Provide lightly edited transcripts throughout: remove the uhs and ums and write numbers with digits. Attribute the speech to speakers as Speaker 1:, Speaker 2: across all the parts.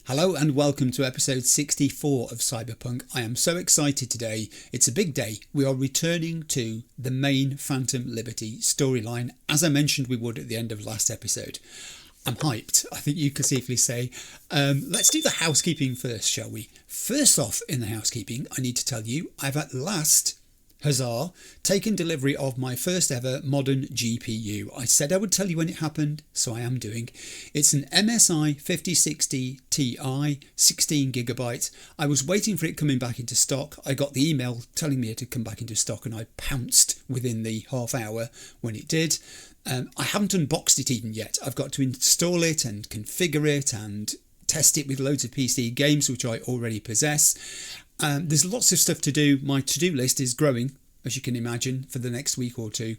Speaker 1: Hello and welcome to episode 64 of Cyberpunk. I am so excited today. It's a big day. We are returning to the main Phantom Liberty storyline, as I mentioned we would at the end of last episode. I'm hyped, I think you could safely say. Let's do the housekeeping first, shall we? First off in the housekeeping, I need to tell you I've at last, huzzah, taken delivery of my first ever modern GPU. I said I would tell you when it happened, so I am doing. It's an MSI 5060 Ti, 16GB. I was waiting for it coming back into stock. I got the email telling me it had come back into stock and I pounced within the half hour when it did. I haven't unboxed it even yet. I've got to install it and configure it and test it with loads of PC games which I already possess. There's lots of stuff to do. My to-do list is growing, as you can imagine, for the next week or two.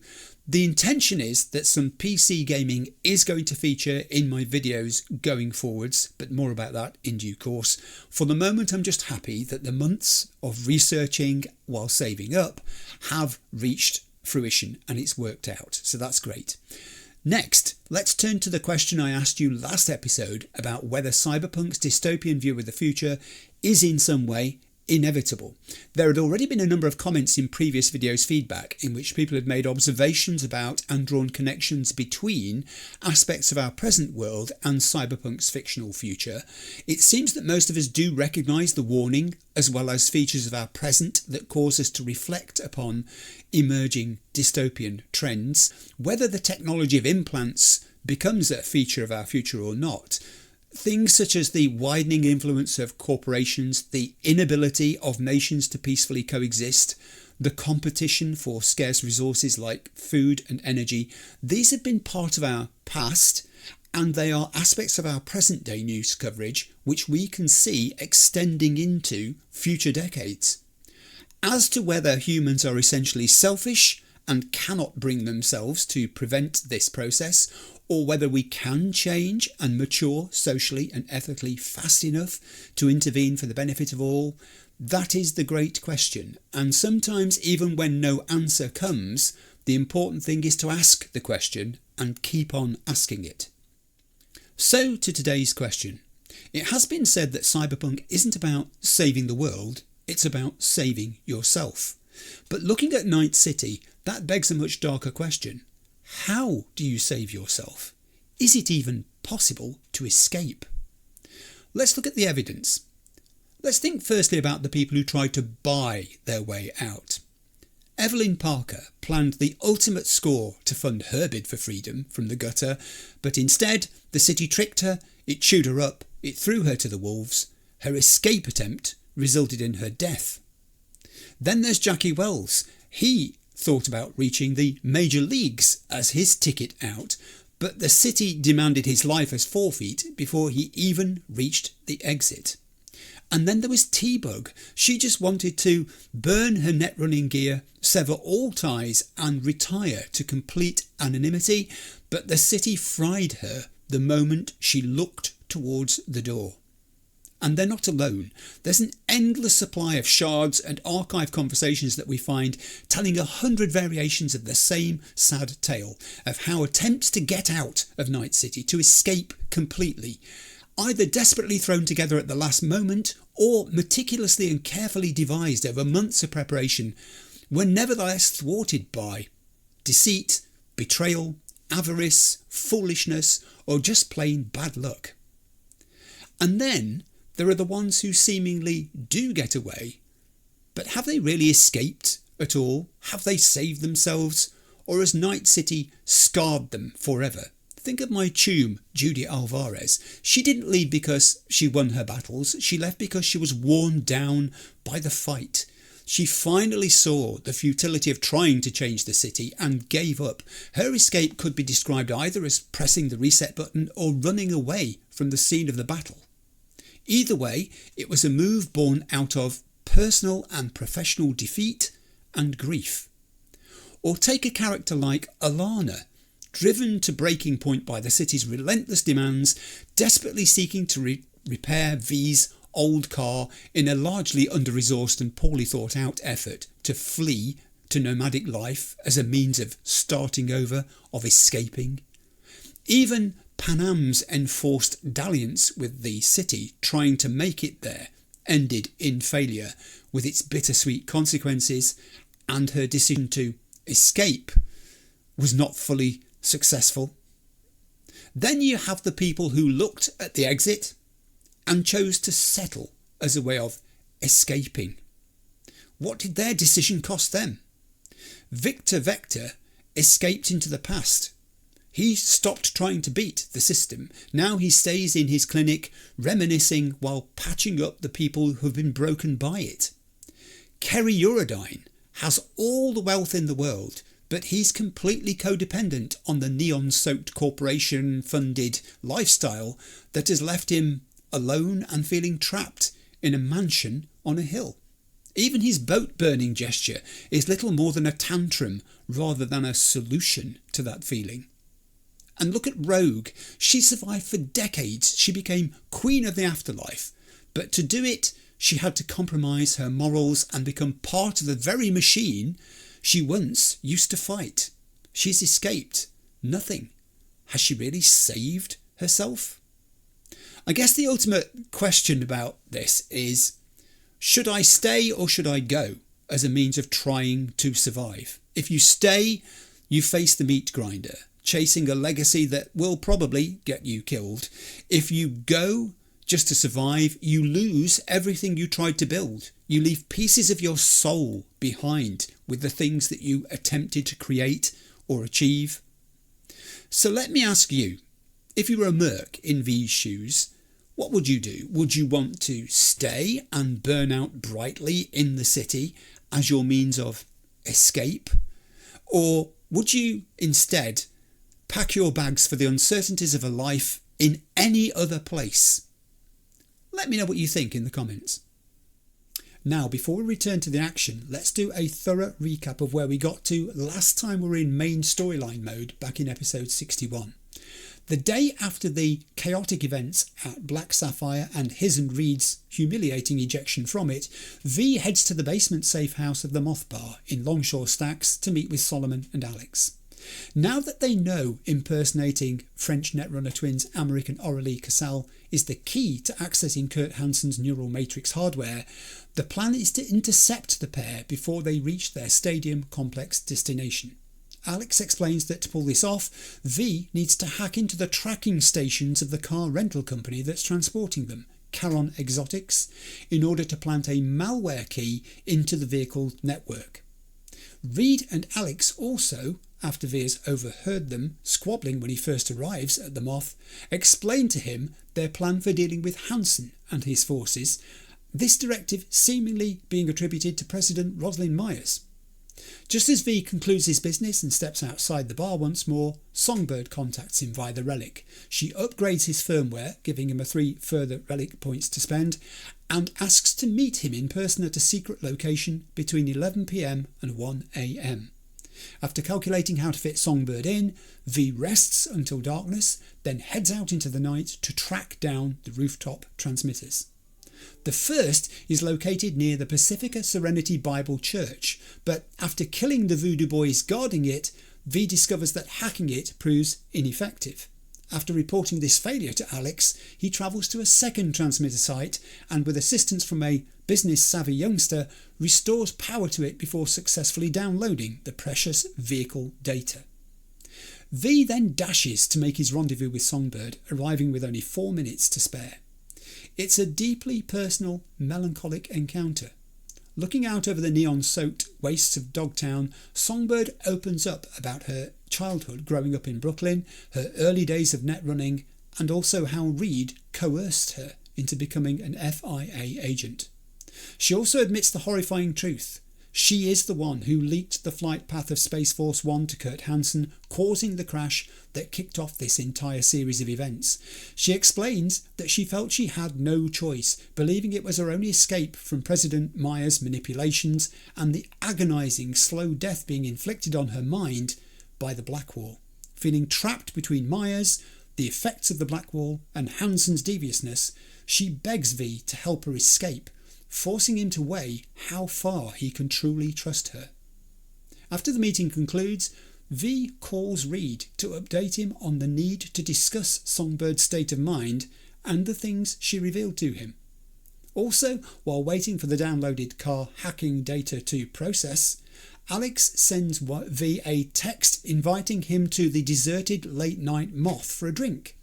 Speaker 1: The intention is that some PC gaming is going to feature in my videos going forwards, but more about that in due course. For the moment, I'm just happy that the months of researching while saving up have reached fruition and it's worked out, so that's great. Next, let's turn to the question I asked you last episode about whether Cyberpunk's dystopian view of the future is in some way inevitable. There had already been a number of comments in previous videos' feedback in which people had made observations about and drawn connections between aspects of our present world and Cyberpunk's fictional future. It seems that most of us do recognise the warning as well as features of our present that cause us to reflect upon emerging dystopian trends. Whether the technology of implants becomes a feature of our future or not, things such as the widening influence of corporations, the inability of nations to peacefully coexist, the competition for scarce resources like food and energy, these have been part of our past and they are aspects of our present day news coverage which we can see extending into future decades. As to whether humans are essentially selfish and cannot bring themselves to prevent this process, or whether we can change and mature socially and ethically fast enough to intervene for the benefit of all, that is the great question. And sometimes even when no answer comes, the important thing is to ask the question and keep on asking it. So to today's question. It has been said that Cyberpunk isn't about saving the world, it's about saving yourself. But looking at Night City, that begs a much darker question. How do you save yourself? Is it even possible to escape? Let's look at the evidence. Let's think firstly about the people who tried to buy their way out. Evelyn Parker planned the ultimate score to fund her bid for freedom from the gutter, but instead the city tricked her, it chewed her up, it threw her to the wolves. Her escape attempt resulted in her death. Then there's Jackie Wells. He thought about reaching the major leagues as his ticket out, but the city demanded his life as forfeit before he even reached the exit. And then there was T-Bug. She just wanted to burn her netrunning gear, sever all ties and retire to complete anonymity, but the city fried her the moment she looked towards the door. And they're not alone. There's an endless supply of shards and archive conversations that we find telling 100 variations of the same sad tale of how attempts to get out of Night City, to escape completely, either desperately thrown together at the last moment or meticulously and carefully devised over months of preparation, were nevertheless thwarted by deceit, betrayal, avarice, foolishness, or just plain bad luck. And then there are the ones who seemingly do get away, but have they really escaped at all? Have they saved themselves? Or has Night City scarred them forever? Think of my chum, Judy Alvarez. She didn't leave because she won her battles. She left because she was worn down by the fight. She finally saw the futility of trying to change the city and gave up. Her escape could be described either as pressing the reset button or running away from the scene of the battle. Either way, it was a move born out of personal and professional defeat and grief. Or take a character like Alana, driven to breaking point by the city's relentless demands, desperately seeking to repair V's old car in a largely under-resourced and poorly thought out effort to flee to nomadic life as a means of starting over, of escaping. Even Panam's enforced dalliance with the city, trying to make it there, ended in failure with its bittersweet consequences, and her decision to escape was not fully successful. Then you have the people who looked at the exit and chose to settle as a way of escaping. What did their decision cost them? Victor Vector escaped into the past. He stopped trying to beat the system. Now he stays in his clinic reminiscing while patching up the people who have been broken by it. Kerry Eurodyne has all the wealth in the world, but he's completely codependent on the neon-soaked corporation-funded lifestyle that has left him alone and feeling trapped in a mansion on a hill. Even his boat-burning gesture is little more than a tantrum rather than a solution to that feeling. And look at Rogue. She survived for decades. She became queen of the afterlife. But to do it, she had to compromise her morals and become part of the very machine she once used to fight. She's escaped. Nothing. Has she really saved herself? I guess the ultimate question about this is, should I stay or should I go as a means of trying to survive? If you stay, you face the meat grinder, chasing a legacy that will probably get you killed. If you go just to survive, you lose everything you tried to build. You leave pieces of your soul behind with the things that you attempted to create or achieve. So let me ask you, if you were a merc in these shoes, what would you do? Would you want to stay and burn out brightly in the city as your means of escape? Or would you instead pack your bags for the uncertainties of a life in any other place? Let me know what you think in the comments. Now, before we return to the action, let's do a thorough recap of where we got to last time we were in main storyline mode back in episode 61. The day after the chaotic events at Black Sapphire and his and Reed's humiliating ejection from it, V heads to the basement safe house of the Moth Bar in Longshore Stacks to meet with Solomon and Alex. Now that they know impersonating French Netrunner twins Amaric and Aurélie Cassel is the key to accessing Kurt Hansen's neural matrix hardware, the plan is to intercept the pair before they reach their stadium complex destination. Alex explains that to pull this off, V needs to hack into the tracking stations of the car rental company that's transporting them, Charon Exotics, in order to plant a malware key into the vehicle network. Reed and Alex also, after V has overheard them squabbling when he first arrives at the Moth, explain to him their plan for dealing with Hansen and his forces, this directive seemingly being attributed to President Rosalind Myers. Just as V concludes his business and steps outside the bar once more, Songbird contacts him via the relic. She upgrades his firmware, giving him 3 further relic points to spend, and asks to meet him in person at a secret location between 11 PM and 1 AM. After calculating how to fit Songbird in, V rests until darkness, then heads out into the night to track down the rooftop transmitters. The first is located near the Pacifica Serenity Bible Church, but after killing the voodoo boys guarding it, V discovers that hacking it proves ineffective. After reporting this failure to Alex, he travels to a second transmitter site and, with assistance from a business-savvy youngster, restores power to it before successfully downloading the precious vehicle data. V then dashes to make his rendezvous with Songbird, arriving with only 4 minutes to spare. It's a deeply personal, melancholic encounter. Looking out over the neon-soaked wastes of Dogtown, Songbird opens up about her childhood growing up in Brooklyn, her early days of net running, and also how Reed coerced her into becoming an FIA agent. She also admits the horrifying truth. She is the one who leaked the flight path of Space Force 1 to Kurt Hansen, causing the crash that kicked off this entire series of events. She explains that she felt she had no choice, believing it was her only escape from President Myers' manipulations and the agonising slow death being inflicted on her mind by the Black Wall. Feeling trapped between Myers, the effects of the Black Wall, and Hansen's deviousness, she begs V to help her escape, forcing him to weigh how far he can truly trust her. After the meeting concludes, V calls Reed to update him on the need to discuss Songbird's state of mind and the things she revealed to him. Also, while waiting for the downloaded car hacking data to process, Alex sends V a text inviting him to the deserted late-night Moth for a drink.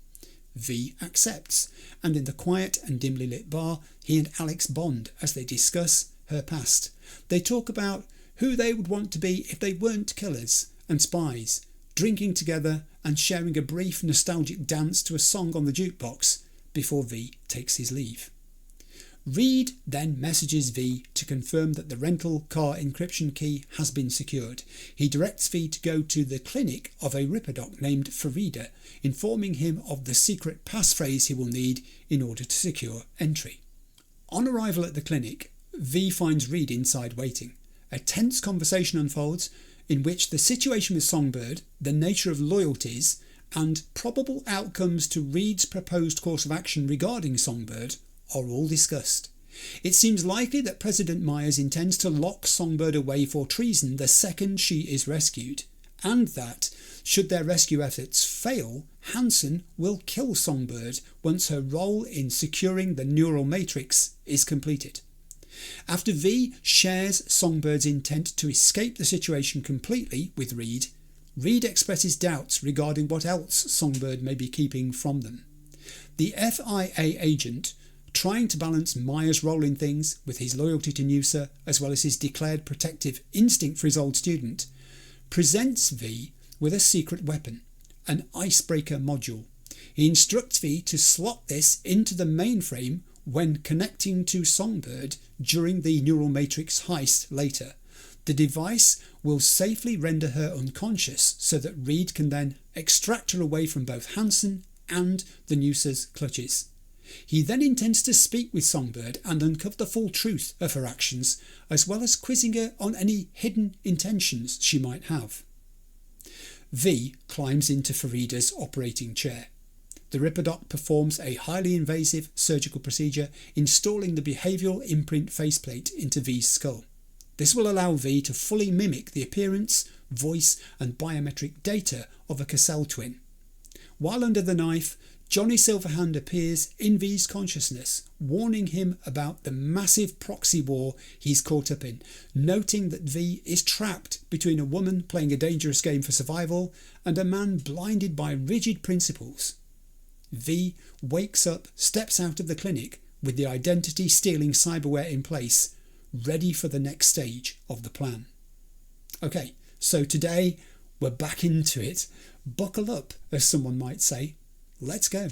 Speaker 1: V accepts, and in the quiet and dimly lit bar, he and Alex bond as they discuss her past. They talk about who they would want to be if they weren't killers and spies, drinking together and sharing a brief nostalgic dance to a song on the jukebox before V takes his leave. Reed then messages V to confirm that the rental car encryption key has been secured. He directs V to go to the clinic of a ripperdoc named Farida, informing him of the secret passphrase he will need in order to secure entry. On arrival at the clinic, V finds Reed inside waiting. A tense conversation unfolds in which the situation with Songbird, the nature of loyalties, and probable outcomes to Reed's proposed course of action regarding Songbird are all discussed. It seems likely that President Myers intends to lock Songbird away for treason the second she is rescued, and that, should their rescue efforts fail, Hansen will kill Songbird once her role in securing the neural matrix is completed. After V shares Songbird's intent to escape the situation completely with Reed, Reed expresses doubts regarding what else Songbird may be keeping from them. The FIA agent, trying to balance Myers' role in things with his loyalty to NUSA as well as his declared protective instinct for his old student, presents V with a secret weapon, an icebreaker module. He instructs V to slot this into the mainframe when connecting to Songbird during the neural matrix heist later. The device will safely render her unconscious so that Reed can then extract her away from both Hansen and the NUSA's clutches. He then intends to speak with Songbird and uncover the full truth of her actions, as well as quizzing her on any hidden intentions she might have. V climbs into Farida's operating chair. The ripperdoc performs a highly invasive surgical procedure, installing the behavioural imprint faceplate into V's skull. This will allow V to fully mimic the appearance, voice and biometric data of a Cassell twin. While under the knife, Johnny Silverhand appears in V's consciousness, warning him about the massive proxy war he's caught up in, noting that V is trapped between a woman playing a dangerous game for survival and a man blinded by rigid principles. V wakes up, steps out of the clinic with the identity-stealing cyberware in place, ready for the next stage of the plan. Okay, so today we're back into it. Buckle up, as someone might say. Let's go.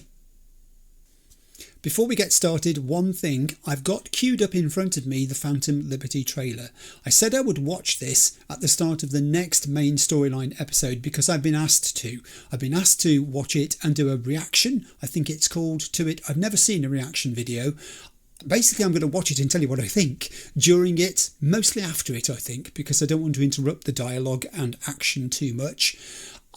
Speaker 1: Before we get started, one thing, I've got queued up in front of me the Phantom Liberty trailer. I said I would watch this at the start of the next main storyline episode because I've been asked to. I've been asked to watch it and do a reaction, I think it's called, to it. I've never seen a reaction video. Basically, I'm going to watch it and tell you what I think during it, mostly after it, I think, because I don't want to interrupt the dialogue and action too much.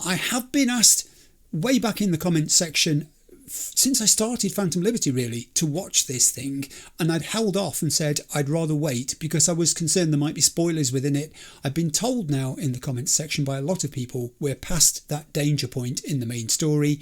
Speaker 1: I have been asked way back in the comments section, since I started Phantom Liberty really, to watch this thing, and I'd held off and said I'd rather wait because I was concerned there might be spoilers within it. I've been told now in the comments section by a lot of people we're past that danger point in the main story.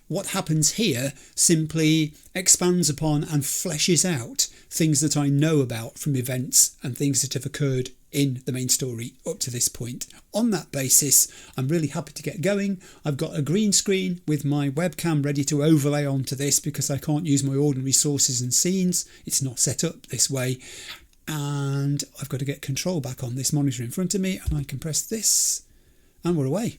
Speaker 1: What happens here simply expands upon and fleshes out things that I know about from events and things that have occurred in the main story up to this point. On that basis, I'm really happy to get going. I've got a green screen with my webcam ready to overlay onto this because I can't use my ordinary sources and scenes. It's not set up this way. And I've got to get control back on this monitor in front of me, and I can press this and we're away.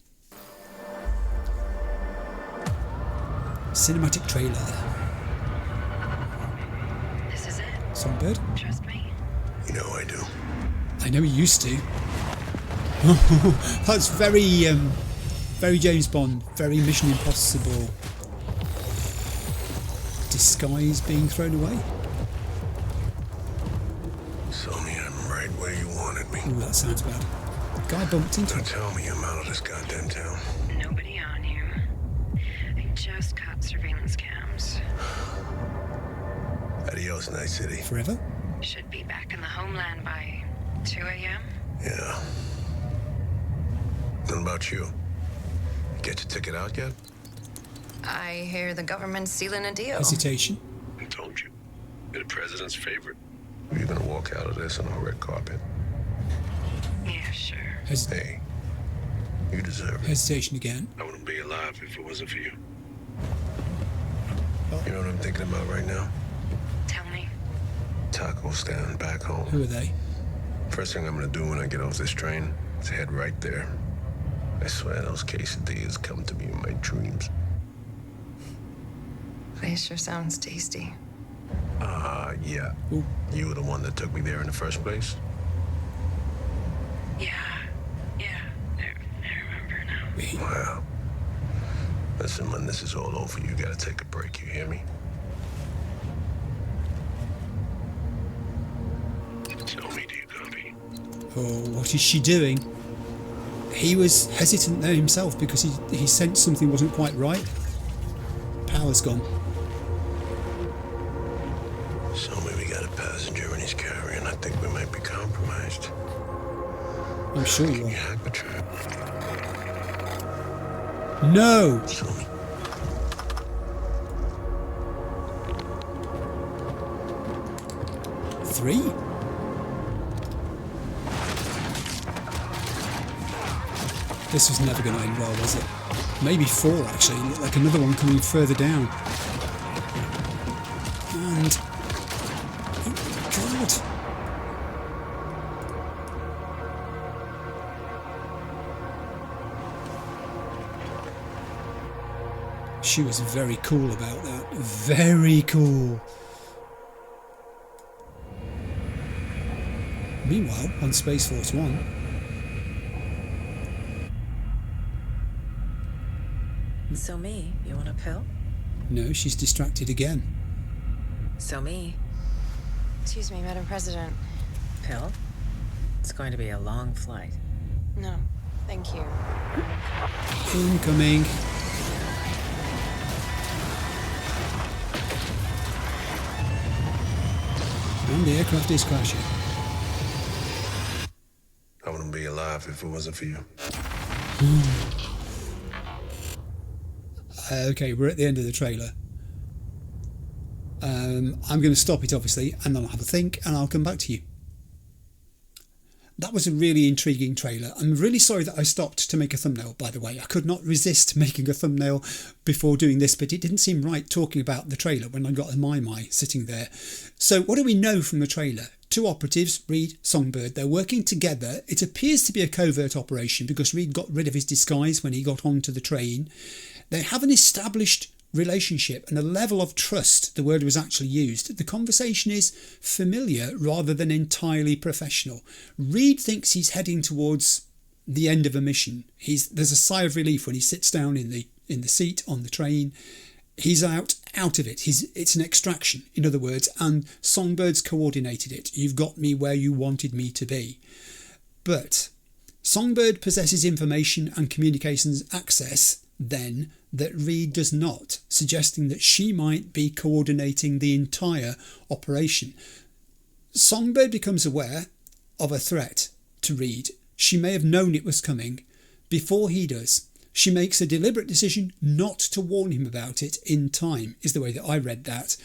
Speaker 1: Cinematic trailer.
Speaker 2: This is it.
Speaker 1: Songbird?
Speaker 2: Trust me.
Speaker 3: You know I do.
Speaker 1: I know he used to. That's very James Bond, very Mission Impossible. Disguise being thrown away.
Speaker 3: So me, I'm right where you wanted me.
Speaker 1: Ooh, that sounds bad. Guy bumped into
Speaker 3: Now
Speaker 1: him.
Speaker 3: tell me I'm out of this goddamn town.
Speaker 2: Nobody on here. I just caught surveillance cams.
Speaker 3: Adios, Night City.
Speaker 1: Forever?
Speaker 2: Should be back in the homeland by 2 a.m.
Speaker 3: Yeah. What about you? Get your ticket out yet?
Speaker 2: I hear the government's sealing a deal.
Speaker 1: Hesitation.
Speaker 3: I told you. You're the president's favorite. You're gonna walk out of this on a red carpet.
Speaker 2: Yeah, sure.
Speaker 3: Hey, you deserve it.
Speaker 1: Hesitation again.
Speaker 3: I wouldn't be alive if it wasn't for you. You know what I'm thinking about right now?
Speaker 2: Tell me.
Speaker 3: Taco stand back home.
Speaker 1: Who are they?
Speaker 3: First thing I'm gonna do when I get off this train is head right there. I swear those quesadillas come to me in my dreams.
Speaker 2: Place sure sounds tasty.
Speaker 3: Yeah.
Speaker 1: Ooh.
Speaker 3: You were the one that took me there in the first place?
Speaker 2: Yeah. I remember now.
Speaker 3: Wow. Listen, when this is all over, you gotta take a break, you hear me? Tell me, do you copy?
Speaker 1: Oh, what is she doing? He was hesitant there himself because he sensed something wasn't quite right. Power's gone.
Speaker 3: So we got a passenger in his carrier, and I think we might be compromised.
Speaker 1: I'm sure you
Speaker 3: Can you
Speaker 1: are.
Speaker 3: hack the trap?
Speaker 1: No!
Speaker 3: Show me.
Speaker 1: Three? This was never going to end well, was it? Maybe four, actually. Looked like another one coming further down. And... oh, God. She was very cool about that. Very cool. Meanwhile, on Space Force One...
Speaker 4: So me, you want a pill?
Speaker 1: no, she's distracted again.
Speaker 4: So me,
Speaker 2: Excuse me, Madam President.
Speaker 4: pill? It's going to be a long flight.
Speaker 2: No, thank you.
Speaker 1: Incoming. And the aircraft is crashing.
Speaker 3: I wouldn't be alive if it wasn't for you.
Speaker 1: Okay, we're at the end of the trailer. I'm going to stop it, obviously, and then I'll have a think, and I'll come back to you. That was a really intriguing trailer. I'm really sorry that I stopped to make a thumbnail, by the way. I could not resist making a thumbnail before doing this, but it didn't seem right talking about the trailer when I got a my sitting there. So what do we know from the trailer? Two operatives, Reed, Songbird, they're working together. It appears to be a covert operation because Reed got rid of his disguise when he got onto the train. They have an established relationship and a level of trust, the word was actually used. The conversation is familiar rather than entirely professional. Reed thinks he's heading towards the end of a mission. There's a sigh of relief when he sits down in the seat on the train. He's out of it. It's an extraction, in other words, and Songbird's coordinated it. You've got me where you wanted me to be. But Songbird possesses information and communications access then that Reed does not, suggesting that she might be coordinating the entire operation. Songbird becomes aware of a threat to Reed. She may have known it was coming before he does. She makes a deliberate decision not to warn him about it in time, is the way that I read that.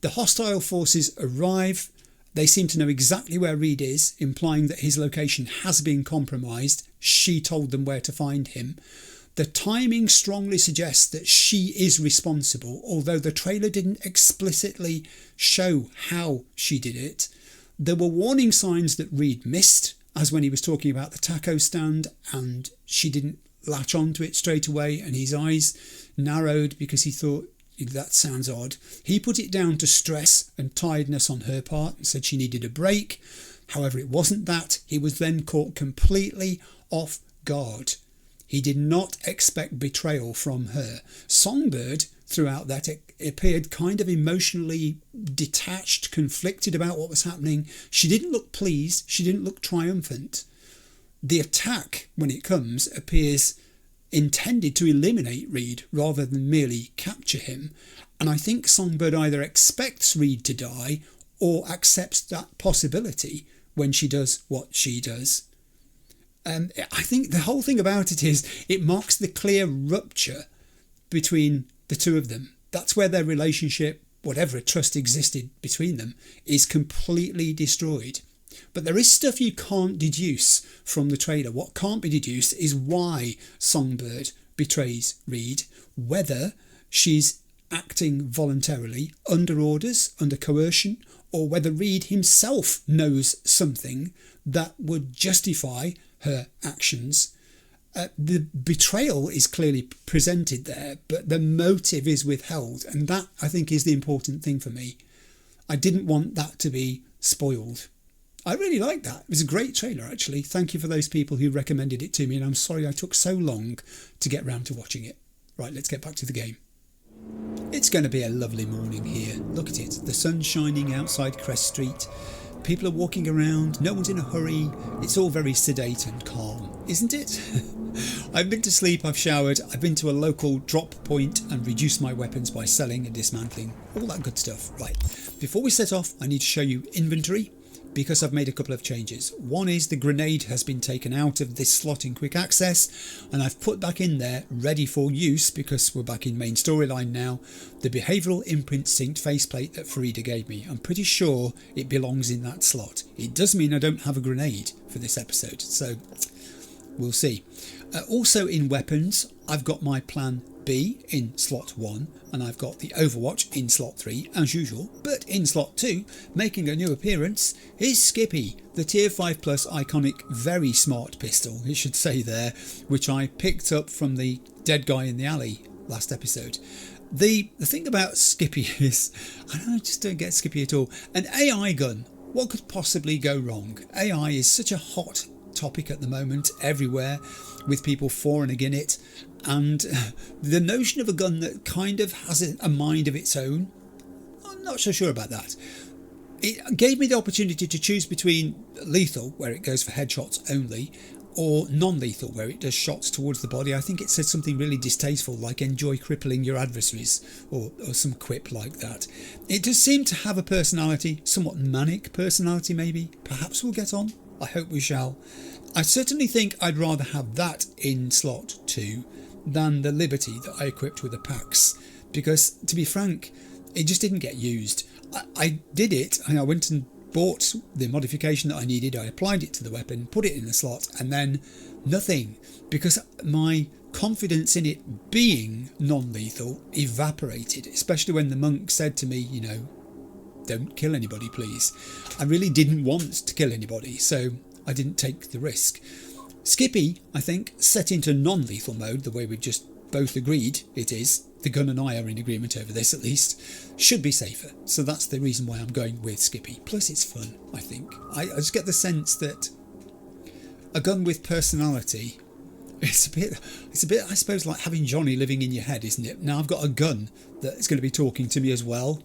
Speaker 1: The hostile forces arrive. They seem to know exactly where Reed is, implying that his location has been compromised. She told them where to find him. The timing strongly suggests that she is responsible, although the trailer didn't explicitly show how she did it. There were warning signs that Reed missed, as when he was talking about the taco stand, and she didn't latch onto it straight away, and his eyes narrowed because he thought, that sounds odd. He put it down to stress and tiredness on her part and said she needed a break. However, it wasn't that. He was then caught completely off guard. He did not expect betrayal from her. Songbird, throughout that, appeared kind of emotionally detached, conflicted about what was happening. She didn't look pleased. She didn't look triumphant. The attack, when it comes, appears intended to eliminate Reed rather than merely capture him. And I think Songbird either expects Reed to die or accepts that possibility when she does what she does. I think the whole thing about it is it marks the clear rupture between the two of them. That's where their relationship, whatever trust existed between them, is completely destroyed. But there is stuff you can't deduce from the trailer. What can't be deduced is why Songbird betrays Reed, whether she's acting voluntarily, under orders, under coercion, or whether Reed himself knows something that would justify her actions. The betrayal is clearly presented there, but the motive is withheld, and that, I think, is the important thing for me. I didn't want that to be spoiled. I really liked that. It was a great trailer, actually. Thank you for those people who recommended it to me, and I'm sorry I took so long to get round to watching it. Right, let's get back to the game. It's going to be a lovely morning here. Look at it. The sun's shining outside Crest Street. People are walking around. No one's in a hurry. It's all very sedate and calm, isn't it? I've been to sleep, I've showered, I've been to a local drop point and reduced my weapons by selling and dismantling. All that good stuff. Right, before we set off, I need to show you inventory, because I've made a couple of changes. One is the grenade has been taken out of this slot in quick access, and I've put back in there, ready for use, because we're back in main storyline now, the behavioural imprint synced faceplate that Farida gave me. I'm pretty sure it belongs in that slot. It does mean I don't have a grenade for this episode, so we'll see. Also in weapons, I've got my plan B in slot 1, and I've got the Overwatch in slot 3 as usual, but in slot 2, making a new appearance, is Skippy, the tier 5 plus iconic very smart pistol, it should say there, which I picked up from the dead guy in the alley last episode. The thing about Skippy is, I just don't get Skippy at all. An AI gun, what could possibly go wrong? AI is such a hot topic at the moment everywhere, with people for and against it, and the notion of a gun that kind of has a mind of its own, I'm not so sure about that. It gave me the opportunity to choose between lethal, where it goes for headshots only, or non-lethal, where it does shots towards the body. I think it said something really distasteful, like enjoy crippling your adversaries, or some quip like that. It does seem to have a personality, somewhat manic personality maybe. Perhaps we'll get on. I hope we shall. I certainly think I'd rather have that in slot 2 than the Liberty that I equipped with the packs, because to be frank, it just didn't get used. I did it, and I went and bought the modification that I needed, I applied it to the weapon, put it in the slot, and then nothing, because my confidence in it being non-lethal evaporated, especially when the monk said to me, you know, don't kill anybody please. I really didn't want to kill anybody, so I didn't take the risk. Skippy, I think, set into non-lethal mode, the way we've just both agreed it is, the gun and I are in agreement over this at least, should be safer. So that's the reason why I'm going with Skippy. Plus it's fun, I think. I just get the sense that a gun with personality, it's a bit, I suppose, like having Johnny living in your head, isn't it? Now I've got a gun that is going to be talking to me as well.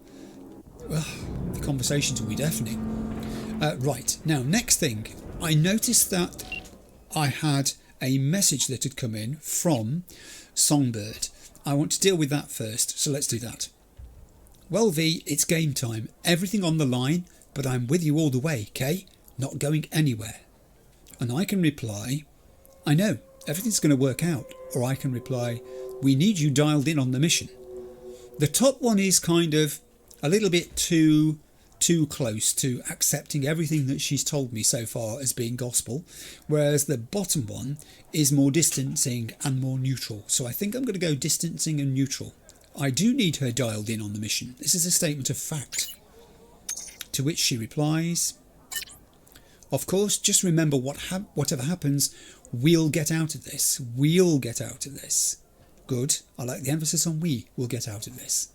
Speaker 1: Well, the conversations will be deafening. Right, now next thing, I noticed that I had a message that had come in from Songbird. I want to deal with that first, so let's do that. Well V, it's game time. Everything on the line, but I'm with you all the way, okay? Not going anywhere. And I can reply, I know, everything's going to work out. Or I can reply, we need you dialed in on the mission. The top one is kind of a little bit too close to accepting everything that she's told me so far as being gospel, whereas the bottom one is more distancing and more neutral. So I think I'm going to go distancing and neutral. I do need her dialed in on the mission. This is a statement of fact. To which she replies, of course, just remember whatever happens, we'll get out of this. We'll get out of this. Good. I like the emphasis on we will get out of this.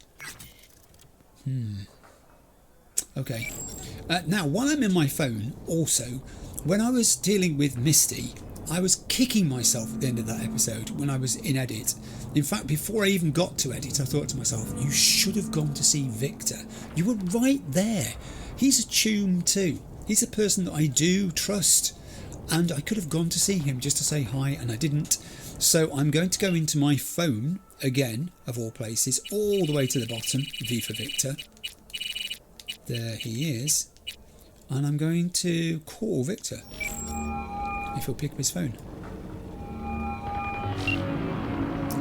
Speaker 1: Okay. Now, while I'm in my phone, also, when I was dealing with Misty, I was kicking myself at the end of that episode when I was in edit. In fact, before I even got to edit, I thought to myself, you should have gone to see Victor. You were right there. He's a chum too. He's a person that I do trust. And I could have gone to see him just to say hi, and I didn't. So I'm going to go into my phone, again, of all places, all the way to the bottom, V for Victor. There he is. And I'm going to call Victor. if he'll pick up his phone.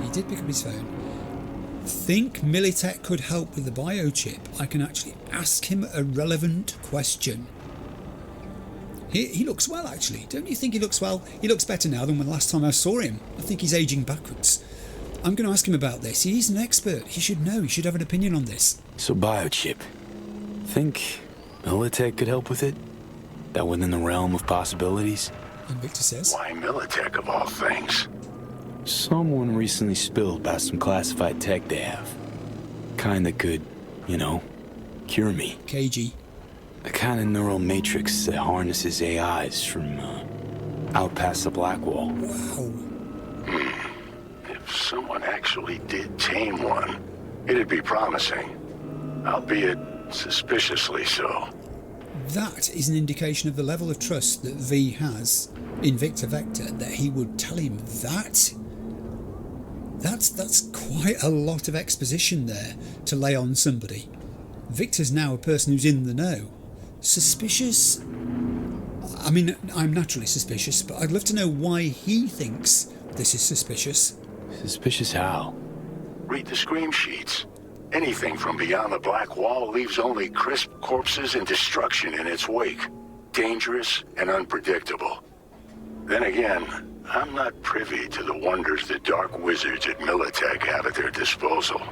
Speaker 1: He did pick up his phone. Think Militech could help with the biochip. I can actually ask him a relevant question. He looks well, actually. Don't you think he looks well? He looks better now than when the last time I saw him. I think he's aging backwards. I'm going to ask him about this. He's an expert. He should know. He should have an opinion on this.
Speaker 5: So biochip. Think Militech could help with it? That within the realm of possibilities?
Speaker 1: And Victor says,
Speaker 3: Why Militech of all things?
Speaker 5: Someone recently spilled about some classified tech they have. Kind that could, cure me.
Speaker 1: KG.
Speaker 5: The kind of neural matrix that harnesses AIs from out past the black wall.
Speaker 1: Wow.
Speaker 3: If someone actually did tame one, it'd be promising. Albeit suspiciously so.
Speaker 1: That is an indication of the level of trust that V has in Victor Vector, that he would tell him that. That's quite a lot of exposition there to lay on somebody. Victor's now a person who's in the know. Suspicious? I mean, I'm naturally suspicious, but I'd love to know why he thinks this is suspicious.
Speaker 5: Suspicious how?
Speaker 3: Read the scream sheets. Anything from beyond the black wall leaves only crisp corpses and destruction in its wake. Dangerous and unpredictable. Then again, I'm not privy to the wonders the dark wizards at Militech have at their disposal.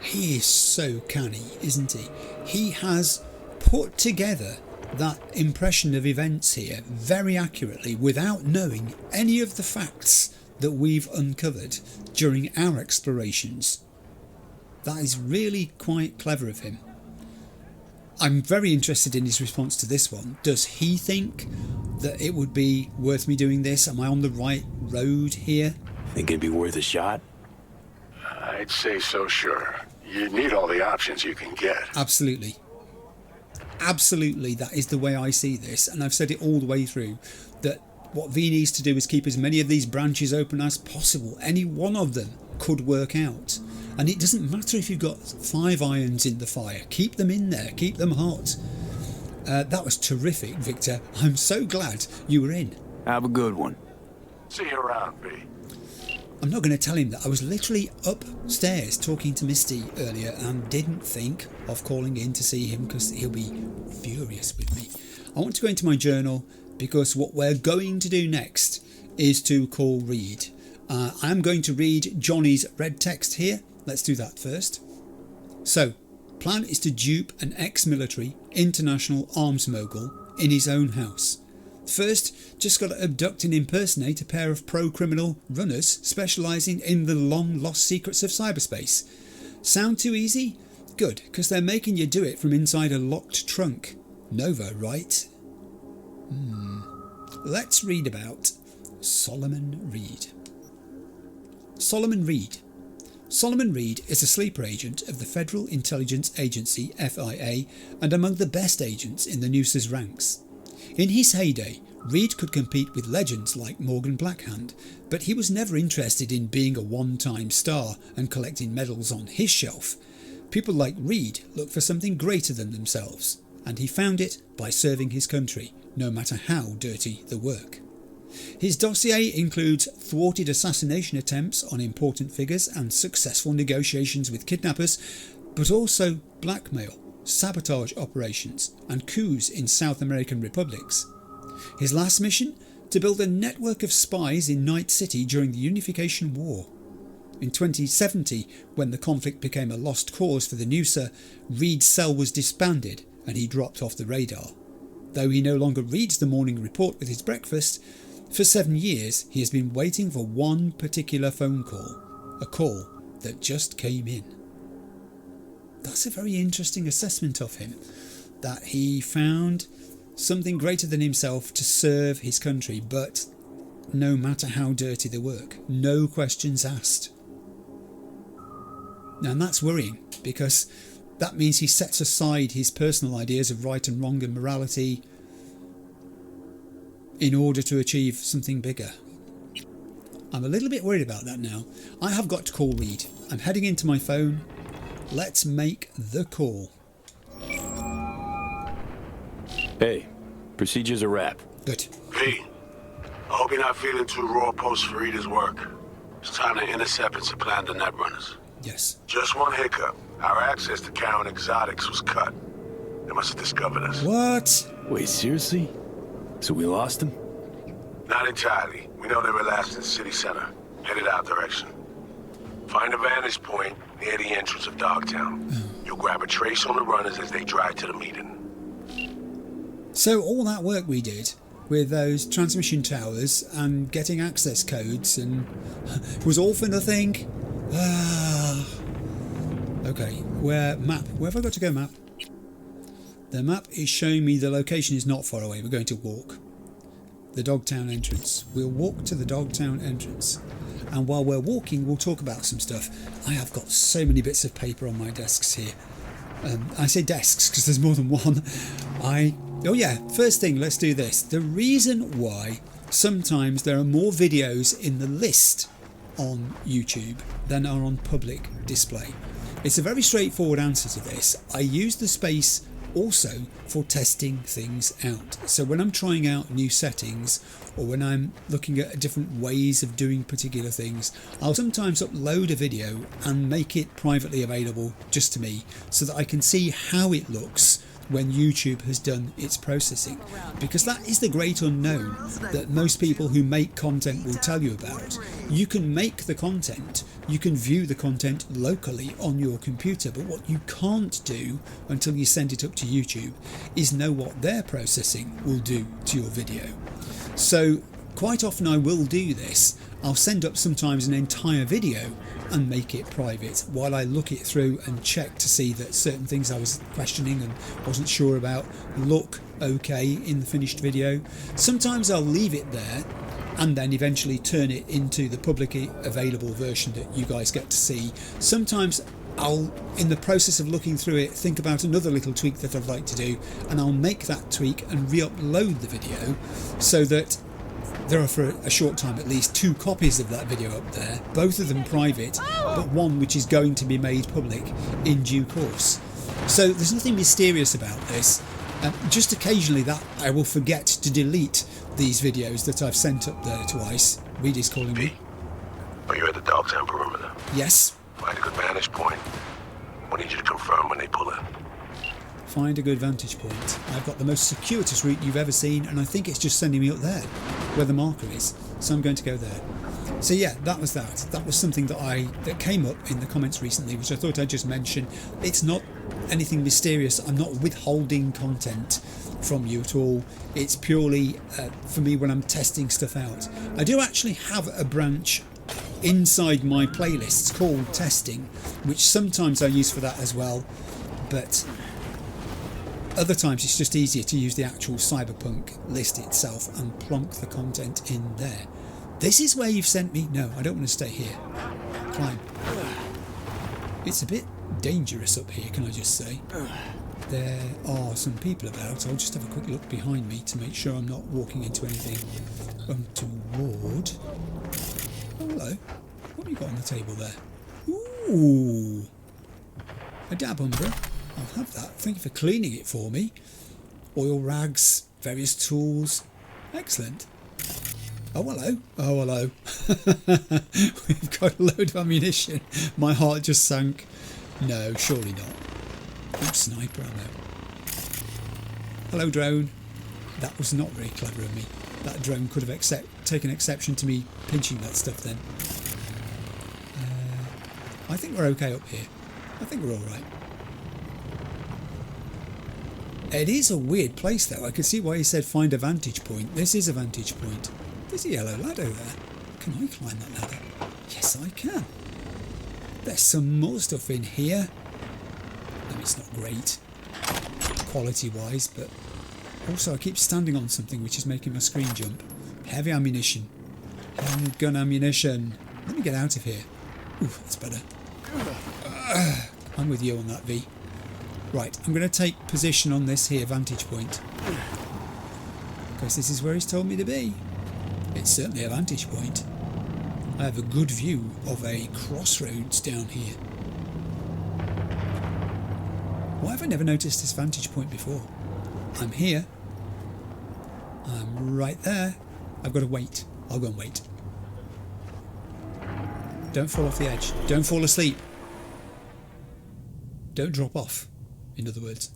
Speaker 1: He is so canny, isn't he? He has put together that impression of events here very accurately without knowing any of the facts that we've uncovered during our explorations. That is really quite clever of him. I'm very interested in his response to this one. Does he think that it would be worth me doing this? Am I on the right road here?
Speaker 5: Think it'd be worth a shot?
Speaker 3: I'd say so, sure. You need all the options you can get.
Speaker 1: Absolutely. Absolutely, that is the way I see this, and I've said it all the way through, that what V needs to do is keep as many of these branches open as possible. Any one of them could work out. And it doesn't matter if you've got 5 irons in the fire. Keep them in there. Keep them hot. That was terrific, Victor. I'm so glad you were in.
Speaker 5: Have a good one.
Speaker 3: See you around, V.
Speaker 1: I'm not going to tell him that I was literally upstairs talking to Misty earlier and didn't think of calling in to see him because he'll be furious with me. I want to go into my journal because what we're going to do next is to call Reed. I'm going to read Johnny's red text here. Let's do that first. So, plan is to dupe an ex-military international arms mogul in his own house. First, just got to abduct and impersonate a pair of pro-criminal runners specialising in the long-lost secrets of cyberspace. Sound too easy? Good, because they're making you do it from inside a locked trunk. Nova, right? Let's read about Solomon Reed. Solomon Reed. Solomon Reed is a sleeper agent of the Federal Intelligence Agency, FIA, and among the best agents in the NUSA's ranks. In his heyday, Reed could compete with legends like Morgan Blackhand, but he was never interested in being a one-time star and collecting medals on his shelf. People like Reed look for something greater than themselves, and he found it by serving his country, no matter how dirty the work. His dossier includes thwarted assassination attempts on important figures and successful negotiations with kidnappers, but also blackmail, sabotage operations and coups in South American republics. His last mission? To build a network of spies in Night City during the Unification War. In 2070, when the conflict became a lost cause for the NUSA, Reed's cell was disbanded and he dropped off the radar. Though he no longer reads the morning report with his breakfast, for 7 years he has been waiting for one particular phone call, a call that just came in. That's a very interesting assessment of him, that he found something greater than himself to serve his country, but no matter how dirty the work, no questions asked. Now, and that's worrying, because that means he sets aside his personal ideas of right and wrong and morality in order to achieve something bigger. I'm a little bit worried about that now. I have got to call Reed. I'm heading into my phone. Let's make the call.
Speaker 5: Hey, procedure's a wrap.
Speaker 1: Good.
Speaker 3: V,
Speaker 6: I hope you're not feeling too raw post Farida's work. It's time to intercept and supplant the netrunners.
Speaker 1: Yes.
Speaker 6: Just one hiccup. Our access to Karen Exotics was cut. They must have discovered us.
Speaker 1: What?
Speaker 5: Wait, seriously? So we lost him?
Speaker 6: Not entirely. We know they were last in the city center. Headed our direction. Find a vantage point near the entrance of Dogtown. You'll grab a trace on the runners as they drive to the meeting.
Speaker 1: So all that work we did with those transmission towers and getting access codes and was all for nothing? Okay, where have I got to go, map? The map is showing me the location is not far away. We're going to walk. The Dogtown entrance. We'll walk to the Dogtown entrance. And while we're walking, we'll talk about some stuff. I have got so many bits of paper on my desks here. I say desks because there's more than one. Oh yeah, first thing, let's do this. The reason why sometimes there are more videos in the list on YouTube than are on public display. It's a very straightforward answer to this. I use the space also for testing things out. So when I'm trying out new settings or when I'm looking at different ways of doing particular things, I'll sometimes upload a video and make it privately available just to me so that I can see how it looks when YouTube has done its processing, because that is the great unknown that most people who make content will tell you about. You can make the content, you can view the content locally on your computer, but what you can't do until you send it up to YouTube is know what their processing will do to your video. So quite often I will do this. I'll send up sometimes an entire video and make it private while I look it through and check to see that certain things I was questioning and wasn't sure about look okay in the finished video. Sometimes I'll leave it there and then eventually turn it into the publicly available version that you guys get to see. Sometimes I'll, in the process of looking through it, think about another little tweak that I'd like to do, and I'll make that tweak and re-upload the video so that there are, for a short time at least, 2 copies of that video up there, both of them private, but one which is going to be made public in due course. So there's nothing mysterious about this. Just occasionally that I will forget to delete these videos that I've sent up there twice. Reed is calling me.
Speaker 6: Are you at the Dogtown perimeter?
Speaker 1: Yes.
Speaker 6: Find a good vantage point. I need you to confirm when they pull in.
Speaker 1: Find a good vantage point. I've got the most circuitous route you've ever seen, and I think it's just sending me up there where the marker is, so I'm going to go there. So yeah, that was something that came up in the comments recently, which I thought I'd just mention. It's not anything mysterious. I'm not withholding content from you at all. It's purely for me when I'm testing stuff out. I do actually have a branch inside my playlists called testing, which sometimes I use for that as well, but other times it's just easier to use the actual Cyberpunk list itself and plonk the content in there. This is where you've sent me? No, I don't want to stay here. Climb. It's a bit dangerous up here, can I just say. There are some people about. I'll just have a quick look behind me to make sure I'm not walking into anything untoward. Oh, hello. What have you got on the table there? Ooh. A dab umbra. I'll have that. Thank you for cleaning it for me. Oil rags, various tools. Excellent. Oh, hello. Oh, hello. We've got a load of ammunition. My heart just sank. No, surely not. Ooh, sniper ammo. Hello, drone. That was not very clever of me. That drone could have taken exception to me pinching that stuff then. I think we're okay up here. I think we're all right. It is a weird place though. I could see why he said find a vantage point. This is a vantage point. There's a yellow ladder there. Can I climb that ladder? Yes, I can. There's some more stuff in here. I mean, it's not great quality wise, but also I keep standing on something which is making my screen jump. Heavy ammunition. Handgun ammunition. Let me get out of here. Ooh, that's better. I'm with you on that, V. Right, I'm going to take position on this here vantage point, because this is where he's told me to be. It's certainly a vantage point. I have a good view of a crossroads down here. Why have I never noticed this vantage point before? I'm here. I'm right there. I've got to wait. I'll go and wait. Don't fall off the edge. Don't fall asleep. Don't drop off, in other words.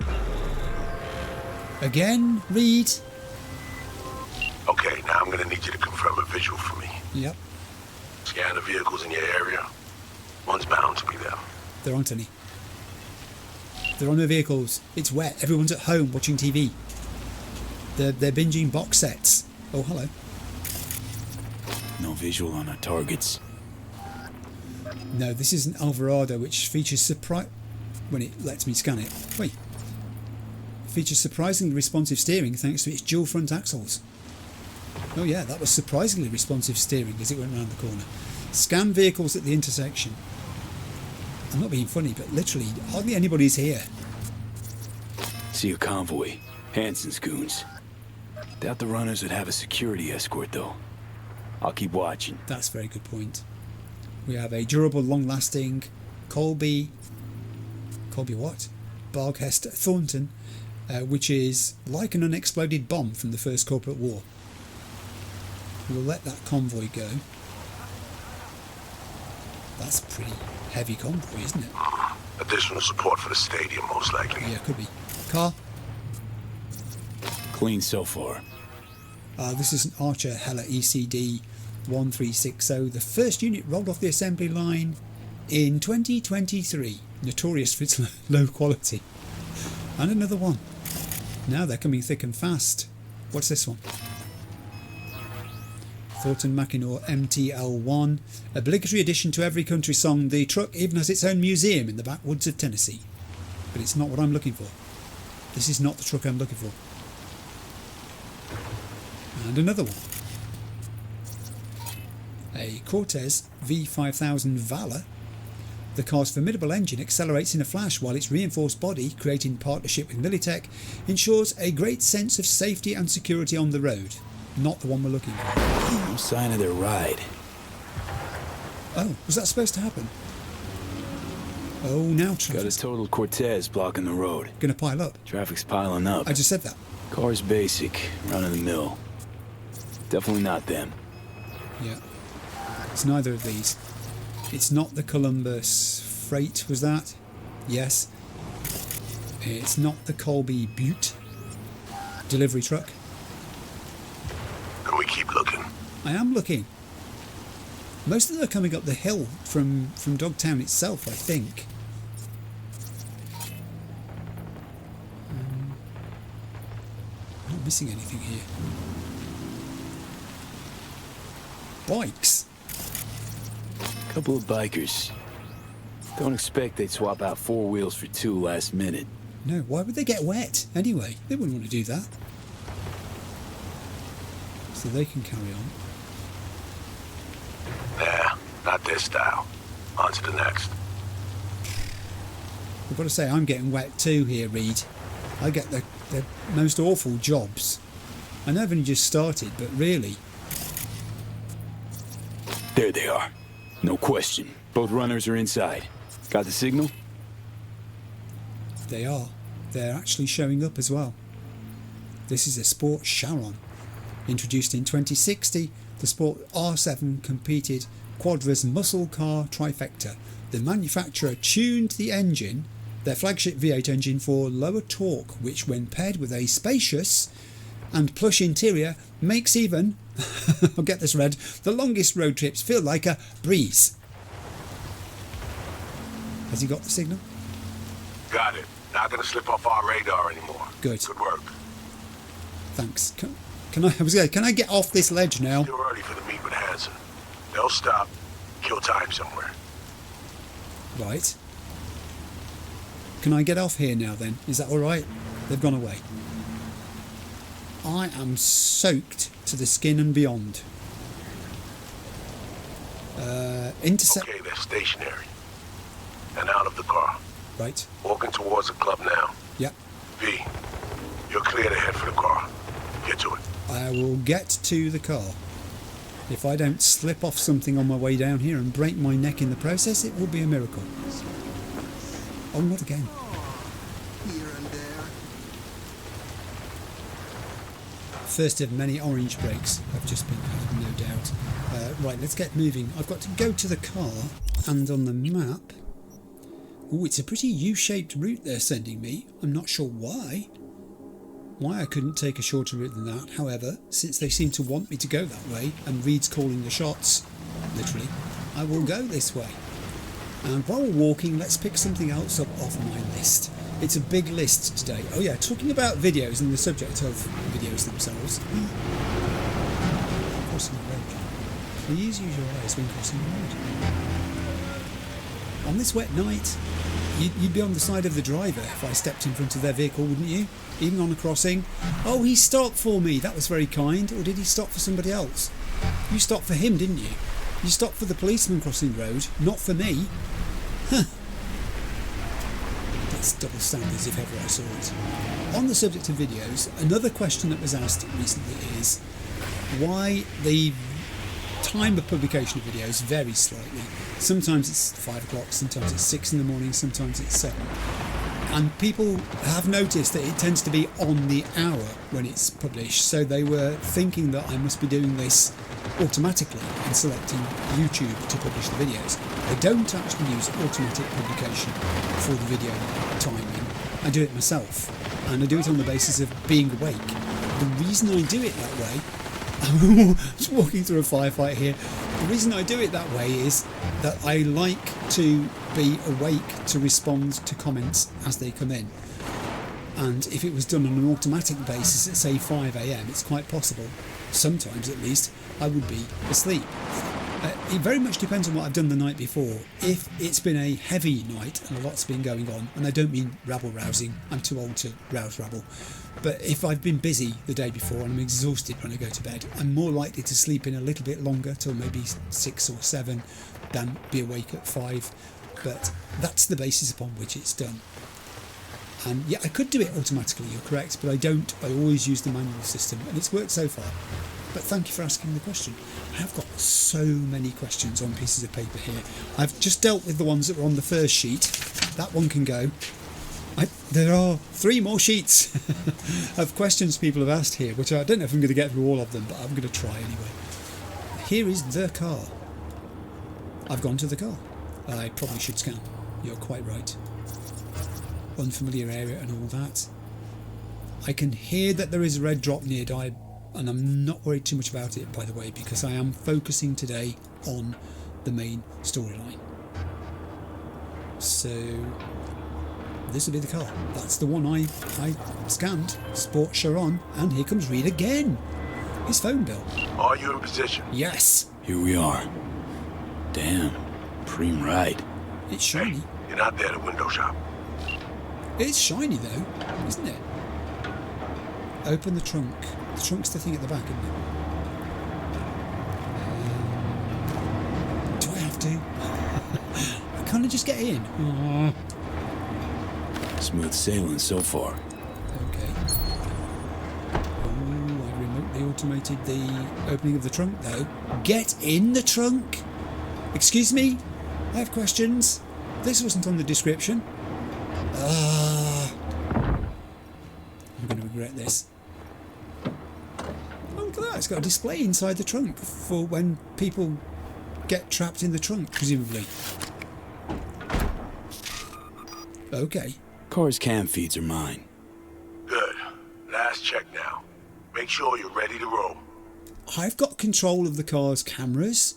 Speaker 1: Again, Reed.
Speaker 6: Okay, now I'm gonna need you to confirm a visual for me.
Speaker 1: Yep,
Speaker 6: Scan the vehicles in your area. One's bound to be them.
Speaker 1: there aren't any. There are no vehicles. It's wet. Everyone's at home watching TV. They're binging box sets. Oh, hello.
Speaker 5: No visual on our targets.
Speaker 1: No, this is an Alvarado, which features when it lets me scan it. Wait. Features surprisingly responsive steering thanks to its dual front axles. Oh yeah, that was surprisingly responsive steering as it went round the corner. Scan vehicles at the intersection. I'm not being funny, but literally, hardly anybody's here.
Speaker 5: See a convoy. Hansen's goons. Doubt the runners would have a security escort, though. I'll keep watching.
Speaker 1: That's a very good point. We have a durable, long-lasting Colby what? Barghest Thornton, which is like an unexploded bomb from the First Corporate War. We'll let that convoy go. That's a pretty heavy convoy, isn't it?
Speaker 6: Additional support for the stadium, most likely.
Speaker 1: Yeah, could be. Car?
Speaker 5: Clean so far.
Speaker 1: This is an Archer Hella ECD 1360. The first unit rolled off the assembly line in 2023. Notorious for its low quality. And another one. Now they're coming thick and fast. What's this one? Thornton Mackinac MTL1. Obligatory addition to every country song. The truck even has its own museum in the backwoods of Tennessee. But it's not what I'm looking for. This is not the truck I'm looking for. And another one. A Cortez V5000 Valor. The car's formidable engine accelerates in a flash while its reinforced body, created in partnership with Militech, ensures a great sense of safety and security on the road. Not the one we're looking for.
Speaker 5: No sign of their ride.
Speaker 1: Oh, was that supposed to happen? Oh, now
Speaker 5: Got a
Speaker 1: traffic's
Speaker 5: total Cortez blocking the road.
Speaker 1: going to pile up.
Speaker 5: Traffic's piling up.
Speaker 1: I just said that.
Speaker 5: Car's basic, run of the mill. Definitely not them.
Speaker 1: Yeah. It's neither of these. It's not the Columbus Freight, was that? Yes. It's not the Colby Butte delivery truck.
Speaker 6: Can we keep looking?
Speaker 1: I am looking. Most of them are coming up the hill from Dogtown itself, I think. Not missing anything here. Bikes.
Speaker 5: Couple of bikers. Don't expect they'd swap out 4 wheels for 2 last minute.
Speaker 1: No, why would they get wet anyway? They wouldn't want to do that. So they can carry on.
Speaker 6: Nah, not this style. On to the next.
Speaker 1: I've got to say, I'm getting wet too here, Reed. I get the most awful jobs. I know I've only just started, but really...
Speaker 5: There they are. No question. Both runners are inside. Got the signal?
Speaker 1: They are. They're actually showing up as well. This is a Sport Charon. Introduced in 2060, the Sport R7 competed Quadra's muscle car trifecta. The manufacturer tuned the engine, their flagship V8 engine, for lower torque, which when paired with a spacious and plush interior makes even, I'll get this read, the longest road trips feel like a breeze. Has he got the signal?
Speaker 6: Got it. Not gonna slip off our radar anymore.
Speaker 1: Good.
Speaker 6: Good work.
Speaker 1: Thanks. Can I get off this ledge now?
Speaker 6: Still early for the meet with Hansen. They'll stop, kill time somewhere.
Speaker 1: Right. Can I get off here now then? Is that alright? They've gone away. I am soaked to the skin and beyond. Intercept.
Speaker 6: Okay, they're stationary. And out of the car.
Speaker 1: Right.
Speaker 6: Walking towards the club now.
Speaker 1: Yep.
Speaker 6: V, you're clear to head for the car. Get to it.
Speaker 1: I will get to the car. If I don't slip off something on my way down here and break my neck in the process, it will be a miracle. Oh, not again.
Speaker 7: Here and there.
Speaker 1: First of many orange breaks have just been had, no doubt. Right, let's get moving. I've got to go to the car, and on the map... Oh, it's a pretty U-shaped route they're sending me. I'm not sure why. Why I couldn't take a shorter route than that. However, since they seem to want me to go that way, and Reed's calling the shots, literally, I will go this way. And while we're walking, let's pick something else up off my list. It's a big list today. Oh yeah, talking about videos and the subject of videos themselves. Crossing the road. Please use your eyes when crossing the road. On this wet night, you'd be on the side of the driver if I stepped in front of their vehicle, wouldn't you? Even on a crossing. Oh, he stopped for me. That was very kind. Or did he stop for somebody else? You stopped for him, didn't you? You stopped for the policeman crossing the road, not for me. Huh. That's double standards if ever I saw it. On the subject of videos, another question that was asked recently is why the time of publication of videos varies slightly. Sometimes it's 5 o'clock, sometimes it's 6 in the morning, sometimes it's 7. And people have noticed that it tends to be on the hour when it's published, so they were thinking that I must be doing this automatically and selecting YouTube to publish the videos. I don't actually use automatic publication for the video timing. I do it myself, and I do it on the basis of being awake. The reason I do it that way, I'm just walking through a firefight here, the reason I do it that way is that I like to be awake to respond to comments as they come in. And if it was done on an automatic basis at say 5 AM, it's quite possible, sometimes at least, I would be asleep. It very much depends on what I've done the night before. If it's been a heavy night and a lot's been going on, and I don't mean rabble-rousing, I'm too old to rouse rabble, but if I've been busy the day before and I'm exhausted when I go to bed, I'm more likely to sleep in a little bit longer, till maybe 6 or 7, than be awake at 5. But that's the basis upon which it's done. And yeah, I could do it automatically, you're correct, but I don't. I always use the manual system, and it's worked so far. But thank you for asking the question. I have got so many questions on pieces of paper here. I've just dealt with the ones that were on the first sheet. That one can go. There are 3 more sheets of questions people have asked here, which I don't know if I'm going to get through all of them, but I'm going to try anyway. Here is the car. I've gone to the car. I probably should scan. You're quite right. Unfamiliar area and all that. I can hear that there is a red drop nearby, and I'm not worried too much about it, by the way, because I am focusing today on the main storyline. So this will be the car. That's the one I scanned. Sport Sharon, and here comes Reed again. His phone bill.
Speaker 6: Are you in position?
Speaker 1: Yes.
Speaker 5: Here we are. Damn, preem ride.
Speaker 1: It's shiny.
Speaker 6: Hey, you're not there to window shop.
Speaker 1: It's shiny though, isn't it? Open the trunk. The trunk's the thing at the back, isn't it? Do I have to? I can't I just get in? Aww.
Speaker 5: Smooth sailing so far.
Speaker 1: Okay. Oh, I remotely automated the opening of the trunk though. Get in the trunk! Excuse me? I have questions. This wasn't on the description. I'm going to regret this. Oh, look at that. It's got a display inside the trunk for when people get trapped in the trunk, presumably. Okay.
Speaker 5: Car's cam feeds are mine.
Speaker 6: Good. Last check now. Make sure you're ready to roll.
Speaker 1: I've got control of the car's cameras.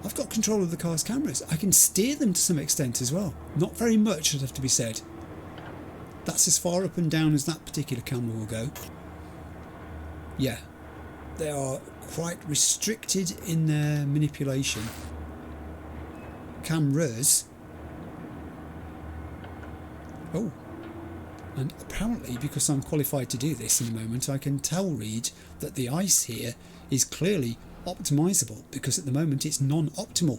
Speaker 1: I can steer them to some extent as well. Not very much, would have to be said. That's as far up and down as that particular camera will go. Yeah. They are quite restricted in their manipulation. Cameras. Oh. And apparently, because I'm qualified to do this in a moment, I can tell Reed that the ice here is clearly optimizable, because at the moment it's non-optimal.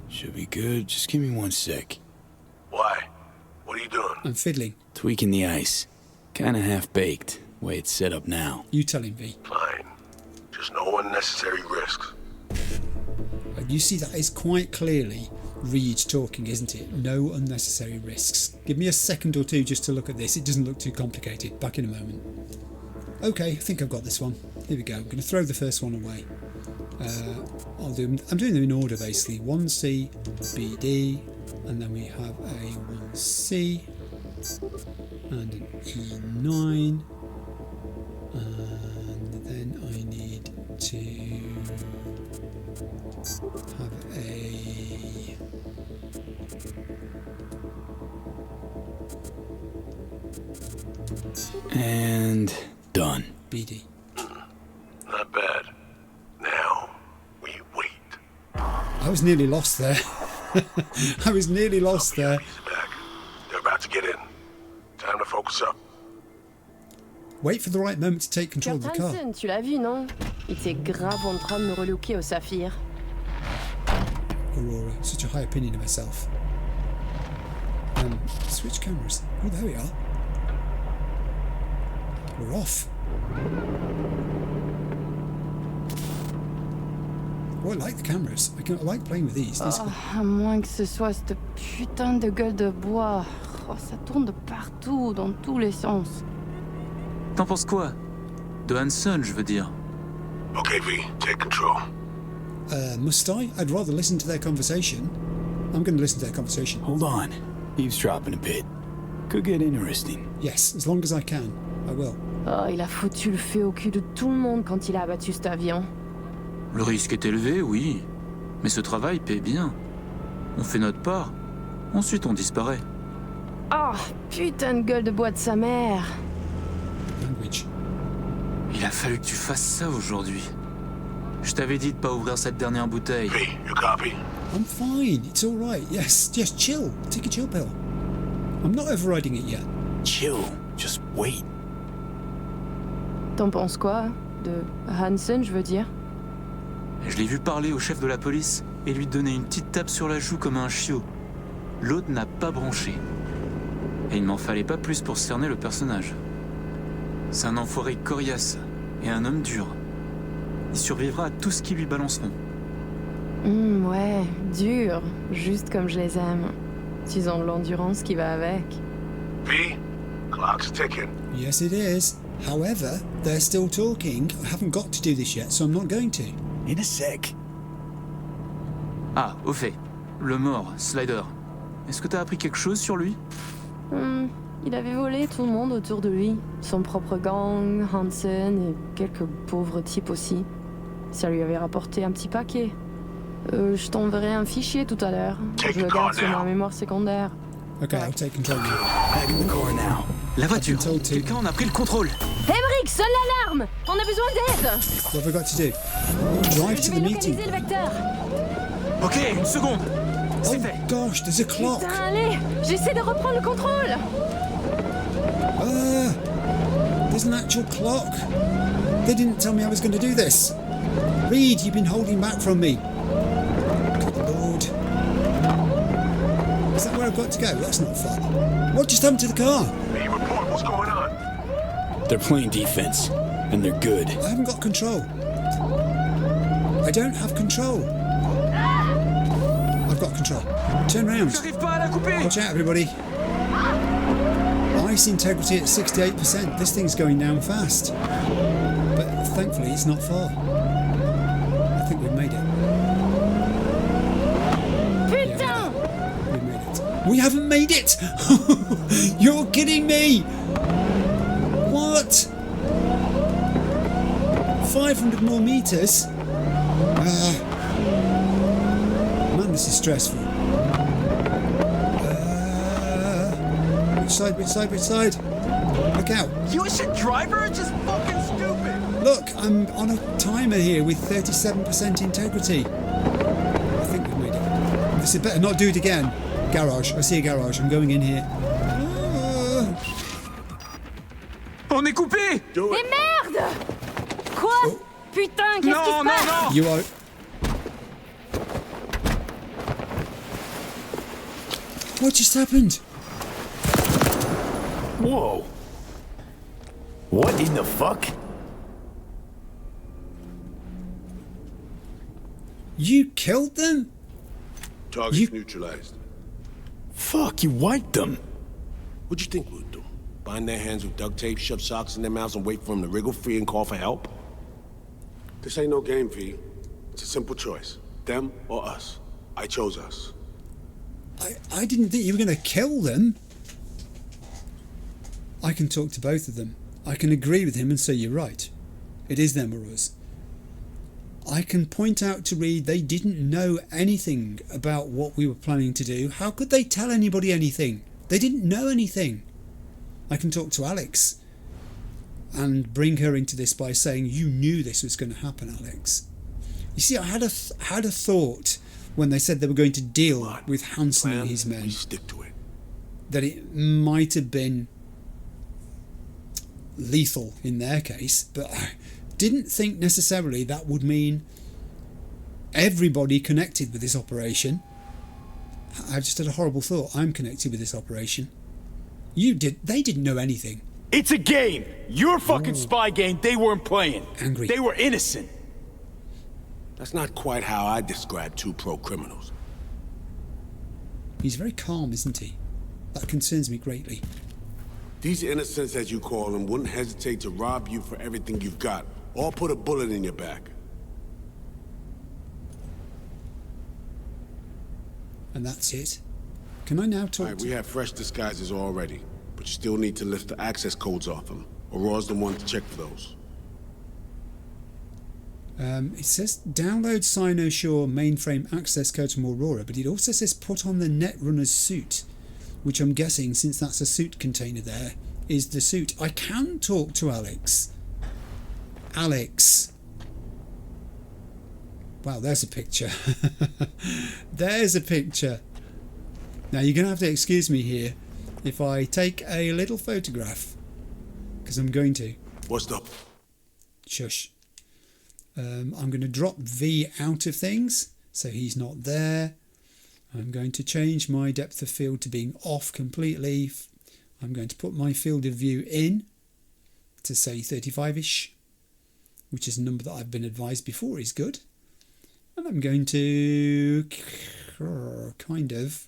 Speaker 5: Should be good. Just give me 1 sec.
Speaker 6: Why? What are you doing?
Speaker 1: I'm fiddling.
Speaker 5: Tweaking the ice. Kinda half-baked, way it's set up now.
Speaker 1: You tell him, V.
Speaker 6: Fine. Just no unnecessary risks.
Speaker 1: You see, that is quite clearly Reed talking, isn't it? No unnecessary risks. Give me a second or two just to look at this. It doesn't look too complicated. Back in a moment. Okay, I think I've got this one. Here we go. I'm going to throw the first one away. I'm doing them in order basically. 1C, BD, and then we have a 1C and an E9, and then I need to have a
Speaker 5: And done.
Speaker 1: BD.
Speaker 6: Not bad. Now, we wait.
Speaker 1: I was nearly lost there. I was nearly lost there.
Speaker 6: He's back. They're about to get in. Time to focus up.
Speaker 1: Wait for the right moment to take control of the
Speaker 7: Kurt
Speaker 1: car.
Speaker 7: Hansen, tu l'as vu, non? Il était grave en train de me relooker au saphir.
Speaker 1: Aurora, such a high opinion of herself. Switch cameras. Oh, there we are. We're off. Oh, I like the cameras. I like playing with these. These
Speaker 7: À moins que ce soit cette putain de gueule de bois. Oh, ça tourne de partout, dans tous les sens.
Speaker 8: T'en penses quoi? De Hansen, je veux dire.
Speaker 6: Okay, V, take control.
Speaker 1: must I? I'd rather listen to their conversation. I'm going to listen to their conversation.
Speaker 5: Hold on. Eavesdropping a bit. Could get interesting.
Speaker 1: Yes, as long as I can. I will.
Speaker 7: Oh, il a foutu le feu au cul de tout le monde quand il a abattu cet avion.
Speaker 8: Le risque est élevé, oui. Mais ce travail paie bien. On fait notre part. Ensuite, on disparaît.
Speaker 7: Oh, putain de gueule de bois de sa mère.
Speaker 1: Language.
Speaker 8: Il a fallu que tu fasses ça aujourd'hui. Je t'avais dit de pas ouvrir cette dernière bouteille.
Speaker 6: V, you copy?
Speaker 1: I'm fine. It's all right. Yes, just chill. Take a chill pill. I'm not overriding it yet.
Speaker 5: Chill. Just wait.
Speaker 7: T'en penses quoi? De Hansen, je veux dire.
Speaker 8: Je l'ai vu parler au chef de la police et lui donner une petite tape sur la joue comme un chiot. L'autre n'a pas bronché. Et il m'en fallait pas plus pour cerner le personnage. C'est un enfoiré coriace et un homme dur. Il survivra à tout ce qu'ils lui balanceront.
Speaker 7: Ouais, dur, juste comme je les aime. Ils ont de l'endurance qui va avec.
Speaker 6: V, clock's ticking.
Speaker 1: Yes, it is. However, they're still talking. I haven't got to do this yet, so I'm not going to.
Speaker 5: In a sec.
Speaker 8: Ah, au fait, le mort, Slider. Est-ce que t'as appris quelque chose sur lui?
Speaker 7: Il avait volé tout le monde autour de lui. Son propre gang, Hansen et quelques pauvres types aussi. Ça lui avait rapporté un petit paquet. Je t'enverrai un fichier tout à l'heure. Je le garde sur ma mémoire secondaire.
Speaker 1: Okay, I'll take control now.
Speaker 5: Back in the car now.
Speaker 8: La voiture.
Speaker 1: I've been told to.
Speaker 8: Quelqu'un en a pris le contrôle.
Speaker 7: Emmerich, sonne l'alarme! On a besoin d'aide!
Speaker 1: What have I got to do? Drive
Speaker 7: Je
Speaker 1: to
Speaker 7: vais
Speaker 1: the meeting.
Speaker 7: localiser le vecteur.
Speaker 8: Ok, une seconde. C'est
Speaker 1: Oh
Speaker 8: fait.
Speaker 1: gosh, there's a clock.
Speaker 7: Putain, allez! J'essaie de reprendre le contrôle!
Speaker 1: There's an actual clock. They didn't tell me I was going to do this. Reed, you've been holding back from me. Good Lord. Is that where I've got to go? That's not fun. What just happened to the car?
Speaker 6: V, report what's going on.
Speaker 5: They're playing defense, and they're good.
Speaker 1: I haven't got control. I don't have control. I've got control. Turn round.
Speaker 8: J'arrive pas à la couper.
Speaker 1: Watch out, everybody. Ice integrity at 68%. This thing's going down fast. But thankfully, it's not far. I think we've made it.
Speaker 7: Putain!
Speaker 1: We made it. We haven't made it! You're kidding me! What? 500 more meters? Man, this is stressful. Which side, which side, which side? Look out.
Speaker 8: You should driver? Just fucking stupid.
Speaker 1: Look, I'm on a timer here with 37% integrity. I think we've made it. This is better not do it again. Garage. I see a garage. I'm going in here.
Speaker 8: On est coupé.
Speaker 7: Mais merde! Quoi? Putain, qu'est-ce qui se passe?
Speaker 8: non.
Speaker 1: You are... What just happened?
Speaker 5: Whoa. What in the fuck?
Speaker 1: You killed them?
Speaker 6: Target's
Speaker 1: You-
Speaker 6: neutralized.
Speaker 5: Fuck, you wiped them.
Speaker 6: What'd you think we'd do? Bind their hands with duct tape, shove socks in their mouths, and wait for them to wriggle free and call for help? This ain't no game, V. It's a simple choice. Them or us. I chose us.
Speaker 1: I didn't think you were going to kill them. I can talk to both of them. I can agree with him and say you're right. It is them or us. I can point out to Reed they didn't know anything about what we were planning to do. How could they tell anybody anything? They didn't know anything. I can talk to Alex and bring her into this by saying you knew this was going to happen, Alex. You see, I had a thought when they said they were going to deal with Hansen and his men.
Speaker 6: We stick to it.
Speaker 1: That it might have been lethal in their case, but I didn't think necessarily that would mean everybody connected with this operation. I just had a horrible thought. I'm connected with this operation. You did. They didn't know anything.
Speaker 5: It's a game. Your fucking spy game they weren't playing.
Speaker 1: Angry.
Speaker 5: They were innocent.
Speaker 6: That's not quite how I describe two pro-criminals.
Speaker 1: He's very calm, isn't he? That concerns me greatly.
Speaker 6: These innocents, as you call them, wouldn't hesitate to rob you for everything you've got, or put a bullet in your back.
Speaker 1: And that's it. Can I now talk
Speaker 6: All right, we have fresh disguises already, but you still need to lift the access codes off them. Aurora's the one to check for those.
Speaker 1: It says download Cynosure mainframe access code from Aurora, but it also says put on the Netrunner's suit, which I'm guessing, since that's a suit container there, is the suit. I can talk to Alex. Alex. Wow, there's a picture. There's a picture. Now you're going to have to excuse me here if I take a little photograph, because I'm going to.
Speaker 6: What's up?
Speaker 1: Shush. I'm going to drop V out of things, so he's not there. I'm going to change my depth of field to being off completely. I'm going to put my field of view in to say 35-ish, which is a number that I've been advised before is good. And I'm going to kind of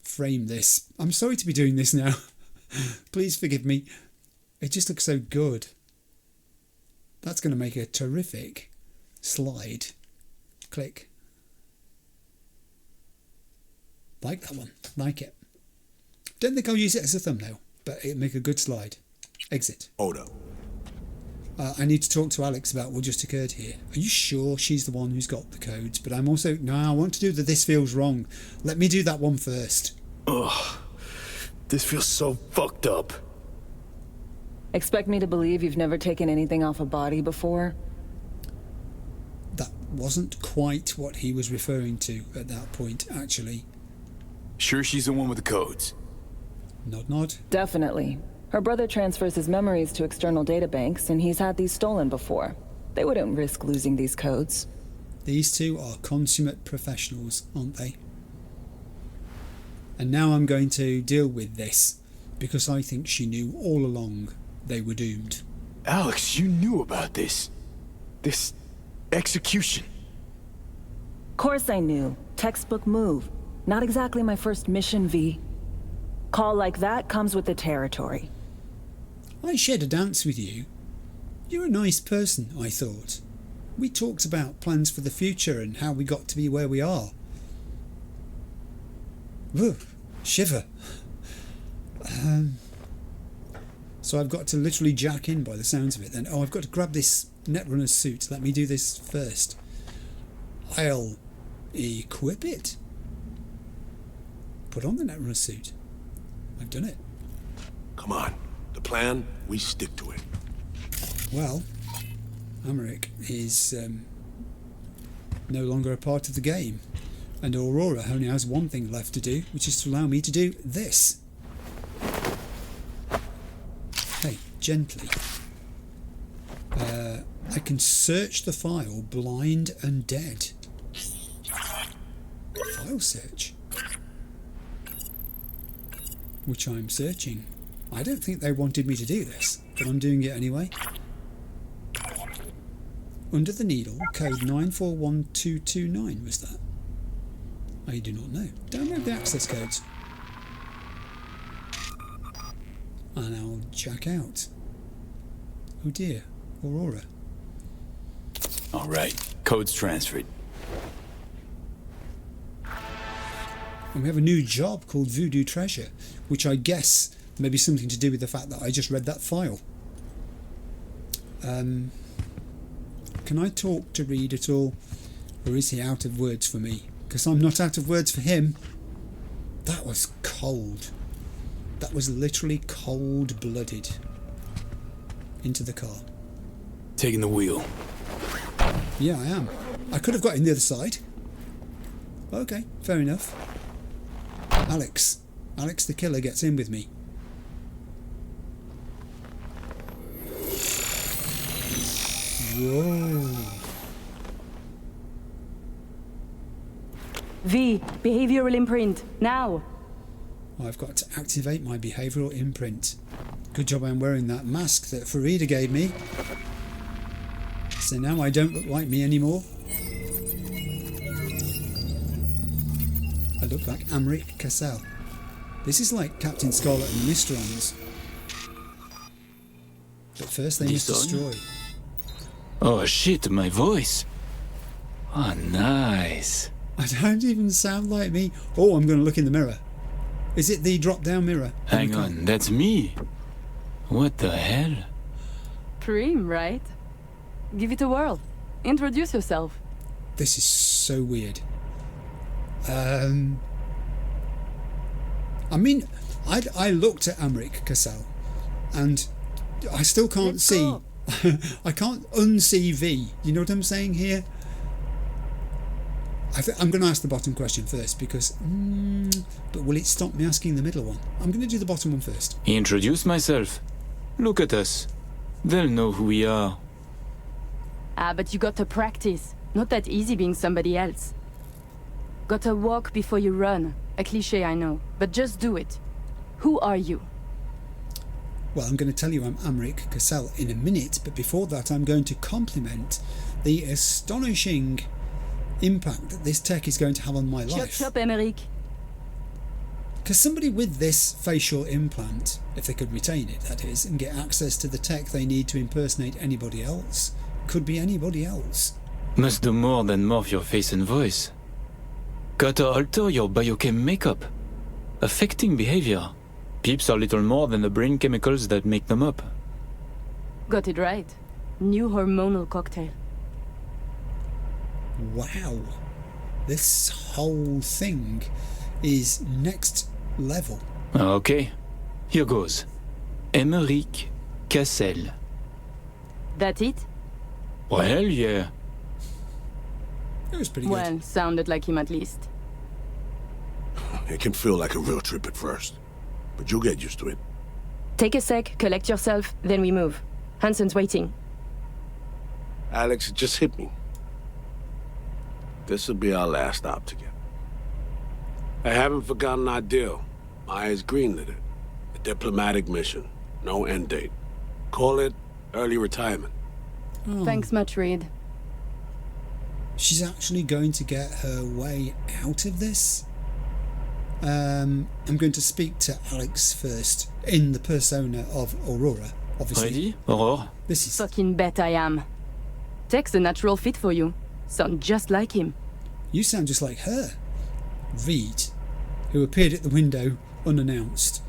Speaker 1: frame this. I'm sorry to be doing this now. Please forgive me. It just looks so good. That's going to make a terrific slide. Click. Like that one. Like it. Don't think I'll use it as a thumbnail, but it'll make a good slide. Exit.
Speaker 6: Hold up.
Speaker 1: I need to talk to Alex about what just occurred here. Are you sure she's the one who's got the codes? But I'm also... No, I want to do the this feels wrong. Let me do that one first.
Speaker 5: Ugh. This feels so fucked up.
Speaker 9: Expect me to believe you've never taken anything off a body before?
Speaker 1: That wasn't quite what he was referring to at that point, actually.
Speaker 5: Sure she's the one with the codes?
Speaker 1: Nod, nod.
Speaker 9: Definitely. Her brother transfers his memories to external databanks, and he's had these stolen before. They wouldn't risk losing these codes.
Speaker 1: These two are consummate professionals, aren't they? And now I'm going to deal with this, because I think she knew all along they were doomed.
Speaker 5: Alex, you knew about this. This execution.
Speaker 9: Course I knew. Textbook move. Not exactly my first mission, V. Call like that comes with the territory.
Speaker 1: I shared a dance with you. You're a nice person, I thought. We talked about plans for the future and how we got to be where we are. Woo, shiver. So I've got to literally jack in by the sounds of it then. Oh, I've got to grab this Netrunner's suit. Let me do this first. I'll equip it. Put on the Netrunner suit. I've done it.
Speaker 6: Come on. The plan, we stick to it.
Speaker 1: Well, Americ is no longer a part of the game. And Aurora only has one thing left to do, which is to allow me to do this. Hey, gently. I can search the file blind and dead. File search. Which I'm searching. I don't think they wanted me to do this, but I'm doing it anyway. Under the needle, code 941229 was that? I do not know. Download the access codes. and I'll jack out. Oh dear, Aurora.
Speaker 5: All right, code's transferred.
Speaker 1: And we have a new job called Voodoo Treasure, which I guess may be something to do with the fact that I just read that file. Can I talk to Reed at all? Or is he out of words for me? Because I'm not out of words for him. That was cold. That was literally cold-blooded. Into the car.
Speaker 5: Taking the wheel.
Speaker 1: Yeah, I am. I could have got in the other side. Okay, fair enough. Alex the killer gets in with me. Whoa.
Speaker 7: V, behavioral imprint, now!
Speaker 1: I've got to activate my behavioural imprint. Good job I'm wearing that mask that Farida gave me. So now I don't look like me anymore. I look like Amrik Cassell. This is like Captain Scarlet and Mistrons. But first they must destroy.
Speaker 5: Oh shit, my voice. Oh, nice.
Speaker 1: I don't even sound like me. Oh, I'm going to look in the mirror. Is it the drop-down mirror?
Speaker 5: Hang on, that's me. What the hell?
Speaker 7: Prim, right? Give it a whirl. Introduce yourself.
Speaker 1: This is so weird. I mean, I looked at Amrik Cassell, and I still can't see. I can't unsee V. You know what I'm saying here? I'm going to ask the bottom question first because... but will it stop me asking the middle one? I'm going to do the bottom one first.
Speaker 5: Introduce myself. Look at us. They'll know who we are.
Speaker 7: Ah, but you got to practice. Not that easy being somebody else. Got to walk before you run. A cliché, I know. But just do it. Who are you?
Speaker 1: Well, I'm going to tell you I'm Amrik Cassell in a minute, but before that I'm going to compliment the astonishing impact that this tech is going to have on my life.
Speaker 7: Chop, Emmerich.
Speaker 1: Because somebody with this facial implant, if they could retain it, that is, and get access to the tech they need to impersonate anybody else, could be anybody else.
Speaker 5: Must do more than morph your face and voice. Gotta alter your biochem makeup, affecting behavior. Peeps are little more than the brain chemicals that make them up.
Speaker 7: Got it right. New hormonal cocktail.
Speaker 1: Wow. This whole thing is next level.
Speaker 5: Okay, here goes. Emmerich Cassell.
Speaker 7: That it?
Speaker 5: Well, yeah.
Speaker 1: It was pretty good.
Speaker 7: Well, sounded like him at least.
Speaker 6: It can feel like a real trip at first, but you'll get used to it.
Speaker 7: Take a sec, collect yourself, then we move. Hansen's waiting.
Speaker 6: Alex, it just hit me. This'll be our last stop together. I haven't forgotten our deal. Maya's greenlit it. A diplomatic mission. No end date. Call it early retirement.
Speaker 1: Oh.
Speaker 7: Thanks much, Reed.
Speaker 1: She's actually going to get her way out of this. I'm going to speak to Alex first, in the persona of Aurora, obviously.
Speaker 5: Ready, Aurora?
Speaker 1: This is...
Speaker 7: Fucking bet I am. Tech's a natural fit for you. Sound just like him.
Speaker 1: You sound just like her. Reed, who appeared at the window unannounced.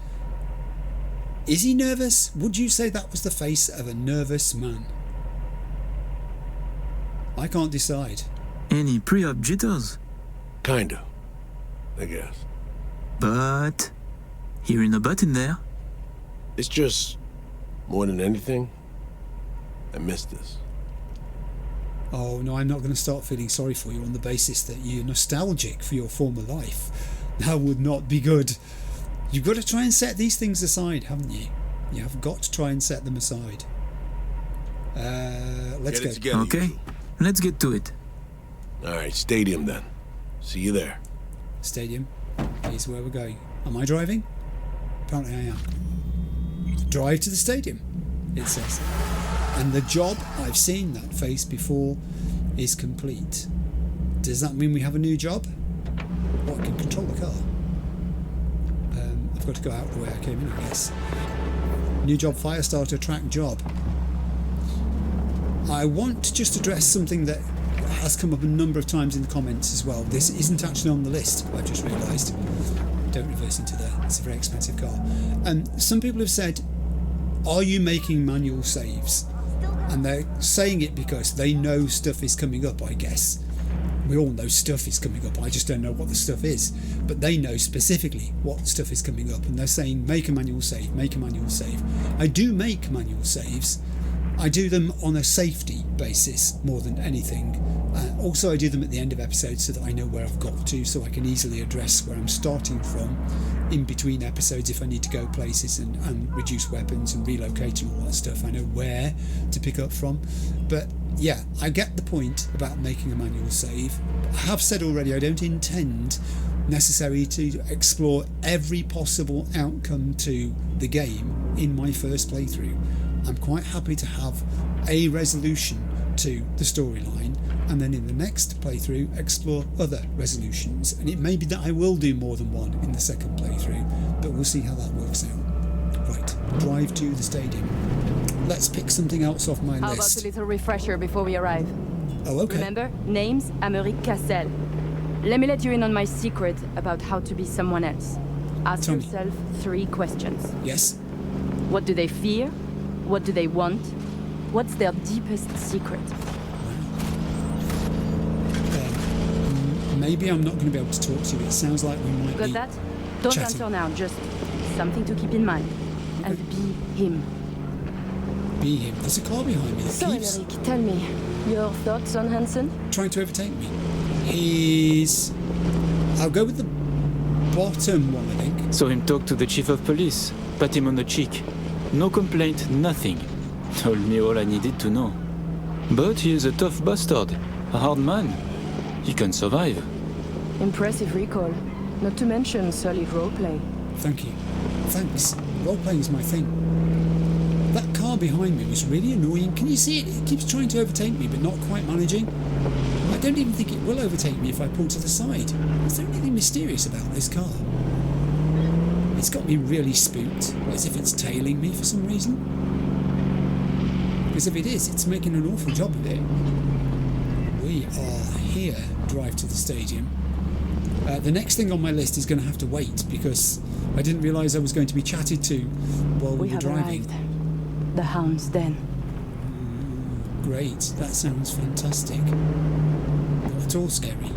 Speaker 1: Is he nervous? Would you say that was the face of a nervous man? I can't decide.
Speaker 8: Any pre-op jitters?
Speaker 6: Kinda, I guess.
Speaker 8: But... hearing a butt in there.
Speaker 6: It's just, more than anything, I miss this.
Speaker 1: Oh no, I'm not going to start feeling sorry for you on the basis that you're nostalgic for your former life. That would not be good. You've got to try and set these things aside, haven't you? You have got to try and set them aside. Let's
Speaker 6: Get it
Speaker 1: go.
Speaker 6: together,
Speaker 8: Okay,
Speaker 6: you
Speaker 8: let's get to it.
Speaker 6: two. All right, stadium then. See you there.
Speaker 1: Stadium is where we're going. Am I driving? Apparently I am. Drive to the stadium, it says. And the job, I've seen that face before, is complete. Does that mean we have a new job? Or I can control the car? I've got to go out the way I came in, I guess. New job, Firestarter, track job. I want to just address something that has come up a number of times in the comments as well. This isn't actually on the list, I've just realised. Don't reverse into there, it's a very expensive car. And some people have said, are you making manual saves? And they're saying it because they know stuff is coming up, I guess. We all know stuff is coming up, I just don't know what the stuff is. But they know specifically what stuff is coming up, and they're saying make a manual save, make a manual save. I do make manual saves. I do them on a safety basis more than anything. Also, I do them at the end of episodes so that I know where I've got to, so I can easily address where I'm starting from in between episodes if I need to go places and reduce weapons and relocate and all that stuff. I know where to pick up from. But yeah, I get the point about making a manual save. I have said already I don't intend necessarily to explore every possible outcome to the game in my first playthrough. I'm quite happy to have a resolution to the storyline, and then in the next playthrough explore other resolutions. And it may be that I will do more than one in the second playthrough, but we'll see how that works out. Right, drive to the stadium. Let's pick something else off my
Speaker 7: How
Speaker 1: list.
Speaker 7: about a little refresher before we arrive?
Speaker 1: Oh, okay.
Speaker 7: Remember? Name's Americ Cassel. Let me let you in on my secret about how to be someone else. Ask
Speaker 1: Tell me.
Speaker 7: yourself 3 questions.
Speaker 1: Yes?
Speaker 7: What do they fear? What do they want? What's their deepest secret?
Speaker 1: Maybe I'm not going to be able to talk to you. It sounds like we might
Speaker 7: Got
Speaker 1: be
Speaker 7: that? Don't
Speaker 1: chatting.
Speaker 7: answer now, just something to keep in mind. And be him.
Speaker 1: Be him. There's a car behind me that
Speaker 7: So,
Speaker 1: keeps
Speaker 7: Emeric, tell me, your thoughts on Hansen?
Speaker 1: trying to overtake me. I'll go with the bottom one, I think.
Speaker 5: Saw him talk to the chief of police, pat him on the cheek. No complaint, nothing. Told me all I needed to know. But he is a tough bastard, a hard man. He can survive.
Speaker 7: Impressive recall. Not to mention solid roleplay.
Speaker 1: Thank you. Thanks. Role-playing is my thing. That car behind me was really annoying. Can you see it? It keeps trying to overtake me, but not quite managing. I don't even think it will overtake me if I pull to the side. Is there anything mysterious about this car? It's got me really spooked, as if it's tailing me for some reason. Because if it is, it's making an awful job of it. We are here, drive to the stadium. The next thing on my list is going to have to wait, because I didn't realise I was going to be chatted to while we were
Speaker 7: have
Speaker 1: driving.
Speaker 7: arrived. The Hound's Den.
Speaker 1: Great, that sounds fantastic. Not at all scary.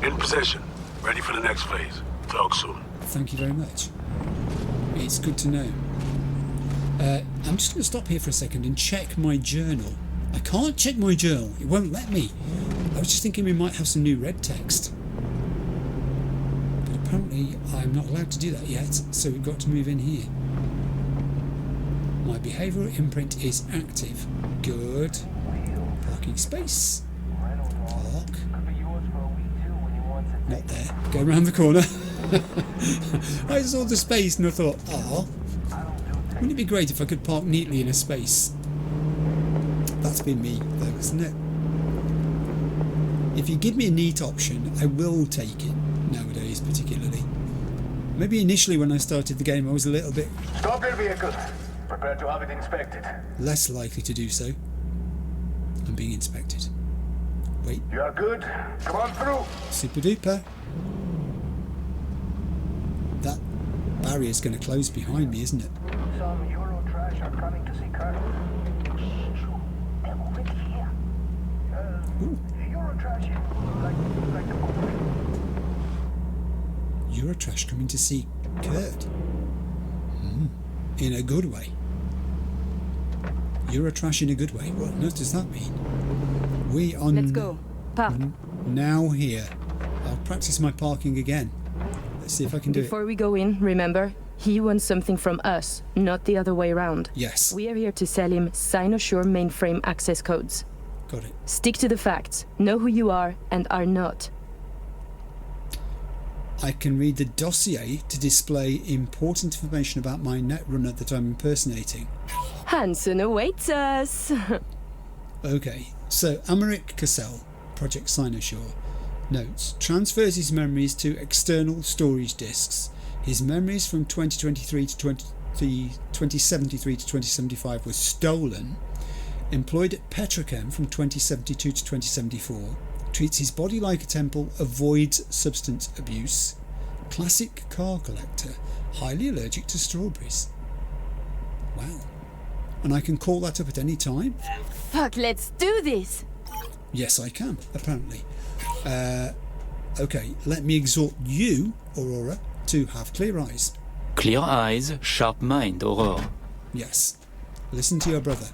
Speaker 6: In position. Ready for the next phase. Talk soon.
Speaker 1: Thank you very much. It's good to know. I'm just going to stop here for a second and check my journal. I can't check my journal. It won't let me. I was just thinking we might have some new red text. But apparently I'm not allowed to do that yet, so we've got to move in here. My behavioural imprint is active. Good. Parking space. Park. Not there. Go around the corner. I saw the space and I thought, wouldn't it be great if I could park neatly in a space? That's been me though, isn't it? If you give me a neat option, I will take it nowadays, particularly. Maybe initially when I started the game I was a little bit
Speaker 10: Stop your vehicle. Prepare to have it inspected.
Speaker 1: less likely to do so. I'm being inspected. Wait.
Speaker 10: You are good. Come on through.
Speaker 1: Super duper. That barrier's going to close behind me, isn't it?
Speaker 10: Some Euro trash are coming to see Colonel. It's true. They're already here. Euro trash here. Like the book.
Speaker 1: Eurotrash coming to see Kurt. In a good way. Eurotrash in a good way. What on earth does that mean? We are
Speaker 7: Let's go. Park.
Speaker 1: now here. I'll practice my parking again. Let's see if I can do
Speaker 7: Before we go in, remember, he wants something from us, not the other way around.
Speaker 1: Yes.
Speaker 7: We are here to sell him Cynosure mainframe access codes.
Speaker 1: Got it.
Speaker 7: Stick to the facts, know who you are and are not.
Speaker 1: I can read the dossier to display important information about my netrunner that I'm impersonating.
Speaker 7: Hansen awaits us.
Speaker 1: Okay, so Americ Cassel, Project Cynosure, notes, transfers his memories to external storage disks. His memories from 2023 to 2073 to 2075 were stolen. Employed at Petrochem from 2072 to 2074. Treats his body like a temple. Avoids substance abuse. Classic car collector. Highly allergic to strawberries. Wow. And I can call that up at any time?
Speaker 7: Fuck, let's do this!
Speaker 1: Yes, I can, apparently. Okay, let me exhort you, Aurora, to have clear eyes.
Speaker 5: Clear eyes, sharp mind, Aurora.
Speaker 1: Yes. Listen to your brother.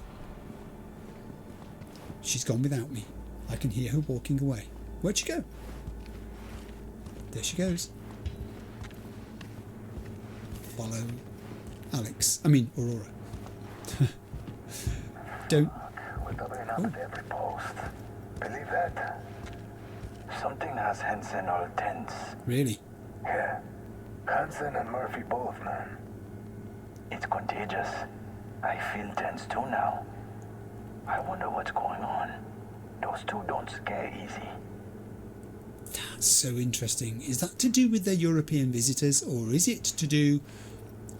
Speaker 1: She's gone without me. I can hear her walking away. Where'd she go? There she goes. Follow Alex. I mean, Aurora. Don't...
Speaker 10: We're doubling up at every post. Believe that? Something has Hansen all tense.
Speaker 1: Really?
Speaker 10: Yeah. Hansen and Murphy both, man. It's contagious. I feel tense too now. I wonder what's going on. Those two don't scare easy.
Speaker 1: That's so interesting. Is that to do with their European visitors, or is it to do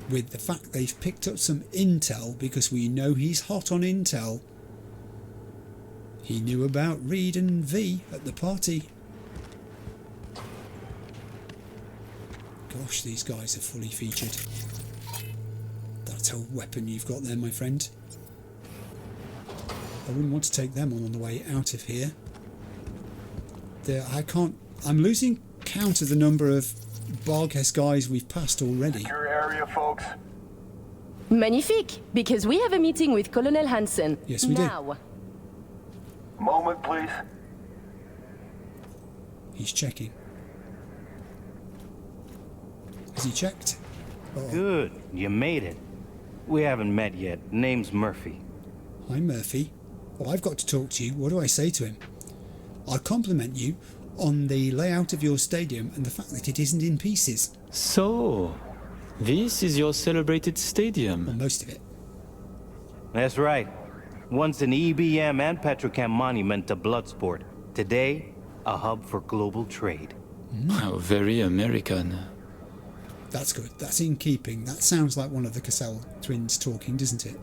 Speaker 1: with the fact they've picked up some intel, because we know he's hot on intel? He knew about Reed and V at the party. Gosh, these guys are fully featured. That's a weapon you've got there, my friend. I wouldn't want to take them on the way out of here. I'm losing count of the number of Barghest guys we've passed already.
Speaker 10: Secure area, folks.
Speaker 7: Magnifique, because we have a meeting with Colonel Hansen.
Speaker 1: Yes, we do.
Speaker 7: Now.
Speaker 10: Moment, please.
Speaker 1: He's checking. Has he checked? Uh-oh.
Speaker 11: Good, you made it. We haven't met yet. Name's Murphy.
Speaker 1: Hi, Murphy. Well, I've got to talk to you. What do I say to him? I compliment you on the layout of your stadium and the fact that it isn't in pieces.
Speaker 5: So, this is your celebrated stadium.
Speaker 1: Well, most of it.
Speaker 11: That's right. Once an EBM and Petrochem monument to bloodsport. Today, a hub for global trade.
Speaker 5: How very American.
Speaker 1: That's good. That's in keeping. That sounds like one of the Cassell twins talking, doesn't it?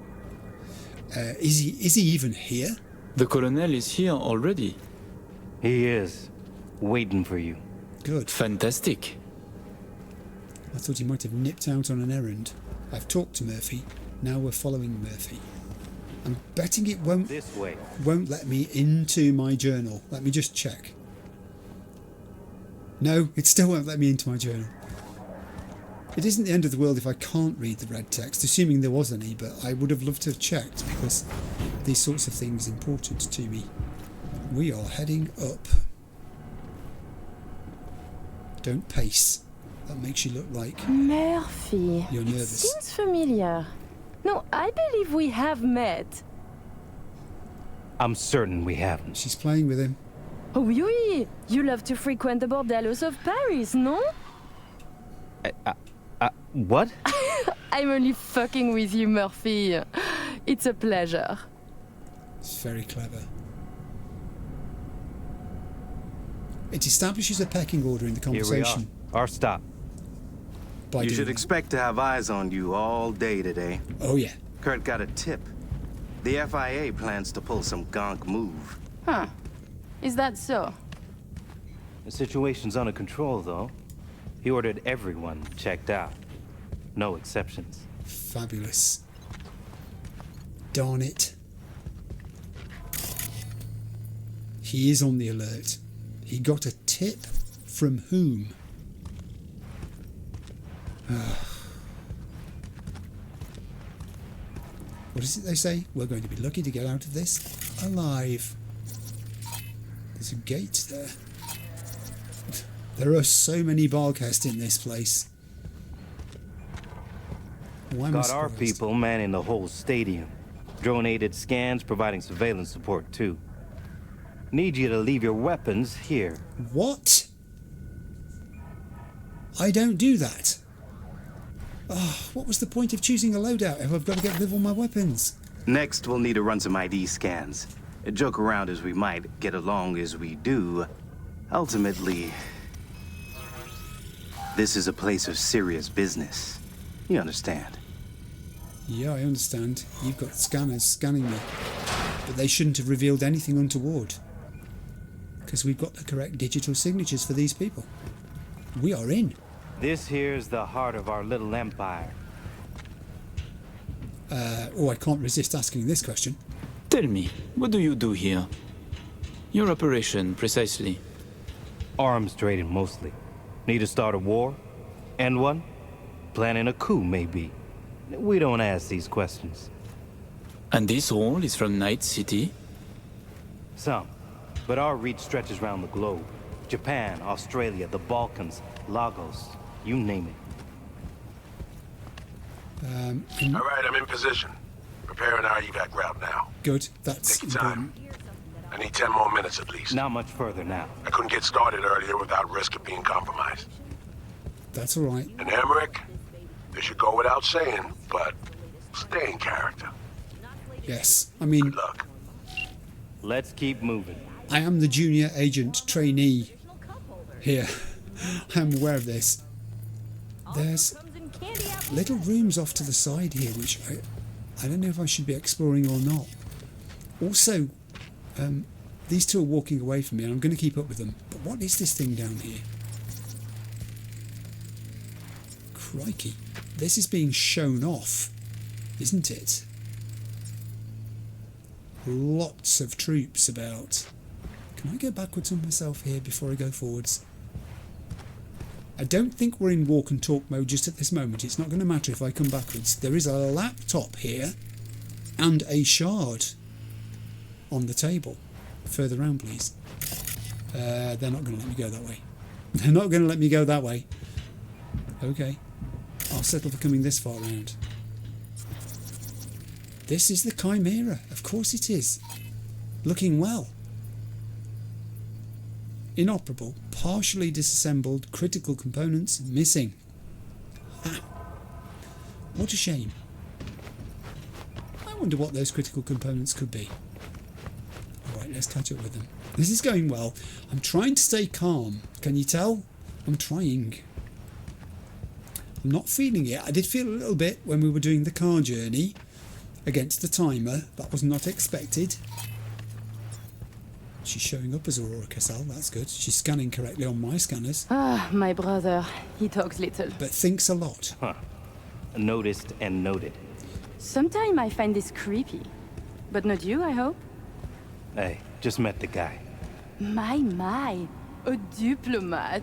Speaker 1: Is he even here?
Speaker 5: The colonel is here already.
Speaker 11: He is. Waiting for you.
Speaker 1: Good.
Speaker 5: Fantastic.
Speaker 1: I thought he might have nipped out on an errand. I've talked to Murphy. Now we're following Murphy. I'm betting it won't let me into my journal. Let me just check. No, it still won't let me into my journal. It isn't the end of the world if I can't read the red text, assuming there was any, but I would have loved to have checked because these sorts of things are important to me. We are heading up. Don't pace. That makes you look like
Speaker 7: Murphy.
Speaker 1: You're nervous.
Speaker 7: It seems familiar. No, I believe we have met.
Speaker 11: I'm certain we haven't.
Speaker 1: She's playing with him.
Speaker 7: Oh, oui. You love to frequent the bordellos of Paris, no?
Speaker 11: What?
Speaker 7: I'm only fucking with you, Murphy. It's a pleasure.
Speaker 1: It's very clever. It establishes a pecking order in the conversation.
Speaker 11: Here we are. Our stop.
Speaker 1: You
Speaker 12: should expect to have eyes on you all day today.
Speaker 1: Oh, yeah.
Speaker 12: Kurt got a tip. The FIA plans to pull some gonk move.
Speaker 7: Huh. Is that so?
Speaker 11: The situation's under control, though. He ordered everyone checked out. No exceptions.
Speaker 1: Fabulous. Darn it. He is on the alert. He got a tip from whom? What is it they say? We're going to be lucky to get out of this alive. There's a gate there. There are so many Barghest in this place. Why am I
Speaker 11: Got our
Speaker 1: surprised?
Speaker 11: people manning the whole stadium. Drone-aided scans providing surveillance support, too. Need you to leave your weapons here.
Speaker 1: What? I don't do that. Oh, what was the point of choosing a loadout if I've got to get rid of all my weapons?
Speaker 12: Next, we'll need to run some ID scans. Joke around as we might, get along as we do. Ultimately... This is a place of serious business. You understand?
Speaker 1: Yeah, I understand. You've got scanners scanning me. But they shouldn't have revealed anything untoward. Because we've got the correct digital signatures for these people. We are in.
Speaker 11: This here's the heart of our little empire.
Speaker 1: I can't resist asking this question.
Speaker 5: Tell me, what do you do here? Your operation, precisely.
Speaker 11: Arms trading mostly. Need to start a war? End one? Planning a coup, maybe. We don't ask these questions.
Speaker 5: And this all is from Night City?
Speaker 11: Some. But our reach stretches around the globe. Japan, Australia, the Balkans, Lagos, you name it.
Speaker 6: All right, I'm in position. Preparing our evac route now.
Speaker 1: Good, that's
Speaker 6: Take your time.
Speaker 1: important.
Speaker 6: I need 10 more minutes at least.
Speaker 11: Not much further now.
Speaker 6: I couldn't get started earlier without risk of being compromised.
Speaker 1: That's all right.
Speaker 6: And Emmerich, this should go without saying, but stay in character.
Speaker 1: Yes, I mean,
Speaker 6: Good luck.
Speaker 11: Let's keep moving.
Speaker 1: I am the junior agent trainee here. I am aware of this. There's little rooms off to the side here, which I don't know if I should be exploring or not. Also, these two are walking away from me, and I'm going to keep up with them. But what is this thing down here? Crikey. This is being shown off, isn't it? Lots of troops about. Can I go backwards on myself here before I go forwards? I don't think we're in walk and talk mode just at this moment. It's not going to matter if I come backwards. There is a laptop here and a shard on the table. Further round, please. They're not going to let me go that way. They're not going to let me go that way. Okay. I'll settle for coming this far round. This is the Chimera. Of course it is. Looking well. Inoperable. Partially disassembled. Critical components missing. Ha. What a shame. I wonder what those critical components could be. Alright, let's catch up with them. This is going well. I'm trying to stay calm. Can you tell? I'm trying. I'm not feeling it. I did feel a little bit when we were doing the car journey against the timer. That was not expected. She's showing up as Aurora Cassell. That's good. She's scanning correctly on my scanners.
Speaker 7: Ah, my brother. He talks little.
Speaker 1: But thinks a lot.
Speaker 11: Huh. Noticed and noted.
Speaker 7: Sometimes I find this creepy. But not you, I hope?
Speaker 11: Hey, just met the guy.
Speaker 7: My. A diplomat.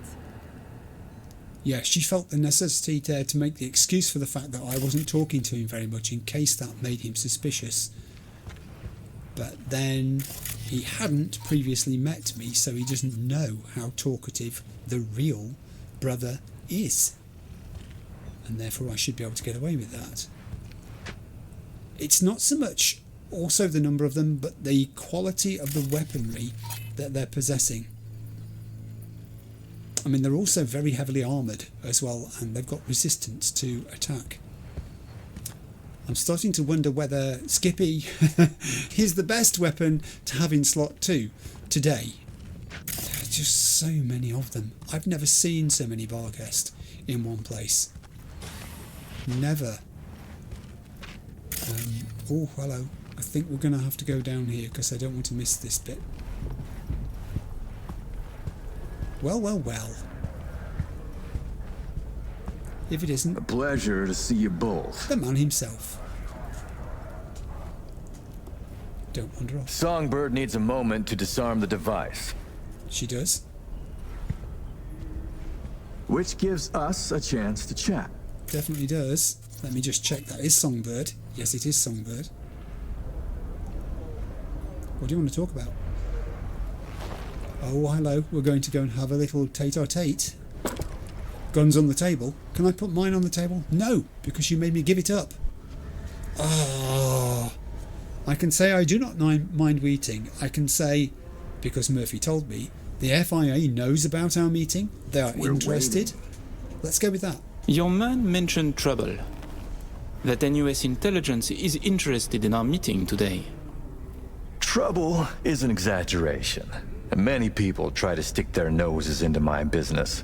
Speaker 1: Yeah, she felt the necessity there to make the excuse for the fact that I wasn't talking to him very much in case that made him suspicious. But then he hadn't previously met me, so he doesn't know how talkative the real brother is. And therefore I should be able to get away with that. It's not so much also the number of them, but the quality of the weaponry that they're possessing. I mean, they're also very heavily armoured as well, and they've got resistance to attack. I'm starting to wonder whether Skippy is the best weapon to have in slot 2 today. There are just so many of them. I've never seen so many Barghest in one place. Never. Oh, hello. I think we're going to have to go down here because I don't want to miss this bit. Well. If it isn't...
Speaker 13: A pleasure to see you both.
Speaker 1: The man himself. Don't wander off.
Speaker 13: Songbird needs a moment to disarm the device.
Speaker 1: She does.
Speaker 13: Which gives us a chance to chat.
Speaker 1: Definitely does. Let me just check. That is Songbird. Yes, it is Songbird. What do you want to talk about? Oh, hello. We're going to go and have a little tete-a-tete. Guns on the table. Can I put mine on the table? No, because you made me give it up. Ah. I can say I do not mind waiting. I can say, because Murphy told me, the FIA knows about our meeting. They are interested. Let's go with that.
Speaker 5: Your man mentioned trouble. That NUS intelligence is interested in our meeting today.
Speaker 13: Trouble is an exaggeration. And many people try to stick their noses into my business.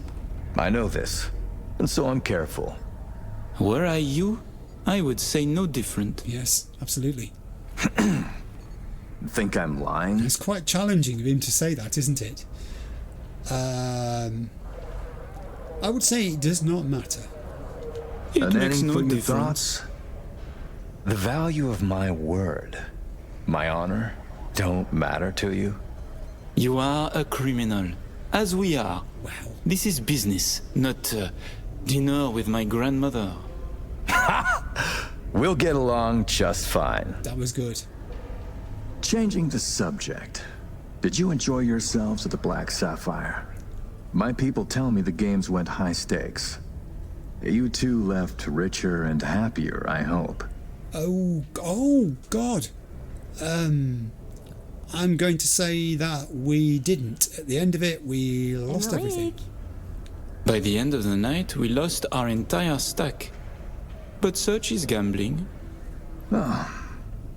Speaker 13: I know this. and so I'm careful.
Speaker 5: Were I you, I would say no different.
Speaker 1: Yes, absolutely.
Speaker 13: Think I'm lying?
Speaker 1: It's quite challenging of him to say that, isn't it? I would say it does not matter.
Speaker 5: It makes no difference.
Speaker 13: The value of my word, my honor, don't matter to you?
Speaker 5: You are a criminal, as we are.
Speaker 1: Wow.
Speaker 5: This is business, not dinner with my grandmother.
Speaker 13: We'll get along just fine.
Speaker 1: That was good.
Speaker 13: Changing the subject. Did you enjoy yourselves at the Black Sapphire? My people tell me the games went high stakes. You two left richer and happier, I hope.
Speaker 1: Oh God. I'm going to say that we didn't. At the end of it, we lost everything.
Speaker 5: By the end of the night, we lost our entire stack. But such is gambling.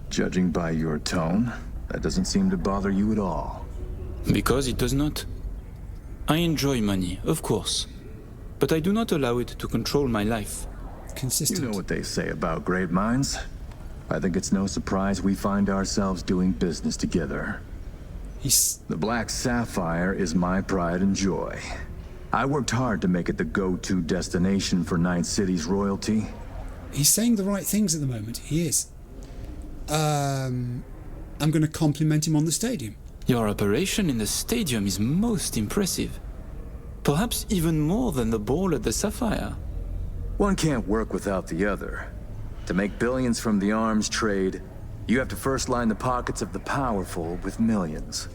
Speaker 13: Judging by your tone, that doesn't seem to bother you at all.
Speaker 5: Because it does not. I enjoy money, of course. But I do not allow it to control my life.
Speaker 1: Consistent.
Speaker 13: You know what they say about great minds. I think it's no surprise we find ourselves doing business together. The Black Sapphire is my pride and joy. I worked hard to make it the go-to destination for Night City's royalty.
Speaker 1: He's saying the right things at the moment. He is. I'm going to compliment him on the stadium.
Speaker 5: Your operation in the stadium is most impressive. Perhaps even more than the ball at the Sapphire.
Speaker 13: One can't work without the other. To make billions from the arms trade, you have to first line the pockets of the powerful with millions.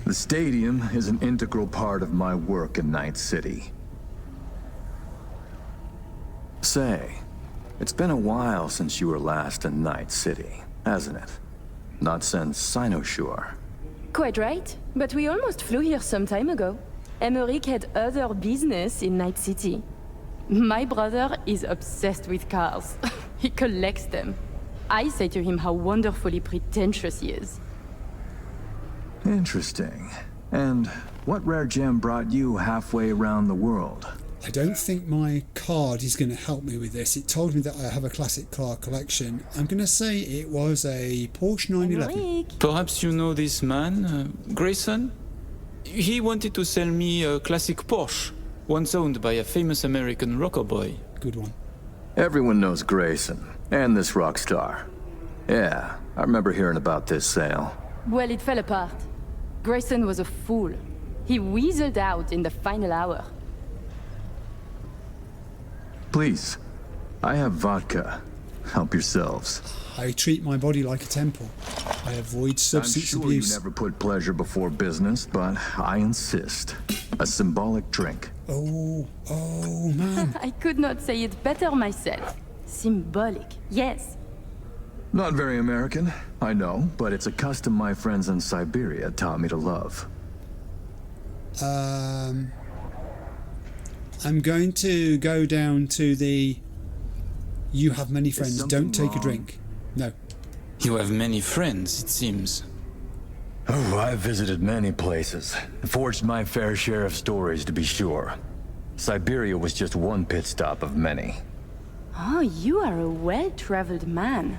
Speaker 13: The stadium is an integral part of my work in Night City. Say, it's been a while since you were last in Night City, hasn't it? Not since Cynosure.
Speaker 7: Quite right, but we almost flew here some time ago. Emmerich had other business in Night City. My brother is obsessed with cars. He collects them. I say to him how wonderfully pretentious he is.
Speaker 13: Interesting. And what rare gem brought you halfway around the world?
Speaker 1: I don't think my card is going to help me with this. It told me that I have a classic car collection. I'm going to say it was a Porsche 911.
Speaker 5: Perhaps you know this man, Grayson? He wanted to sell me a classic Porsche, once owned by a famous American rocker boy.
Speaker 1: Good one.
Speaker 13: Everyone knows Grayson, and this rock star. Yeah, I remember hearing about this sale.
Speaker 7: Well, it fell apart. Grayson was a fool. He weaseled out in the final hour.
Speaker 13: Please, I have vodka. Help yourselves.
Speaker 1: I treat my body like a temple. I avoid substance
Speaker 13: I'm sure
Speaker 1: abuse.
Speaker 13: you never put pleasure before business, but I insist. A symbolic drink.
Speaker 1: Oh, man.
Speaker 7: I could not say it better myself. Symbolic, yes.
Speaker 13: Not very American, I know, but it's a custom my friends in Siberia taught me to love.
Speaker 1: I'm going to go down to the... You have many friends, don't take a drink. No.
Speaker 5: You have many friends, it seems.
Speaker 13: Oh, I've visited many places. Forged my fair share of stories, to be sure. Siberia was just one pit stop of many.
Speaker 7: Oh, you are a well-traveled man.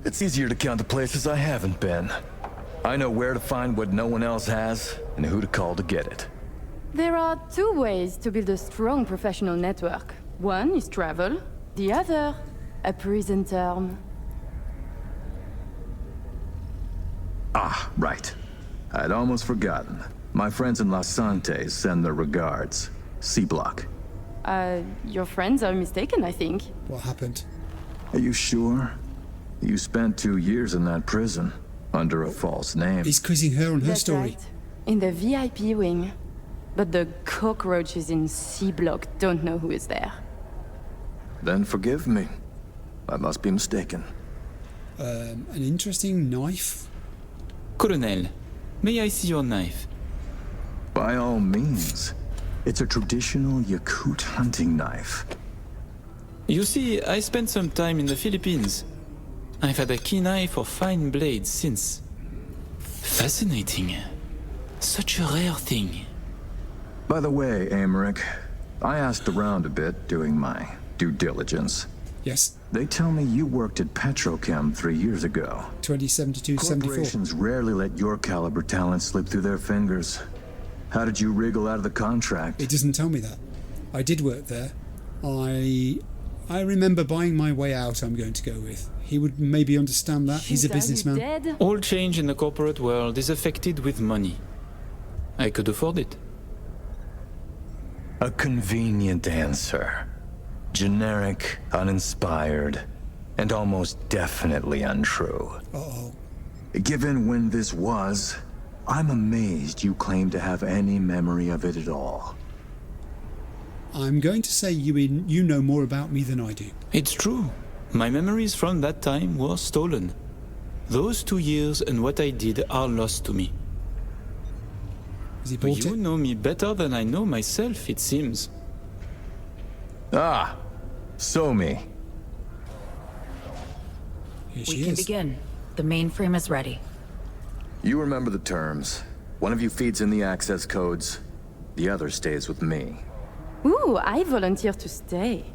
Speaker 13: It's easier to count the places I haven't been. I know where to find what no one else has, and who to call to get it.
Speaker 7: There are two ways to build a strong professional network. One is travel, the other, a prison term.
Speaker 13: Ah, right. I'd almost forgotten. My friends in Los Santos send their regards. C-Block.
Speaker 7: Your friends are mistaken, I think.
Speaker 1: What happened?
Speaker 13: Are you sure? You spent 2 years in that prison, under a false name.
Speaker 1: He's quizzing her on her
Speaker 7: That's
Speaker 1: story.
Speaker 7: right. In the VIP wing. But the cockroaches in C-Block don't know who is there.
Speaker 13: Then forgive me. I must be mistaken.
Speaker 1: An interesting knife.
Speaker 5: Colonel, may I see your knife?
Speaker 13: By all means. It's a traditional Yakut hunting knife.
Speaker 5: You see, I spent some time in the Philippines. I've had a keen eye for fine blades since. Fascinating. Such a rare thing.
Speaker 13: By the way, Emmerich, I asked around a bit, doing my due diligence.
Speaker 1: Yes.
Speaker 13: They tell me you worked at Petrochem 3 years ago.
Speaker 1: 2072, 74.
Speaker 13: Corporations rarely let your caliber talent slip through their fingers. How did you wriggle out of the contract?
Speaker 1: It doesn't tell me that. I did work there. I remember buying my way out, I'm going to go with. He would maybe understand that. He's a businessman.
Speaker 5: All change in the corporate world is affected with money. I could afford it.
Speaker 13: A convenient answer. Generic, uninspired, and almost definitely untrue.
Speaker 1: Uh-oh.
Speaker 13: Given when this was, I'm amazed you claim to have any memory of it at all.
Speaker 1: I'm going to say you know more about me than I do.
Speaker 5: It's true. My memories from that time were stolen. Those 2 years and what I did are lost to me.
Speaker 1: Has he bought
Speaker 5: You know me better than I know myself, it seems.
Speaker 13: Ah, so me.
Speaker 1: Here
Speaker 14: We can begin. The mainframe is ready.
Speaker 13: You remember the terms. One of you feeds in the access codes. The other stays with me.
Speaker 7: Ooh, I volunteer to stay.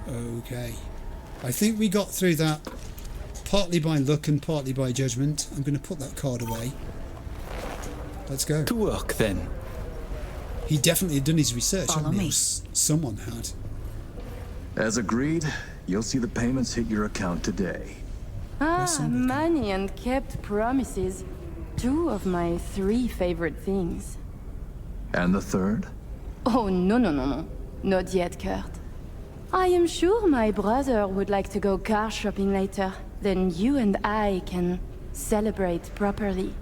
Speaker 1: Okay. I think we got through that partly by luck and partly by judgment. I'm going to put that card away. Let's go.
Speaker 5: To work, then.
Speaker 1: He definitely had done his research,
Speaker 14: Follow
Speaker 1: hadn't he?
Speaker 14: me.
Speaker 1: Or someone had.
Speaker 13: As agreed, you'll see the payments hit your account today.
Speaker 7: Money and kept promises. 2 of my 3 favorite things.
Speaker 13: And the third?
Speaker 7: Oh, no. Not yet, Kurt. I am sure my brother would like to go car shopping later. Then you and I can celebrate properly.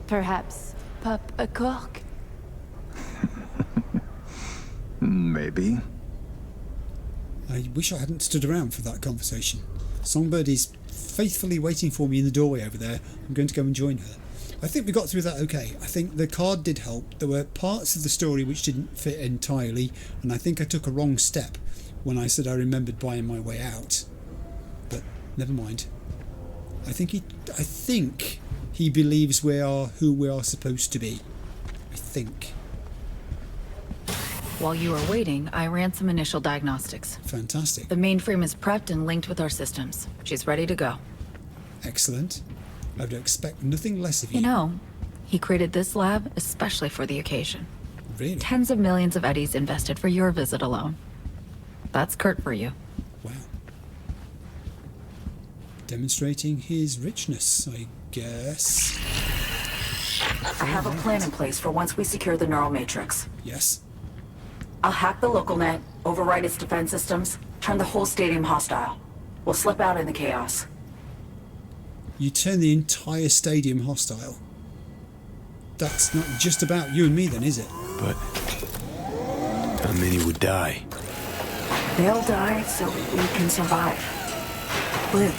Speaker 7: Perhaps pop a cork.
Speaker 13: Maybe.
Speaker 1: I wish I hadn't stood around for that conversation. Songbird is faithfully waiting for me in the doorway over there. I'm going to go and join her. I think we got through that okay. I think the card did help. There were parts of the story which didn't fit entirely, and I think I took a wrong step when I said I remembered buying my way out. But never mind. I think he believes we are who we are supposed to be. I think.
Speaker 14: While you were waiting, I ran some initial diagnostics.
Speaker 1: Fantastic.
Speaker 14: The mainframe is prepped and linked with our systems. She's ready to go.
Speaker 1: Excellent. I would expect nothing less of you.
Speaker 14: You know, he created this lab especially for the occasion.
Speaker 1: Really?
Speaker 14: Tens of millions of eddies invested for your visit alone. That's Kurt for you.
Speaker 1: Wow. Demonstrating his richness, I guess.
Speaker 14: I have a plan in place for once we secure the neural matrix.
Speaker 1: Yes.
Speaker 14: I'll hack the local net, override its defense systems, turn the whole stadium hostile. We'll slip out in the chaos.
Speaker 1: You turn the entire stadium hostile. That's not just about you and me then, is it?
Speaker 6: But how many would die?
Speaker 14: They'll die so we can survive. Live.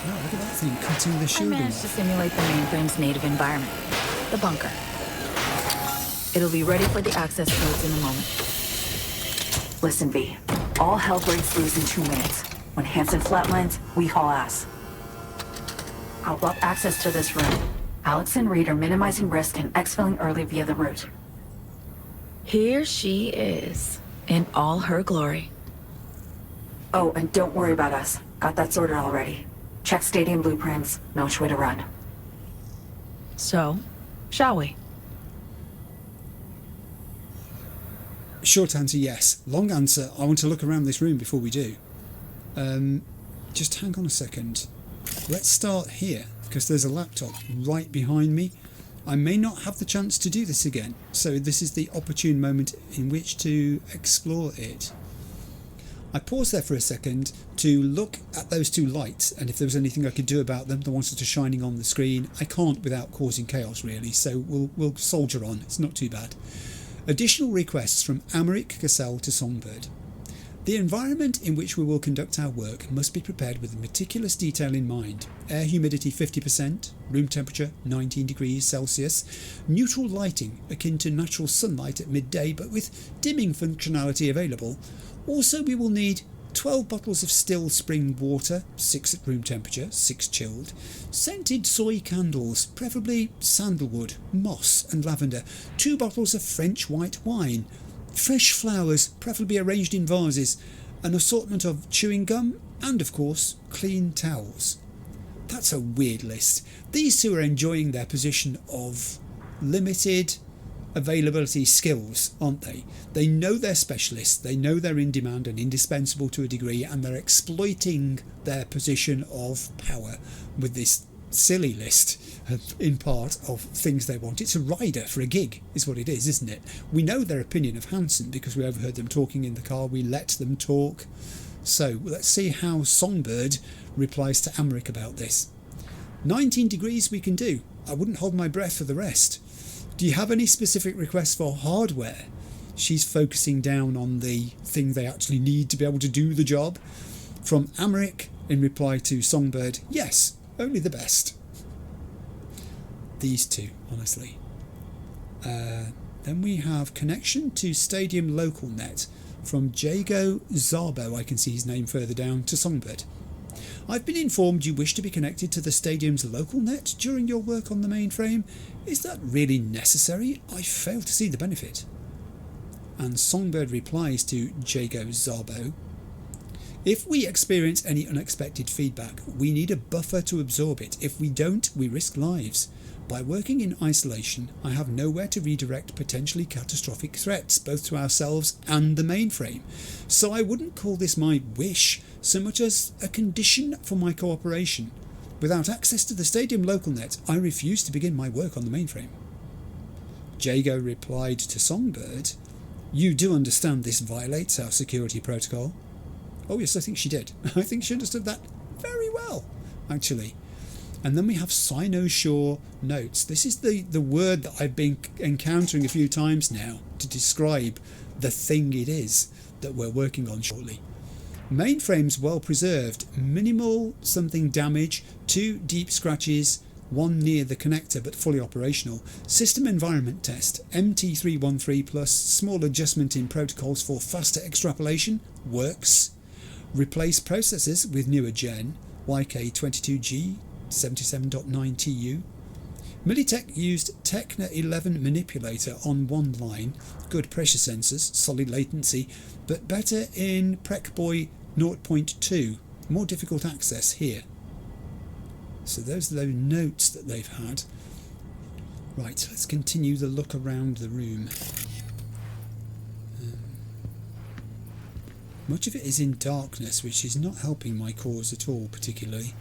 Speaker 1: Oh, look at that thing cutting the
Speaker 14: I
Speaker 1: shielding
Speaker 14: managed to
Speaker 1: off.
Speaker 14: simulate the mainframe's native environment, the bunker. It'll be ready for the access codes in a moment. Listen, V. All hell breaks loose in 2 minutes. When Hansen flatlines, we haul ass. I'll block access to this room. Alex and Reed are minimizing risk and exfilling early via the route. Here she is, in all her glory. Oh, and don't worry about us. Got that sorted already. Check stadium blueprints, know which way to run. So, shall we?
Speaker 1: Short answer, yes. Long answer, I want to look around this room before we do. Just hang on a second. Let's start here, because there's a laptop right behind me. I may not have the chance to do this again, so this is the opportune moment in which to explore it. I paused there for a second to look at those 2 lights and if there was anything I could do about them, the ones that are shining on the screen. I can't without causing chaos really, so we'll soldier on, it's not too bad. Additional requests from Americ Cassell to Songbird. The environment in which we will conduct our work must be prepared with meticulous detail in mind. Air humidity 50%, room temperature 19 degrees Celsius, neutral lighting akin to natural sunlight at midday but with dimming functionality available. Also we will need 12 bottles of still spring water, 6 at room temperature, 6 chilled, scented soy candles, preferably sandalwood, moss and lavender, 2 bottles of French white wine, fresh flowers, preferably arranged in vases, an assortment of chewing gum, and of course, clean towels. That's a weird list. These two are enjoying their position of limited availability skills, aren't they? They know they're specialists, they know they're in demand and indispensable to a degree, and they're exploiting their position of power with this silly list in part of things they want. It's a rider for a gig is what it is, isn't it? We know their opinion of Hansen because we overheard them talking in the car. We let them talk. So let's see how Songbird replies to Amric about this. 19 degrees we can do. I wouldn't hold my breath for the rest. Do you have any specific requests for hardware? She's focusing down on the thing they actually need to be able to do the job. From Amric, in reply to Songbird, yes, only the best. These two, honestly. Then we have connection to Stadium Local Net from Jago Zarbo, I can see his name further down, to Songbird. I've been informed you wish to be connected to the stadium's local net during your work on the mainframe. Is that really necessary? I fail to see the benefit. And Songbird replies to Jago Zarbo, if we experience any unexpected feedback, we need a buffer to absorb it. If we don't, we risk lives. By working in isolation, I have nowhere to redirect potentially catastrophic threats, both to ourselves and the mainframe. So I wouldn't call this my wish, so much as a condition for my cooperation. Without access to the stadium local net, I refuse to begin my work on the mainframe. Jago replied to Songbird, you do understand this violates our security protocol? Oh yes, I think she did. I think she understood that very well, actually. And then we have Sinosure notes. This is the word that I've been encountering a few times now to describe the thing it is that we're working on shortly. Mainframe's well preserved, minimal something damage, 2 deep scratches, 1 near the connector but fully operational. System environment test, MT313 plus small adjustment in protocols for faster extrapolation, works. Replace processors with newer gen, YK22G 77.9 TU. Militech used Techna 11 manipulator on one line, good pressure sensors, solid latency, but better in PrecBoy 0.2, more difficult access here. So those are those notes that they've had. Right, let's continue the look around the room. Much of it is in darkness, which is not helping my cause at all particularly.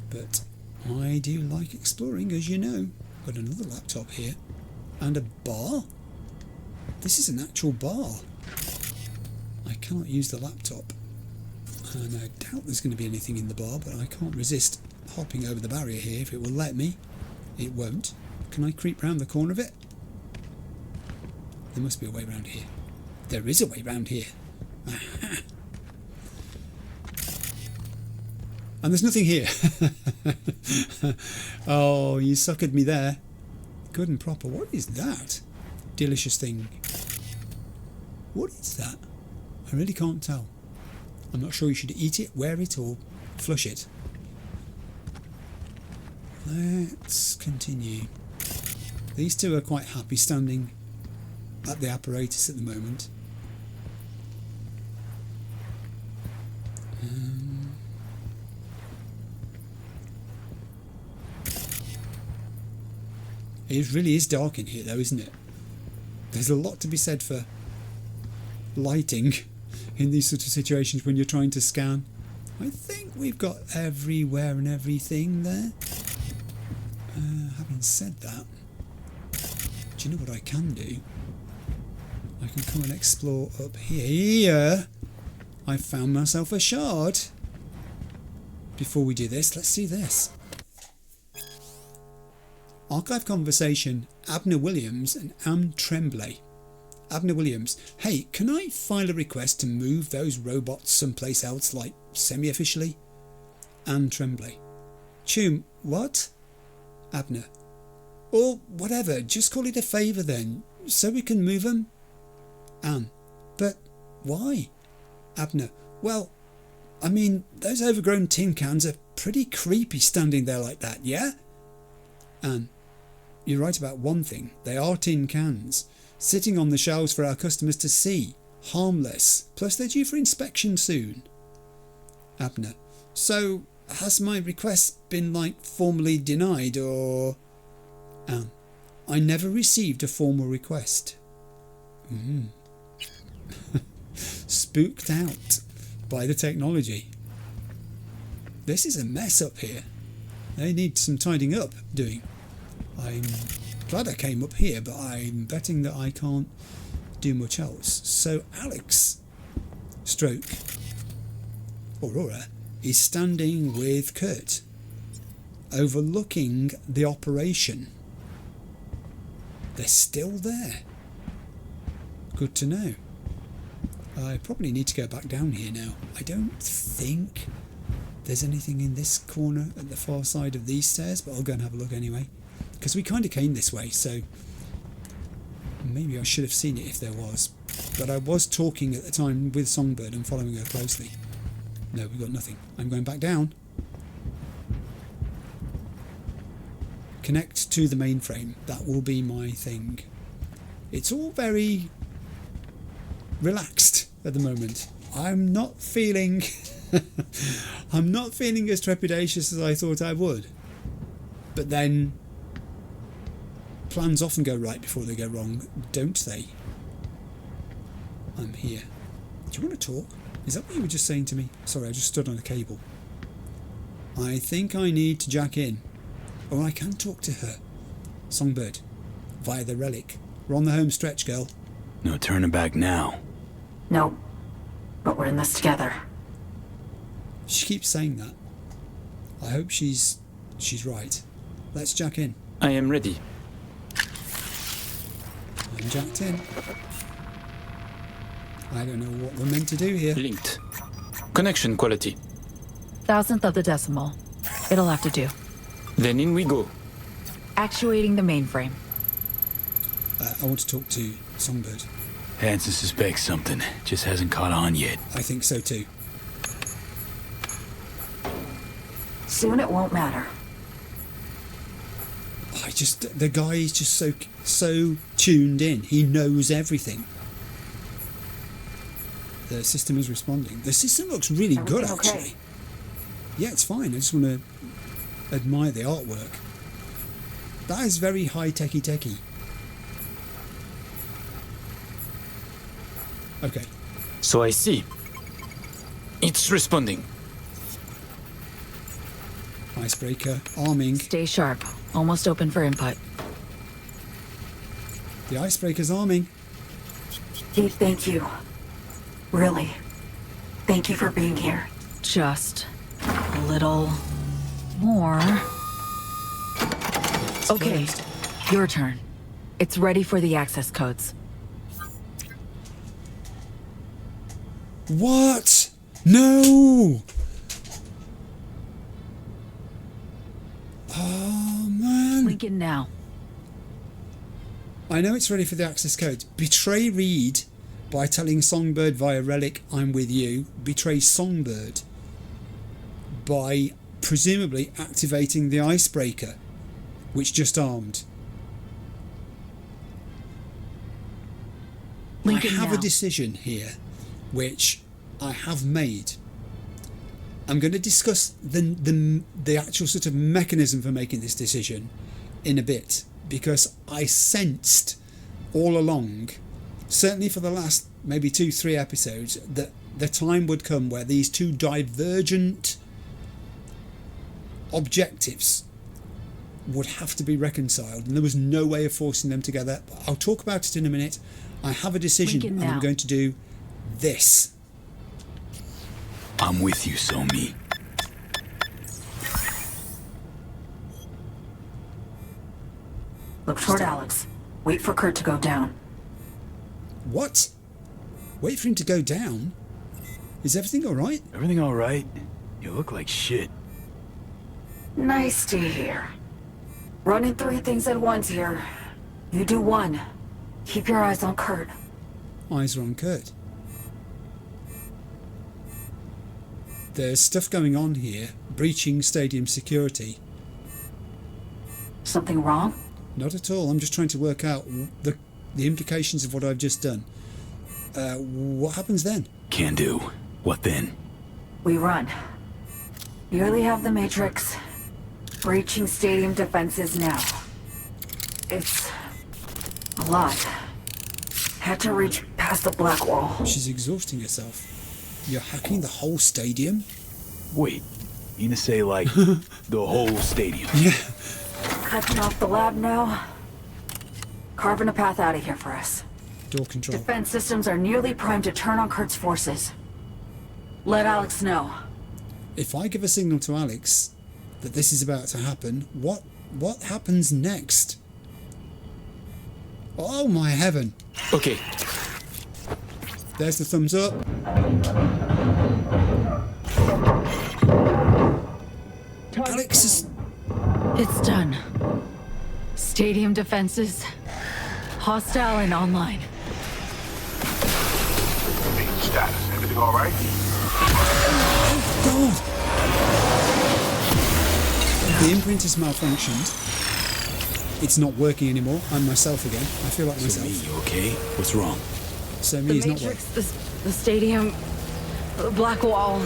Speaker 1: But I do like exploring, as you know. Got another laptop here. And a bar? This is an actual bar. I cannot use the laptop. And I doubt there's going to be anything in the bar, but I can't resist hopping over the barrier here if it will let me. It won't. Can I creep round the corner of it? There must be a way round here. There is a way round here. Aha. And there's nothing here. Oh, you suckered me there. Good and proper. What is that? Delicious thing. What is that? I really can't tell. I'm not sure you should eat it, wear it, or flush it. Let's continue. These two are quite happy standing at the apparatus at the moment. It really is dark in here though, isn't it? There's a lot to be said for lighting in these sort of situations when you're trying to scan. I think we've got everywhere and everything there. Having said that, do you know what I can do? I can come and explore up here. I found myself a shard. Before we do this, let's see this. Archive conversation, Abner Williams and Anne Tremblay. Abner Williams, hey, can I file a request to move those robots someplace else, like semi-officially? Anne Tremblay, Chum, what? Abner, or whatever, just call it a favour then, so we can move them. Anne, but why? Abner, well, I mean, those overgrown tin cans are pretty creepy standing there like that, yeah? Anne, you're right about one thing. They are tin cans, sitting on the shelves for our customers to see. Harmless. Plus they're due for inspection soon. Abner, so has my request been, like, formally denied, or... Anne, I never received a formal request. Spooked out by the technology. This is a mess up here. They need some tidying up doing. I'm glad I came up here, but I'm betting that I can't do much else. So Alex stroke Aurora is standing with Kurt, overlooking the operation. They're still there. Good to know. I probably need to go back down here now. I don't think there's anything in this corner at the far side of these stairs, but I'll go and have a look anyway. Because we kind of came this way, so maybe I should have seen it if there was. But I was talking at the time with Songbird and following her closely. No, we've got nothing. I'm going back down. Connect to the mainframe. That will be my thing. It's all very relaxed at the moment. I'm not feeling I'm not feeling as trepidatious as I thought I would. But then plans often go right before they go wrong, don't they? I'm here. Do you want to talk? Is that what you were just saying to me? Sorry, I just stood on a cable. I think I need to jack in. Or I can talk to her. Songbird. Via the relic. We're on the home stretch, girl.
Speaker 15: No turning back now.
Speaker 14: No. But we're in this together.
Speaker 1: She keeps saying that. I hope she's right. Let's jack in.
Speaker 5: I am ready.
Speaker 1: I'm jacked in. I don't know what we're meant to do here.
Speaker 5: Linked. Connection quality.
Speaker 14: 1,000th of the decimal. It'll have to do.
Speaker 5: Then in we go.
Speaker 14: Actuating the mainframe.
Speaker 1: I want to talk to Songbird.
Speaker 15: Hansen suspects something. Just hasn't caught on yet.
Speaker 1: I think so too.
Speaker 14: Soon it won't matter.
Speaker 1: The guy is just so tuned in. He knows everything. The system is responding. The system looks really good, actually. Okay? Yeah, it's fine. I just want to admire the artwork. That is very high-techy. Okay.
Speaker 5: So I see. It's responding.
Speaker 1: Icebreaker, arming.
Speaker 14: Stay sharp. Almost open for input.
Speaker 1: The icebreaker's arming.
Speaker 14: Steve, thank you. Really. Thank you for being here. Just a little more. Okay, your turn. It's ready for the access codes.
Speaker 1: What? No! Oh, man.
Speaker 14: Link in now.
Speaker 1: I know it's ready for the access code. Betray Reed by telling Songbird via relic, I'm with you. Betray Songbird by presumably activating the icebreaker, which just armed.
Speaker 14: Link
Speaker 1: I have
Speaker 14: now.
Speaker 1: a decision here, which I have made. I'm going to discuss the actual sort of mechanism for making this decision in a bit, because I sensed all along, certainly for the last maybe 2-3 episodes, that the time would come where these two divergent objectives would have to be reconciled, and there was no way of forcing them together. I'll talk about it in a minute. I have a decision, and I'm going to do this.
Speaker 15: I'm with you, Somi.
Speaker 14: Look toward Alex. Wait for Kurt to go down.
Speaker 1: What? Wait for him to go down? Is everything alright?
Speaker 15: Everything alright? You look like shit.
Speaker 14: Nice to hear. Running 3 things at once here. You do one. Keep your eyes on Kurt.
Speaker 1: Eyes are on Kurt. There's stuff going on here, breaching stadium security.
Speaker 14: Something wrong?
Speaker 1: Not at all. I'm just trying to work out the implications of what I've just done. What happens then?
Speaker 15: Can do. What then?
Speaker 14: We run. Nearly have the Matrix. Breaching stadium defenses now. It's a lot. Had to reach past the black wall.
Speaker 1: She's exhausting herself. You're hacking the whole stadium?
Speaker 15: Wait, you mean to say like the whole stadium?
Speaker 1: Yeah.
Speaker 14: Cutting off the lab now. Carving a path out of here for us.
Speaker 1: Door control.
Speaker 14: Defense systems are nearly primed to turn on Kurt's forces. Let Alex know.
Speaker 1: If I give a signal to Alex that this is about to happen, what happens next? Oh my heaven.
Speaker 15: Okay.
Speaker 1: There's the thumbs up. Alex is...
Speaker 7: It's done. Stadium defenses. Hostile and online.
Speaker 6: Status. Everything all right?
Speaker 1: God. The imprint has malfunctioned. It's not working anymore. I'm myself again. I feel like myself.
Speaker 15: So me, you okay? What's wrong?
Speaker 1: So me is not working.
Speaker 7: The stadium, the black wall.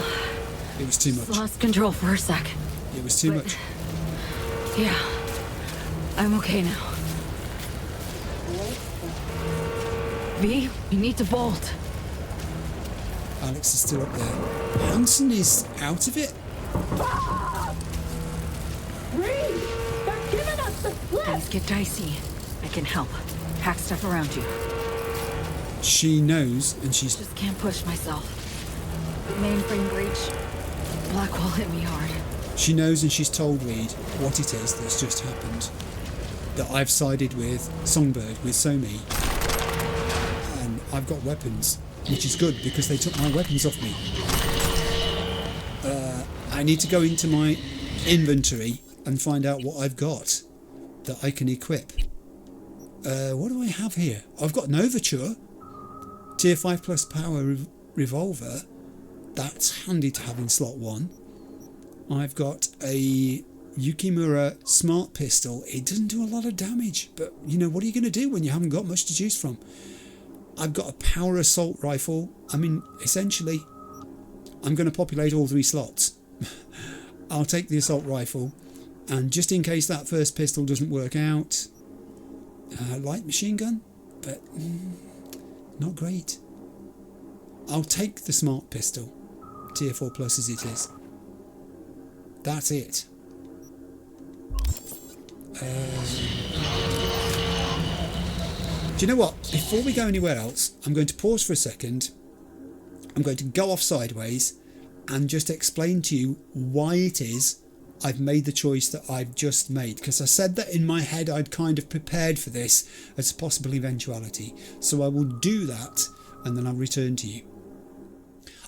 Speaker 1: It was too much.
Speaker 7: Lost control for a sec.
Speaker 1: It was too much.
Speaker 7: Yeah, I'm okay now. V, we need to bolt.
Speaker 1: Alex is still up there. Hansen is out of it.
Speaker 7: Things get dicey. I can help. Hack stuff around you.
Speaker 1: She knows, and she's...
Speaker 7: Just can't push myself. Mainframe breach. Black wall hit me hard.
Speaker 1: She knows, and she's told Reed what it is that's just happened. That I've sided with Songbird, with Somi. And I've got weapons, which is good because they took my weapons off me. I need to go into my inventory and find out what I've got that I can equip. What do I have here? I've got an Overture. Tier 5 plus power revolver. That's handy to have in slot 1. I've got a Yukimura smart pistol. It doesn't do a lot of damage, but you know, what are you going to do when you haven't got much to choose from? I've got a power assault rifle. I mean, essentially, I'm going to populate all 3 slots. I'll take the assault rifle, and just in case that first pistol doesn't work out, light machine gun, but not great. I'll take the smart pistol, tier 4 plus as it is. That's it. Do you know what? Before we go anywhere else, I'm going to pause for a second. I'm going to go off sideways and just explain to you why it is I've made the choice that I've just made. Because I said that in my head I'd kind of prepared for this as a possible eventuality. So I will do that and then I'll return to you.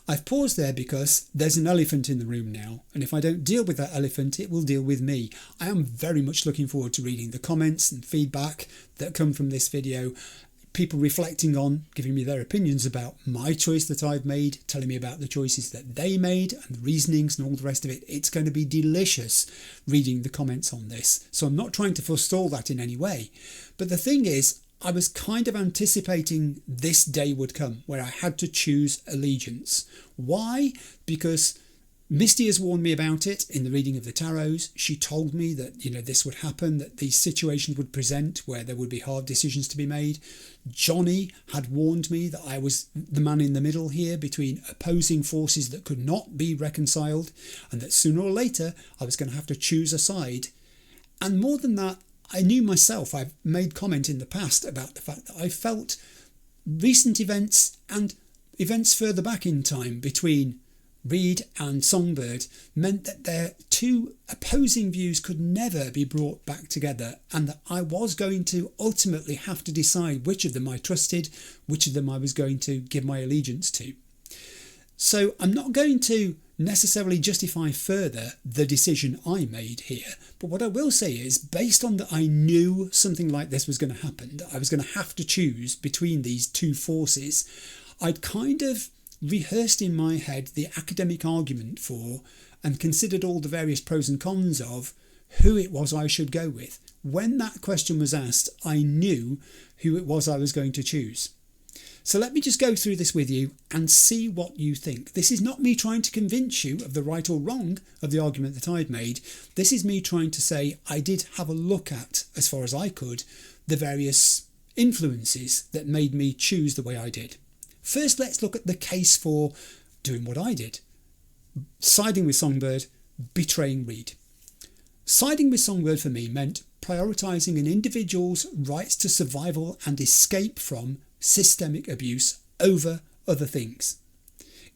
Speaker 1: I've paused there because there's an elephant in the room now, and if I don't deal with that elephant, it will deal with me. I am very much looking forward to reading the comments and feedback that come from this video. People reflecting on, giving me their opinions about my choice that I've made, telling me about the choices that they made and the reasonings and all the rest of it. It's going to be delicious reading the comments on this. So I'm not trying to forestall that in any way. But the thing is, I was kind of anticipating this day would come where I had to choose allegiance. Why? Because Misty has warned me about it in the reading of the tarots. She told me that, you know, this would happen, that these situations would present where there would be hard decisions to be made. Johnny had warned me that I was the man in the middle here between opposing forces that could not be reconciled, and that sooner or later I was going to have to choose a side. And more than that, I knew myself, I've made comment in the past about the fact that I felt recent events and events further back in time between Reed and Songbird meant that their 2 opposing views could never be brought back together, and that I was going to ultimately have to decide which of them I trusted, which of them I was going to give my allegiance to. So I'm not going to necessarily justify further the decision I made here, but what I will say is, based on that I knew something like this was going to happen, that I was going to have to choose between these 2 forces, I'd kind of rehearsed in my head the academic argument for and considered all the various pros and cons of who it was I should go with. When that question was asked, I knew who it was I was going to choose. So let me just go through this with you and see what you think. This is not me trying to convince you of the right or wrong of the argument that I'd made. This is me trying to say I did have a look at, as far as I could, the various influences that made me choose the way I did. First, let's look at the case for doing what I did. Siding with Songbird, betraying Reed. Siding with Songbird for me meant prioritising an individual's rights to survival and escape from systemic abuse over other things.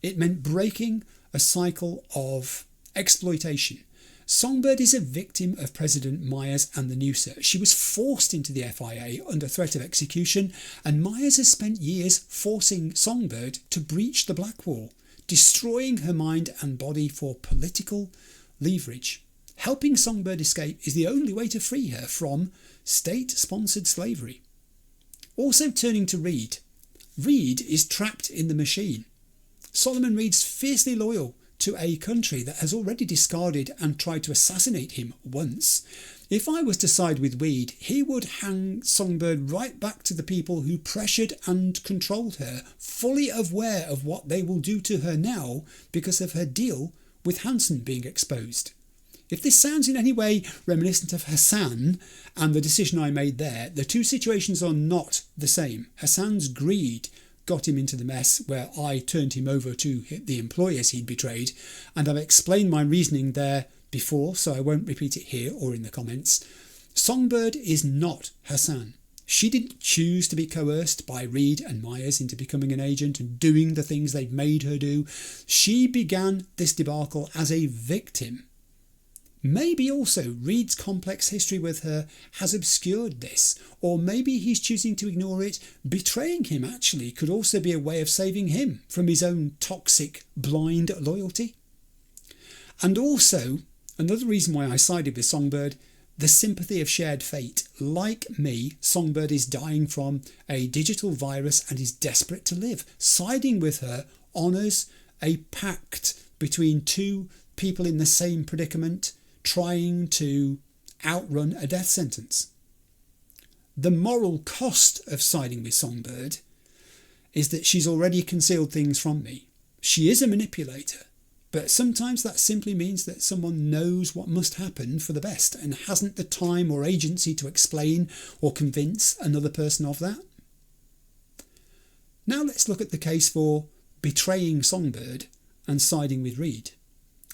Speaker 1: It meant breaking a cycle of exploitation. Songbird is a victim of President Myers and the NUSA. She was forced into the FIA under threat of execution, and Myers has spent years forcing Songbird to breach the Black Wall, destroying her mind and body for political leverage. Helping Songbird escape is the only way to free her from state-sponsored slavery. Also turning to Reed. Reed is trapped in the machine. Solomon Reed's fiercely loyal to a country that has already discarded and tried to assassinate him once. If I was to side with Reed, he would hang Songbird right back to the people who pressured and controlled her, fully aware of what they will do to her now because of her deal with Hansen being exposed. If this sounds in any way reminiscent of Hassan and the decision I made there, the two situations are not the same. Hassan's greed got him into the mess where I turned him over to the employers he'd betrayed, and I've explained my reasoning there before, so I won't repeat it here or in the comments. Songbird is not Hassan. She didn't choose to be coerced by Reed and Myers into becoming an agent and doing the things they'd made her do. She began this debacle as a victim. Maybe also Reed's complex history with her has obscured this, or maybe he's choosing to ignore it. Betraying him actually could also be a way of saving him from his own toxic, blind loyalty. And also, another reason why I sided with Songbird, the sympathy of shared fate. Like me, Songbird is dying from a digital virus and is desperate to live. Siding with her honours a pact between two people in the same predicament, trying to outrun a death sentence. The moral cost of siding with Songbird is that she's already concealed things from me. She is a manipulator, but sometimes that simply means that someone knows what must happen for the best and hasn't the time or agency to explain or convince another person of that. Now let's look at the case for betraying Songbird and siding with Reed.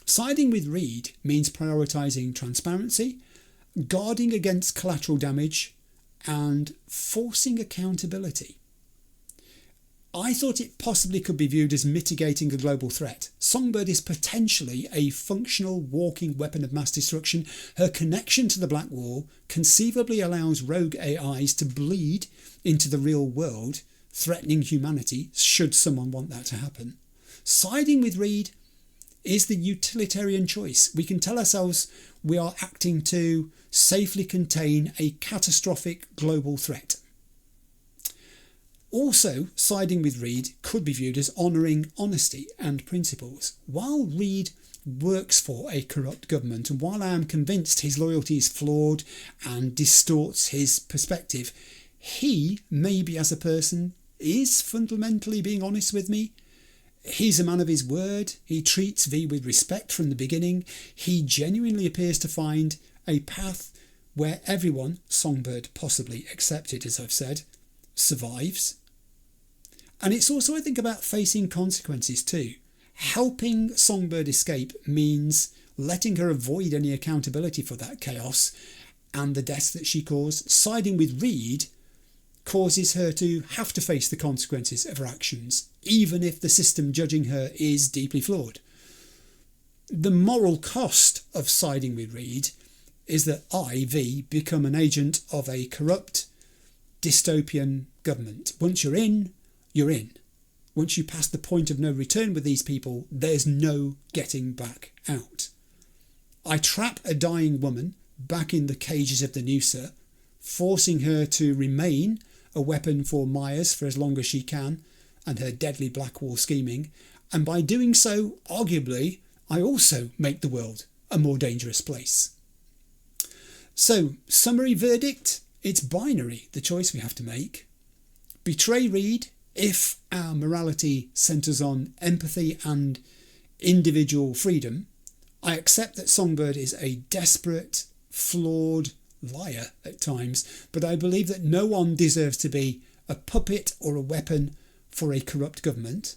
Speaker 1: Siding with Reed means prioritising transparency, guarding against collateral damage, and forcing accountability. I thought it possibly could be viewed as mitigating a global threat. Songbird is potentially a functional walking weapon of mass destruction. Her connection to the Black Wall conceivably allows rogue AIs to bleed into the real world, threatening humanity should someone want that to happen. Siding with Reed is the utilitarian choice. We can tell ourselves we are acting to safely contain a catastrophic global threat. Also, siding with Reed could be viewed as honouring honesty and principles. While Reed works for a corrupt government, and while I am convinced his loyalty is flawed and distorts his perspective, he, maybe as a person, is fundamentally being honest with me. He's a man of his word. He treats V with respect from the beginning. He genuinely appears to find a path where everyone, Songbird possibly accepted, as I've said, survives. And it's also, I think, about facing consequences too. Helping Songbird escape means letting her avoid any accountability for that chaos and the deaths that she caused. Siding with Reed causes her to have to face the consequences of her actions, even if the system judging her is deeply flawed. The moral cost of siding with Reed is that I, V, become an agent of a corrupt, dystopian government. Once you're in, you're in. Once you pass the point of no return with these people, there's no getting back out. I trap a dying woman back in the cages of the NUSA, forcing her to remain a weapon for Myers for as long as she can, and her deadly Blackwall scheming, and by doing so, arguably, I also make the world a more dangerous place. So, summary verdict, it's binary, the choice we have to make. Betray Reed if our morality centres on empathy and individual freedom. I accept that Songbird is a desperate, flawed liar at times, but I believe that no one deserves to be a puppet or a weapon for a corrupt government.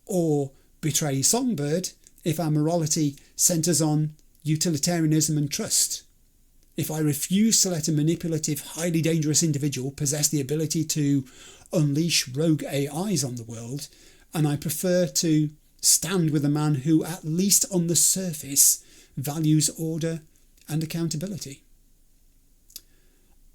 Speaker 1: Or betray Songbird if our morality centres on utilitarianism and trust. If I refuse to let a manipulative, highly dangerous individual possess the ability to unleash rogue AIs on the world, and I prefer to stand with a man who, at least on the surface, values order and accountability.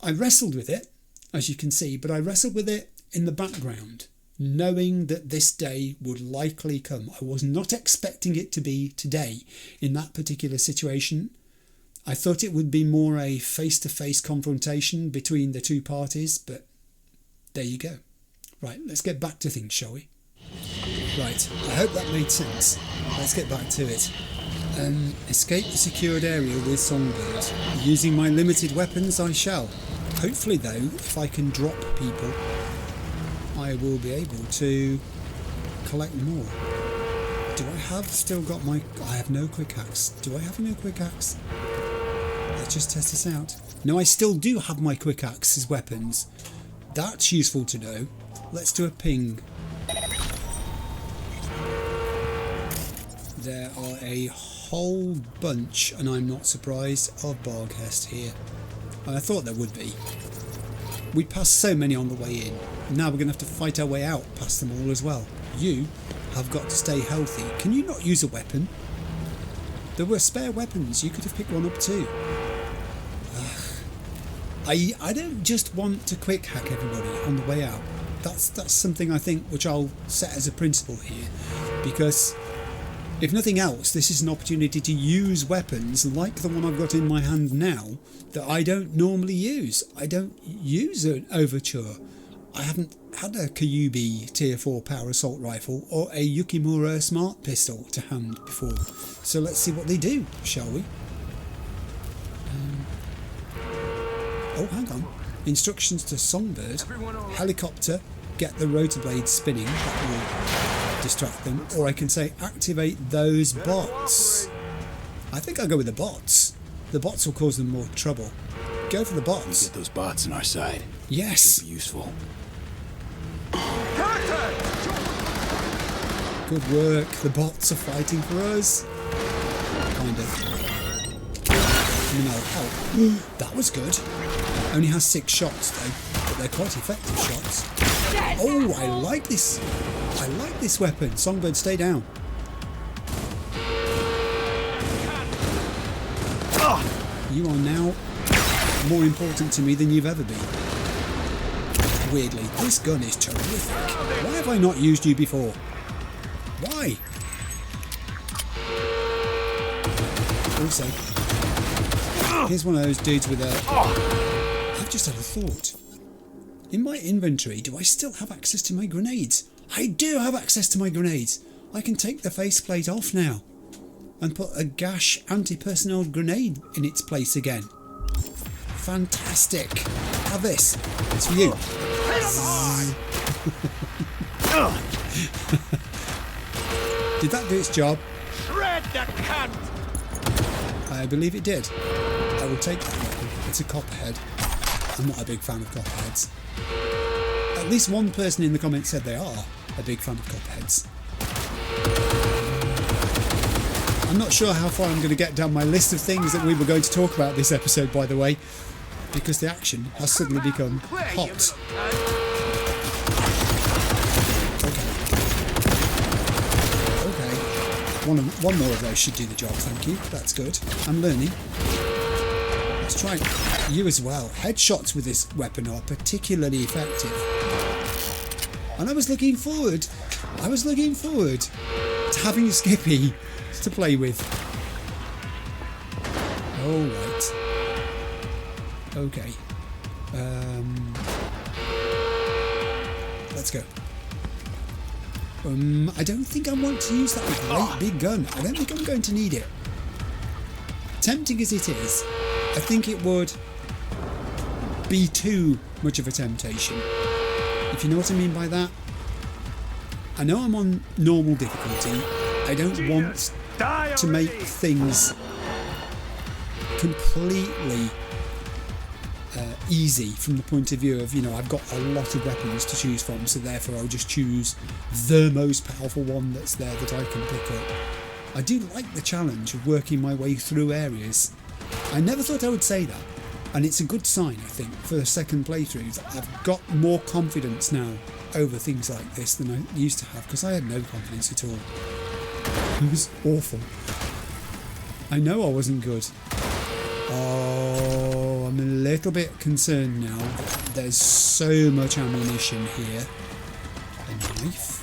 Speaker 1: I wrestled with it, as you can see, but I wrestled with it in the background, knowing that this day would likely come. I was not expecting it to be today in that particular situation. I thought it would be more a face-to-face confrontation between the two parties, but there you go. Right, let's get back to things, shall we? Right, I hope that made sense. Let's get back to it. Escape the secured area with Songbird. Using my limited weapons, I shall. Hopefully, though, if I can drop people, I will be able to collect more. Do I have still got my... I have no quick axe. Do I have no quick axe? Let's just test this out. No, I still do have my quick axe as weapons. That's useful to know. Let's do a ping. There are a whole bunch, and I'm not surprised, of Barghest here. I thought there would be. We passed so many on the way in. Now we're going to have to fight our way out past them all as well. You have got to stay healthy. Can you not use a weapon? There were spare weapons. You could have picked one up too. I don't just want to quick hack everybody on the way out. That's something I think which I'll set as a principle here, because if nothing else, this is an opportunity to use weapons like the one I've got in my hand now that I don't normally use. I don't use an Overture. I haven't had a Kyubi Tier 4 power assault rifle or a Yukimura smart pistol to hand before. So let's see what they do, shall we? Oh, hang on. Instructions to Songbird. Helicopter. Get the rotor blades spinning. That will distract them. Or I can say activate those bots. I think I'll go with the bots. The bots will cause them more trouble. Go for the bots.
Speaker 15: Get those bots on our side.
Speaker 1: Yes.
Speaker 15: Should be useful.
Speaker 1: Good work. The bots are fighting for us. Kind of. I mean, I'll help. That was good. Only has 6 shots though, but they're quite effective shots. Oh, I like this. I like this weapon. Songbird, stay down. You are now more important to me than you've ever been. Weirdly, this gun is terrific. Why have I not used you before? Why? Also, here's one of those dudes with a... I've just had a thought. In my inventory, do I still have access to my grenades? I do have access to my grenades. I can take the faceplate off now and put a gash anti-personnel grenade in its place again. Fantastic. Have this. It's for you. Did that do its job?
Speaker 16: Shred the cunt!
Speaker 1: I believe it did. I will take that weapon. It's a copperhead. I'm not a big fan of copperheads. At least one person in the comments said they are a big fan of copperheads. I'm not sure how far I'm going to get down my list of things that we were going to talk about this episode, by the way, because the action has suddenly become hot. Okay. One more of those should do the job, thank you. That's good. I'm learning. Let's try you as well. Headshots with this weapon are particularly effective. And I was looking forward to having Skippy to play with. Alright. Okay. Let's go. I don't think I want to use that great big gun. I don't think I'm going to need it. Tempting as it is, I think it would be too much of a temptation. If you know what I mean by that. I know I'm on normal difficulty. I don't want to make things completely easy from the point of view of, you know, I've got a lot of weapons to choose from, so therefore I'll just choose the most powerful one that's there that I can pick up. I do like the challenge of working my way through areas. I never thought I would say that, and it's a good sign, I think, for the second playthrough that I've got more confidence now over things like this than I used to have, because I had no confidence at all. It was awful. I know I wasn't good. Oh, I'm a little bit concerned now that there's so much ammunition here. A knife.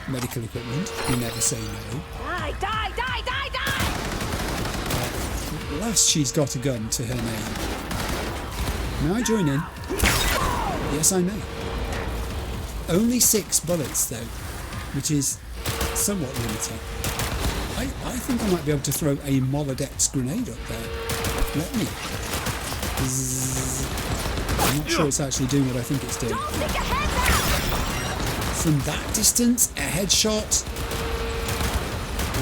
Speaker 1: Medical equipment. You never say no.
Speaker 17: Die, die, die, die, die!
Speaker 1: At last she's got a gun to her name. May I join in? Yes, I may. Only 6 bullets though, which is somewhat limiting. I think I might be able to throw a Molodex grenade up there. Let me. I'm not sure it's actually doing what I think it's doing. From that distance, a headshot?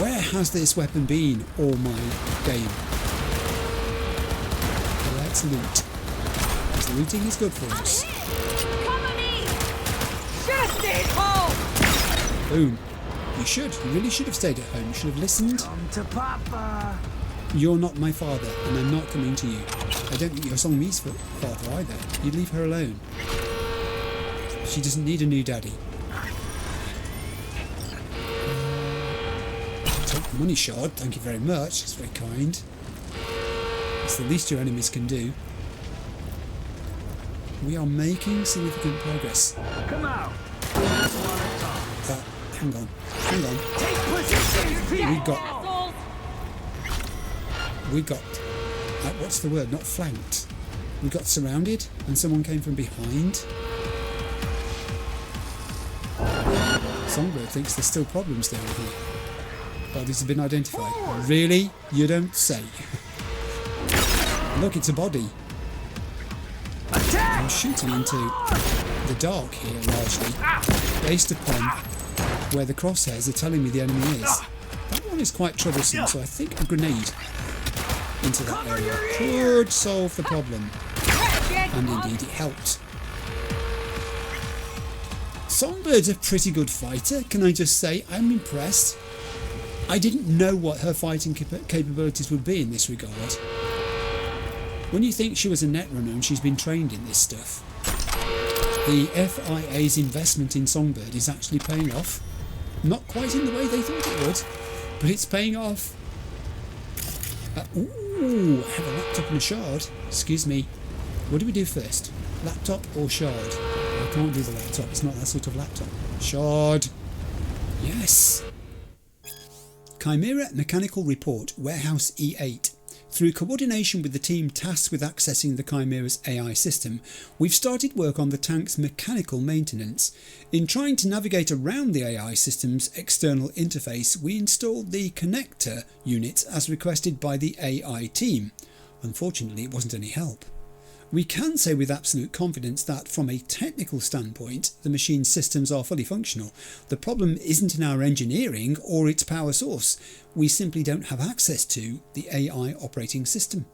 Speaker 1: Where has this weapon been all my game? Let's loot. Because looting is good for us.
Speaker 17: Cover me! Should have stayed home!
Speaker 1: Boom. You should. You really should have stayed at home. You should have listened.
Speaker 10: Come to Papa.
Speaker 1: You're not my father, and I'm not coming to you. I don't think you're Songmi's father either. You leave her alone. She doesn't need a new daddy. Take the money shard. Thank you very much. It's very kind. It's the least your enemies can do. We are making significant progress.
Speaker 10: Come out.
Speaker 1: Hang on. Hang on.
Speaker 10: Take position.
Speaker 1: We got what's the word? Not flanked. We got surrounded and someone came from behind. Songbird thinks there's still problems down here. Bodies have been identified. Really? You don't say. Look, it's a body. I'm shooting into the dark here largely, based upon where the crosshairs are telling me the enemy is. That one is quite troublesome, so I think a grenade into that area could solve the problem. And indeed it helped. Songbird's a pretty good fighter, can I just say. I'm impressed. I didn't know what her fighting capabilities would be in this regard. When you think she was a netrunner and she's been trained in this stuff, the FIA's investment in Songbird is actually paying off. Not quite in the way they thought it would, but it's paying off. Ooh, I have a laptop and a shard. Excuse me. What do we do first? Laptop or shard? I can't do the laptop. It's not that sort of laptop. Shard. Yes. Chimera Mechanical Report, Warehouse E8. Through coordination with the team tasked with accessing the Chimera's AI system, we've started work on the tank's mechanical maintenance. In trying to navigate around the AI system's external interface, we installed the connector unit as requested by the AI team. Unfortunately, it wasn't any help. We can say with absolute confidence that from a technical standpoint, the machine's systems are fully functional. The problem isn't in our engineering or its power source. We simply don't have access to the AI operating system.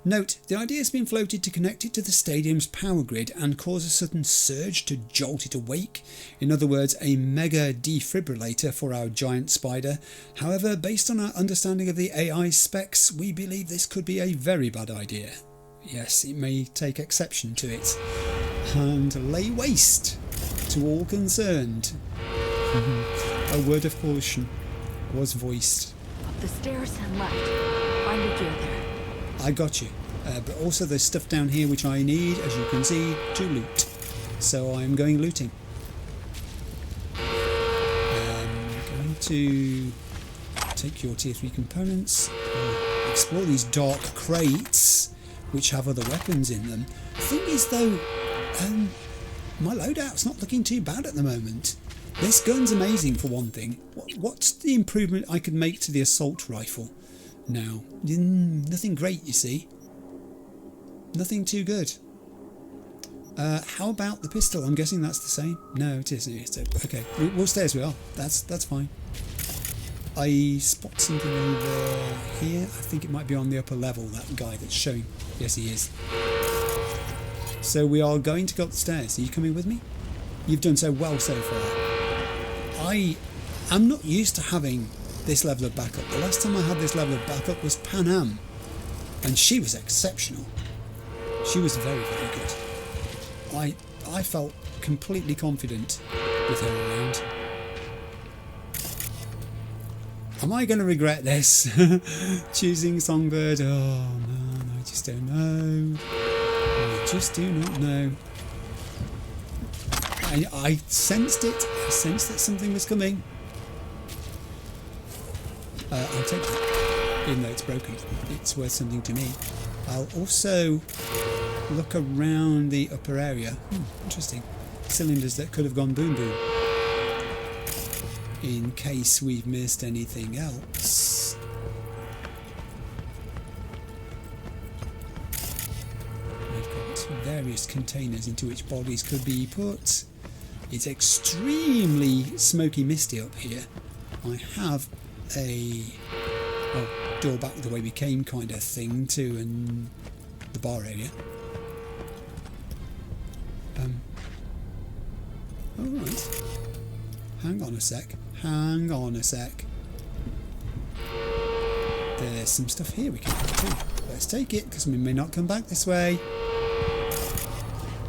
Speaker 1: Note, the idea has been floated to connect it to the stadium's power grid and cause a sudden surge to jolt it awake. In other words, a mega defibrillator for our giant spider. However, based on our understanding of the AI specs, we believe this could be a very bad idea. Yes, it may take exception to it and lay waste to all concerned. A word of caution was voiced.
Speaker 14: Up the stairs and left. Find a gear there.
Speaker 1: I got you. But also there's stuff down here which I need, as you can see, to loot. So I'm going looting. I'm going to take your tier 3 components, explore these dark crates which have other weapons in them. The thing is though, my loadout's not looking too bad at the moment. This gun's amazing for one thing. What's the improvement I could make to the assault rifle now? Nothing great, you see. Nothing too good. How about the pistol? I'm guessing that's the same. No, it isn't. Okay, we'll stay as we are. That's fine. I spot something over here. I think it might be on the upper level, that guy that's showing. Yes, he is. So we are going to go up the stairs. Are you coming with me? You've done so well so far. I'm not used to having this level of backup. The last time I had this level of backup was Pan Am, and she was exceptional. She was very, very good. I felt completely confident with her around. Am I going to regret this? Choosing Songbird? Oh man, I just don't know. I just do not know. I sensed it. I sensed that something was coming. I'll take that. Even though it's broken, it's worth something to me. I'll also look around the upper area. Interesting. Cylinders that could have gone boom boom. In case we've missed anything else. We've got various containers into which bodies could be put. It's extremely smoky misty up here. I have a door back the way we came kind of thing to the bar area. Alright. Hang on a sec. Hang on a sec. There's some stuff here we can have too. Let's take it, because we may not come back this way.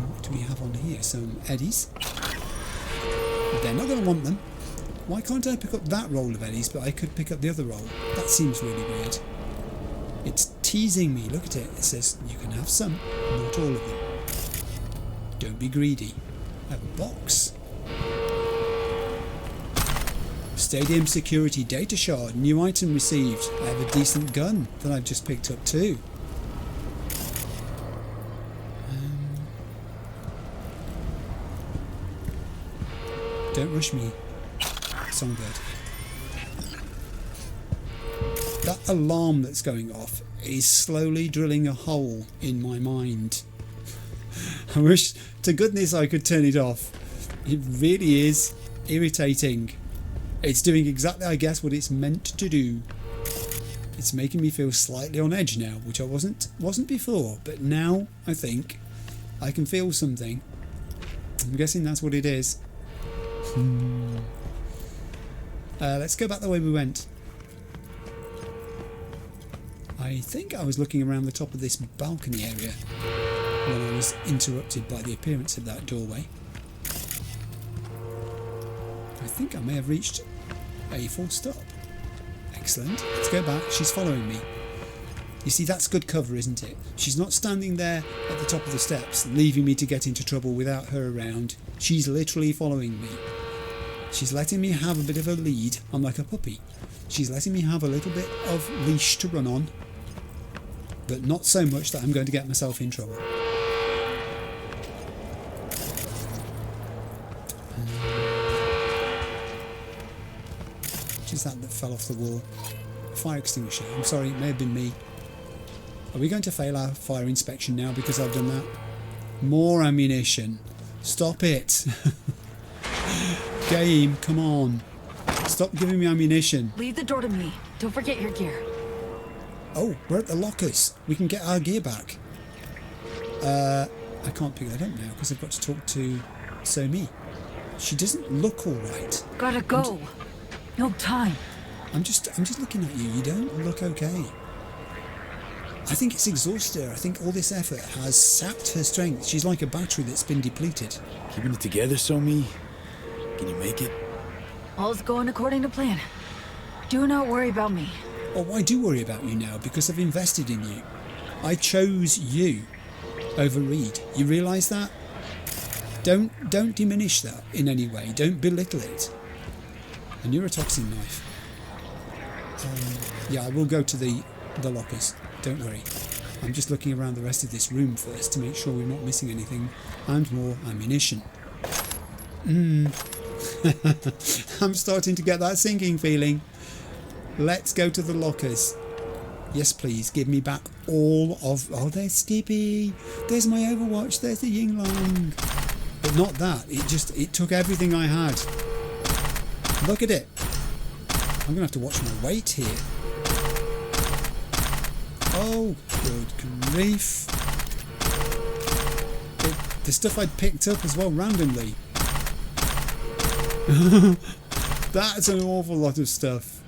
Speaker 1: What do we have on here? Some eddies. They're not going to want them. Why can't I pick up that roll of eddies, but I could pick up the other roll? That seems really weird. It's teasing me. Look at it. It says you can have some, not all of them. Don't be greedy. I have a box. Stadium security data shard. New item received. I have a decent gun that I've just picked up too. Don't rush me, Songbird. That alarm that's going off is slowly drilling a hole in my mind. I wish to goodness I could turn it off. It really is irritating. It's doing exactly, I guess, what it's meant to do. It's making me feel slightly on edge now, which I wasn't before, but now I think I can feel something. I'm guessing that's what it is. Let's go back the way we went. I think I was looking around the top of this balcony area when I was interrupted by the appearance of that doorway. I think I may have reached a full stop. Excellent. Let's go back. She's following me. You see, that's good cover, isn't it? She's not standing there at the top of the steps, leaving me to get into trouble without her around. She's literally following me. She's letting me have a bit of a lead. I'm like a puppy. She's letting me have a little bit of leash to run on, but not so much that I'm going to get myself in trouble. What is that fell off the wall? Fire extinguisher. I'm sorry, it may have been me. Are we going to fail our fire inspection now because I've done that? More ammunition. Stop it. Game, come on. Stop giving me ammunition.
Speaker 14: Leave the door to me. Don't forget your gear.
Speaker 1: Oh, we're at the lockers. We can get our gear back. I can't pick that up now because I've got to talk to So-Mi. She doesn't look all right.
Speaker 14: Gotta go. No time.
Speaker 1: I'm just looking at you. You don't look okay. I think it's exhausted her. I think all this effort has sapped her strength. She's like a battery that's been depleted.
Speaker 15: Keeping it together, So-Mi? Can you make it?
Speaker 14: All's going according to plan. Do not worry about me.
Speaker 1: Oh, I do worry about you now because I've invested in you. I chose you over Reed. You realise that? Don't diminish that in any way. Don't belittle it. A neurotoxin knife. Yeah, I will go to the lockers. Don't worry. I'm just looking around the rest of this room first to make sure we're not missing anything. And more ammunition. I'm starting to get that sinking feeling. Let's go to the lockers. Yes, please, give me back all of... Oh, there's Skippy. There's my Overwatch. There's the Yingling. But not that. It took everything I had. Look at it. I'm going to have to watch my weight here. Oh, good grief. The stuff I'd picked up as well randomly. That's an awful lot of stuff.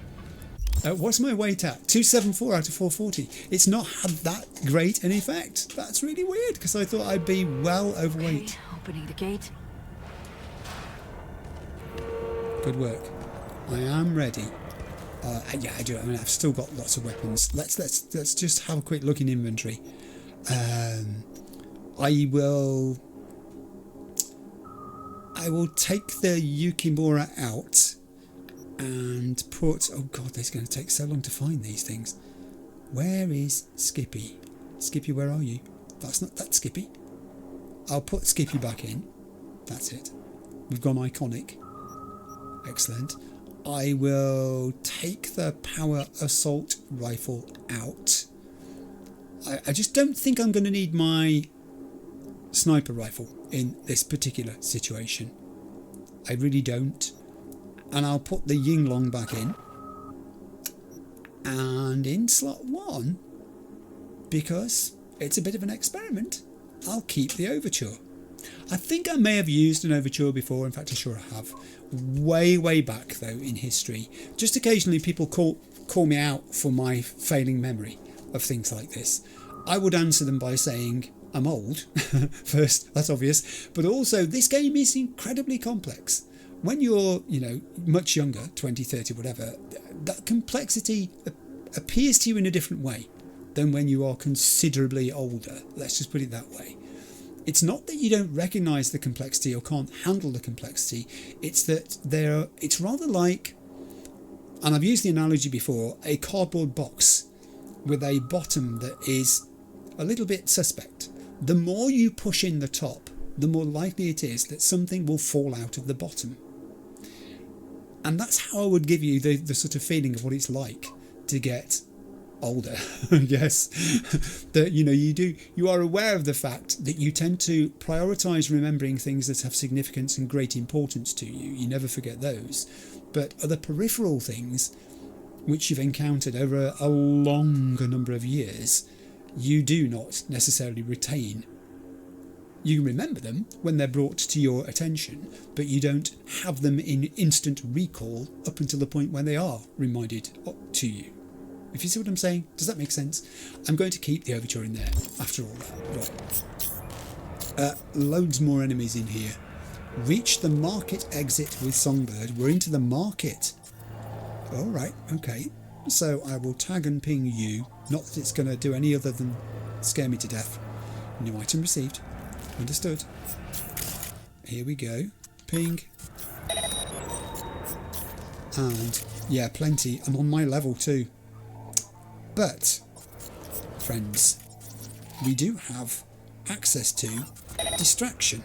Speaker 1: What's my weight at? 274 out of 440. It's not had that great an effect. That's really weird because I thought I'd be well overweight.
Speaker 14: Okay, opening the gate.
Speaker 1: Good work. I am ready. Yeah, I do. I mean, I've still got lots of weapons. Let's just have a quick look in inventory. I will take the Yukimura out and put... Oh god, it's going to take so long to find these things. Where is Skippy? Skippy, where are you? That's Skippy. I'll put Skippy back in. That's it. We've gone iconic. Excellent. I will take the power assault rifle out. I just don't think I'm going to need my sniper rifle in this particular situation. I really don't. And I'll put the Yinglong back in. And in slot 1, because it's a bit of an experiment, I'll keep the Overture. I think I may have used an Overture before. In fact, I'm sure I have. Way back, though, in history. Just occasionally people call me out for my failing memory of things like this. I would answer them by saying, I'm old. First, that's obvious. But also, this game is incredibly complex. When you're, much younger, 20, 30, whatever, that complexity appears to you in a different way than when you are considerably older. Let's just put it that way. It's not that you don't recognise the complexity or can't handle the complexity. It's that it's rather like, and I've used the analogy before, a cardboard box with a bottom that is a little bit suspect. The more you push in the top, the more likely it is that something will fall out of the bottom. And that's how I would give you the sort of feeling of what it's like to get older. Yes, that you are aware of the fact that you tend to prioritise remembering things that have significance and great importance to you. You never forget those. But other peripheral things which you've encountered over a longer number of years, you do not necessarily retain. You remember them when they're brought to your attention, but you don't have them in instant recall up until the point when they are reminded to you. If you see what I'm saying, does that make sense? I'm going to keep the Overture in there after all that. Right. Loads more enemies in here. Reach the market exit with Songbird. We're into the market. All right, okay. So I will tag and ping you. Not that it's going to do any other than scare me to death. New item received. Understood. Here we go. Ping. And yeah, plenty. I'm on my level too. But, friends, we do have access to distraction.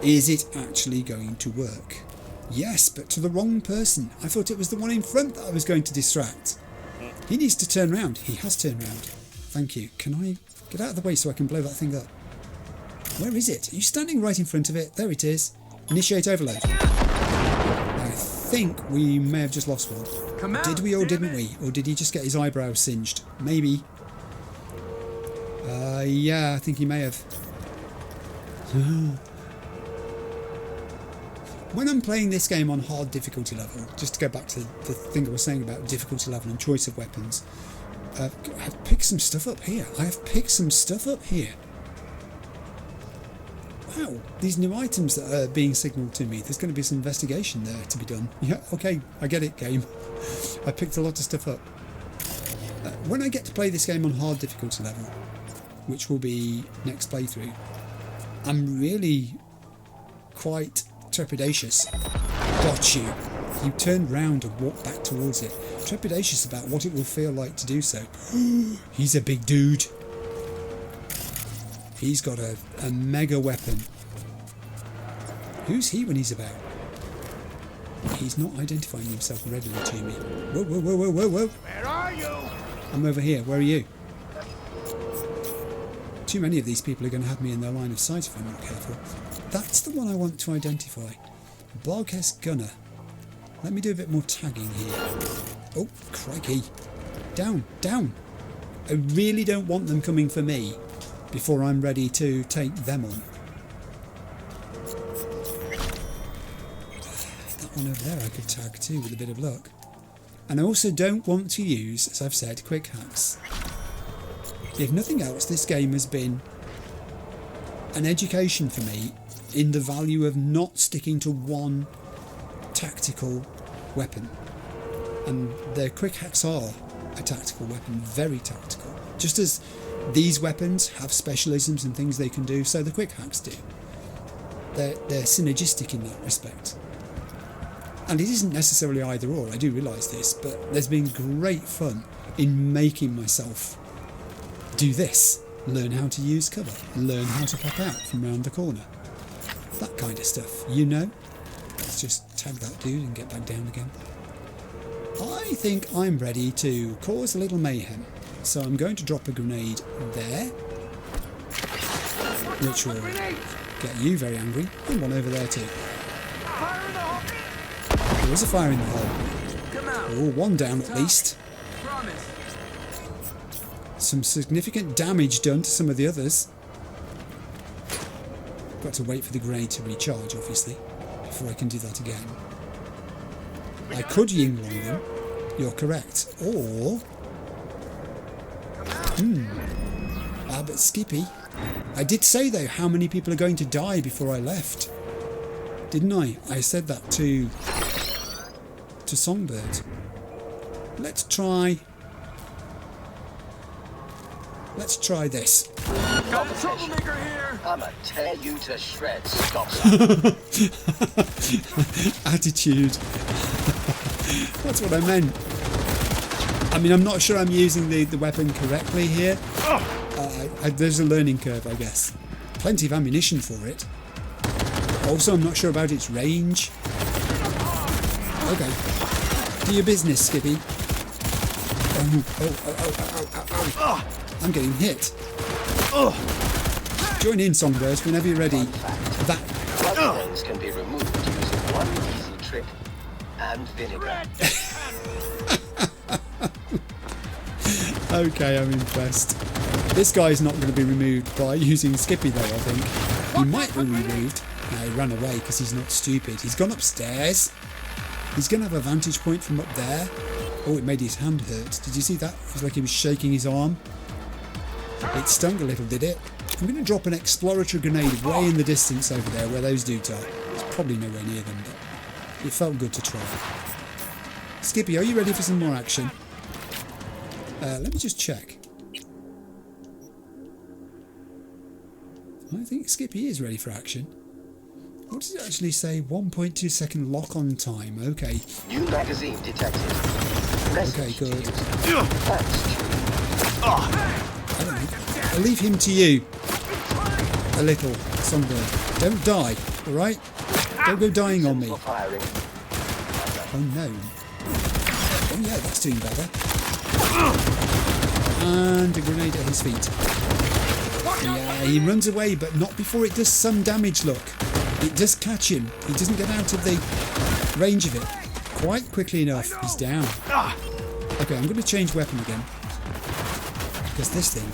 Speaker 1: Is it actually going to work? Yes, but to the wrong person. I thought it was the one in front that I was going to distract. He needs to turn round. He has turned round. Thank you. Can I get out of the way so I can blow that thing up? Where is it? Are you standing right in front of it? There it is. Initiate overload. I think we may have just lost one. Did we or didn't we? Or did he just get his eyebrows singed? Maybe. Yeah, I think he may have. When I'm playing this game on hard difficulty level, just to go back to the thing I was saying about difficulty level and choice of weapons, I've picked some stuff up here. Wow, these new items that are being signalled to me, there's going to be some investigation there to be done. Yeah, okay, I get it, game. I picked a lot of stuff up. When I get to play this game on hard difficulty level, which will be next playthrough, I'm really quite trepidatious. Got you. You turned round and walked back towards it. Trepidatious about what it will feel like to do so. He's a big dude. He's got a mega weapon. Who's he when he's about? He's not identifying himself readily to me. Whoa, whoa, whoa, whoa, whoa, whoa.
Speaker 16: Where are you?
Speaker 1: I'm over here. Where are you? Too many of these people are going to have me in their line of sight if I'm not careful. That's the one I want to identify. Barghest Gunner. Let me do a bit more tagging here. Oh, crikey. Down, down. I really don't want them coming for me before I'm ready to take them on. That one over there I could tag too with a bit of luck. And I also don't want to use, as I've said, quick hacks. If nothing else, this game has been an education for me in the value of not sticking to one tactical weapon. And the quick hacks are a tactical weapon, very tactical. Just as these weapons have specialisms and things they can do, so the quick hacks do. They're synergistic in that respect. And it isn't necessarily either or, I do realise this, but there's been great fun in making myself do this. Learn how to use cover, learn how to pop out from round the corner. That kind of stuff, you know? Let's just tag that dude and get back down again. I think I'm ready to cause a little mayhem. So I'm going to drop a grenade there, which will get you very angry, and one over there too. There is a fire in the hole. Oh, one down at least. Some significant damage done to some of the others. Got to wait for the grenade to recharge, obviously, before I can do that again. I could ying long them, you're correct, or... but Skippy, I did say though how many people are going to die before I left, didn't I? I said that to Songbird. Let's try this.
Speaker 16: Got a troublemaker here.
Speaker 18: I'ma tear you to shreds. Stop.
Speaker 1: Attitude. That's what I meant. I mean, I'm not sure I'm using the weapon correctly here. There's a learning curve, I guess. Plenty of ammunition for it. Also, I'm not sure about its range. Okay. Do your business, Skippy. Oh. I'm getting hit. Join in, Songbird, whenever you're ready. That.
Speaker 18: Blood can be removed using one easy trick and vinegar.
Speaker 1: Okay, I'm impressed. This guy's not going to be removed by using Skippy though, I think. He might be removed. No, he ran away because he's not stupid. He's gone upstairs. He's going to have a vantage point from up there. Oh, it made his hand hurt. Did you see that? It was like he was shaking his arm. It stung a little, did it? I'm going to drop an exploratory grenade way in the distance over there where those dudes are. It's probably nowhere near them, but it felt good to try. Skippy, are you ready for some more action? Let me just check. I think Skippy is ready for action. What does it actually say? 1.2 second lock on time. Okay.
Speaker 18: New magazine detected.
Speaker 1: Okay, good. I don't know. I'll leave him to you. A little, Songbird. Don't die, alright? Don't go dying on me. Oh no. Oh yeah, that's doing better. And a grenade at his feet. Yeah, he runs away, but not before it does some damage, look. It does catch him. He doesn't get out of the range of it quite quickly enough. He's down. Okay, I'm going to change weapon again. Because this thing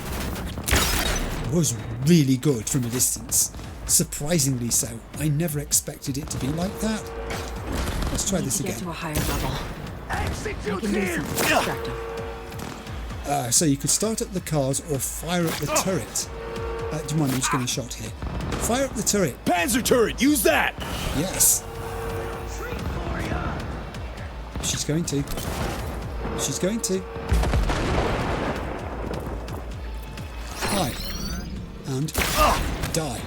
Speaker 1: was really good from a distance. Surprisingly so. I never expected it to be like that. Let's try this again.
Speaker 14: Get to a higher level. I can do something distracting.
Speaker 1: So you could start up the cars or fire up the turret. Do you mind? I'm just getting shot here. Fire up the turret.
Speaker 16: Panzer turret, use that!
Speaker 1: Yes. She's going to. She's going to. Hi. And die.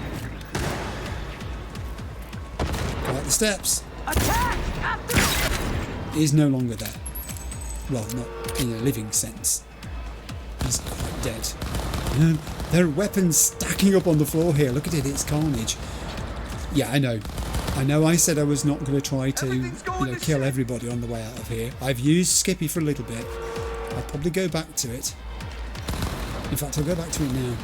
Speaker 1: Go up the steps. He's no longer there. Well, not in a living sense. He's quite dead. There are weapons stacking up on the floor here. Look at it, it's carnage. Yeah, I know. I know I said I was not going to try to, kill everybody on the way out of here. I've used Skippy for a little bit. I'll probably go back to it. In fact, I'll go back to it now.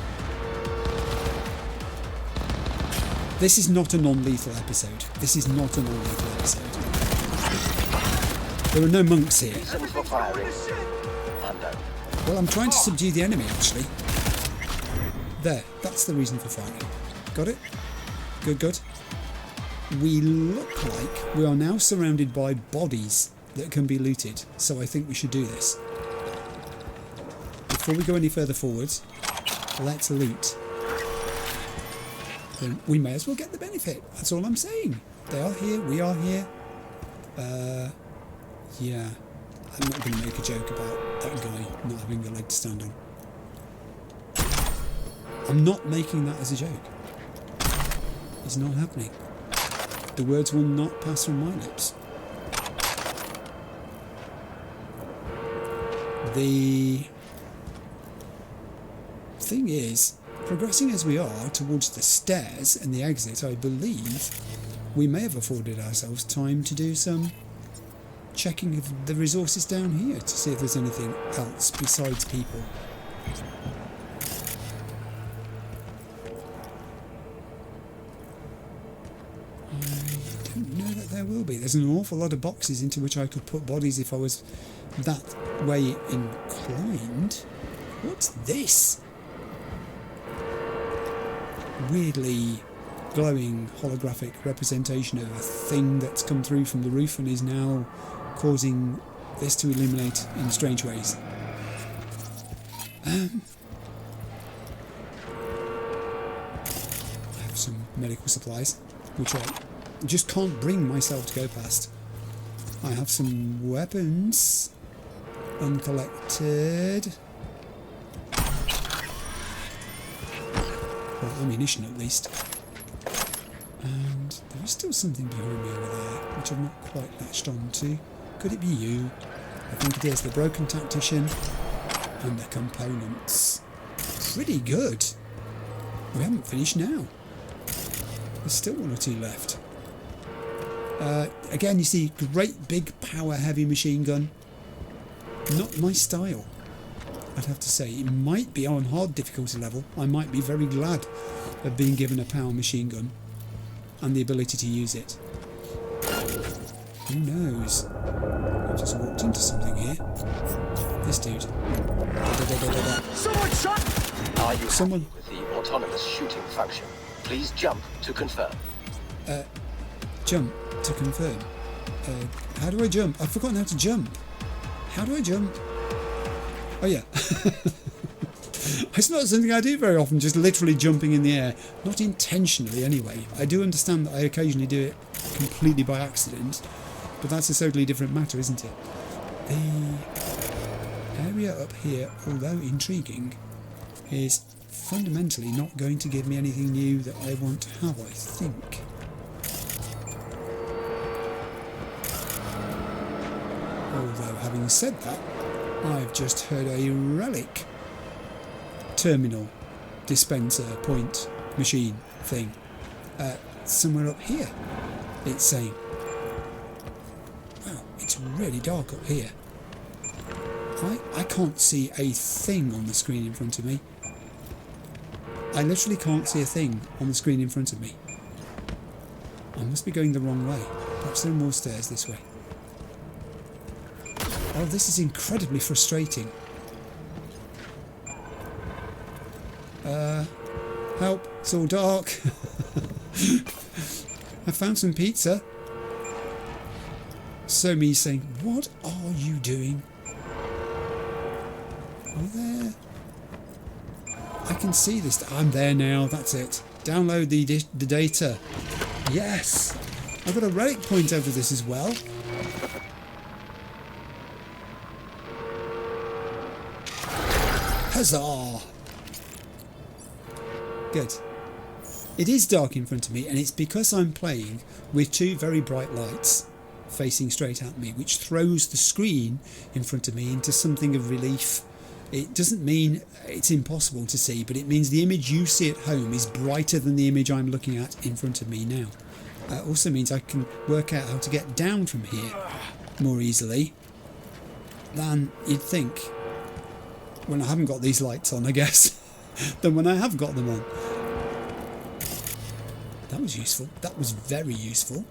Speaker 1: This is not a non-lethal episode. This is not a non-lethal episode. There are no monks here. Well, I'm trying to subdue the enemy, actually. There, that's the reason for firing. Got it? Good, good. We look like we are now surrounded by bodies that can be looted, so I think we should do this. Before we go any further forwards, let's loot. Then we may as well get the benefit. That's all I'm saying. They are here, we are here. Yeah. I'm not going to make a joke about that guy not having a leg to stand on. I'm not making that as a joke. It's not happening. The words will not pass from my lips. The thing is, progressing as we are towards the stairs and the exit, I believe we may have afforded ourselves time to do some checking of the resources down here to see if there's anything else besides people. I don't know that there will be. There's an awful lot of boxes into which I could put bodies if I was that way inclined. What's this? Weirdly glowing holographic representation of a thing that's come through from the roof and is now causing this to illuminate in strange ways. I have some medical supplies, which I just can't bring myself to go past. I have some weapons uncollected. Well, ammunition at least. And there is still something behind me over there, which I've not quite latched on to. Could it be you? I think it is. The broken tactician and the components. Pretty good. We haven't finished now. There's still one or two left. Again, you see, great big power heavy machine gun. Not my style, I'd have to say. It might be on hard difficulty level. I might be very glad of being given a power machine gun and the ability to use it. Who knows? I've just walked into something here. This dude.
Speaker 18: Someone shot! Are you
Speaker 1: Someone
Speaker 18: happy with the autonomous shooting function? Please jump to confirm.
Speaker 1: Jump to confirm. How do I jump? I've forgotten how to jump. How do I jump? Oh yeah. It's not something I do very often, just literally jumping in the air. Not intentionally anyway. I do understand that I occasionally do it completely by accident, but that's a totally different matter, isn't it? The area up here, although intriguing, is fundamentally not going to give me anything new that I want to have, I think. Although, having said that, I've just heard a relic terminal dispenser point machine thing somewhere up here, it's saying. Wow, it's really dark up here. I can't see a thing on the screen in front of me. I literally can't see a thing on the screen in front of me. I must be going the wrong way. Perhaps there are more stairs this way. Oh, this is incredibly frustrating. Help, it's all dark. I found some pizza. So me saying, what are you doing? Are you there? I can see this. I'm there now, that's it. Download the data. Yes! I've got a relic point over this as well. Huzzah! Good. It is dark in front of me, and it's because I'm playing with two very bright lights facing straight at me, which throws the screen in front of me into something of relief. It doesn't mean it's impossible to see, but it means the image you see at home is brighter than the image I'm looking at in front of me now. also means I can work out how to get down from here more easily than you'd think when I haven't got these lights on, I guess, than when I have got them on. That was useful. That was very useful.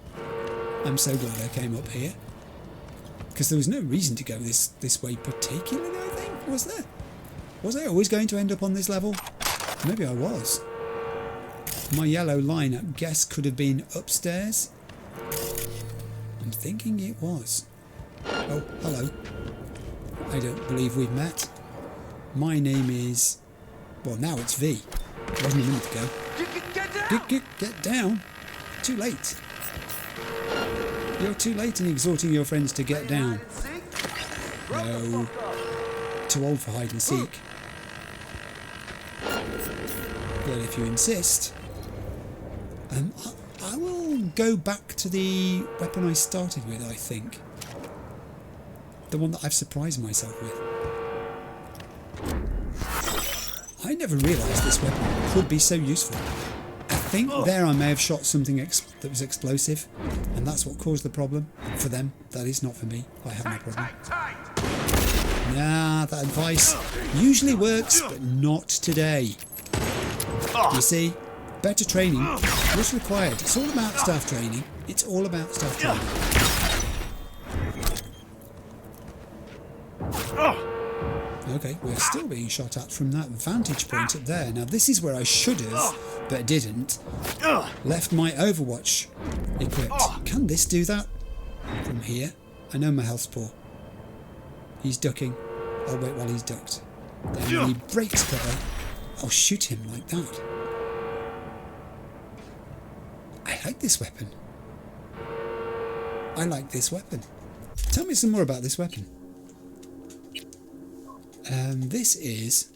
Speaker 1: I'm so glad I came up here, because there was no reason to go this way particularly, I think, was there? Was I always going to end up on this level? Maybe I was. My yellow line, I guess, could have been upstairs. I'm thinking it was. Oh, hello. I don't believe we've met. My name is... well, now it's V. It wasn't a minute ago. Get down. Too late. You're too late in exhorting your friends to get down. No. Too old for hide and seek. But if you insist, I will go back to the weapon I started with, I think. The one that I've surprised myself with. I never realised this weapon could be so useful. I think there I may have shot something that was explosive, and that's what caused the problem. For them, that is, not for me. I have no problem. Nah, that advice usually works, but not today. You see, better training was required. It's all about staff training. It's all about staff training. Okay, we're still being shot at from that vantage point up there. Now, this is where I should have, but didn't, left my Overwatch equipped. Can this do that? From here? I know my health's poor. He's ducking. I'll wait while he's ducked. Then when he breaks cover, I'll shoot him like that. I like this weapon. I like this weapon. Tell me some more about this weapon. This is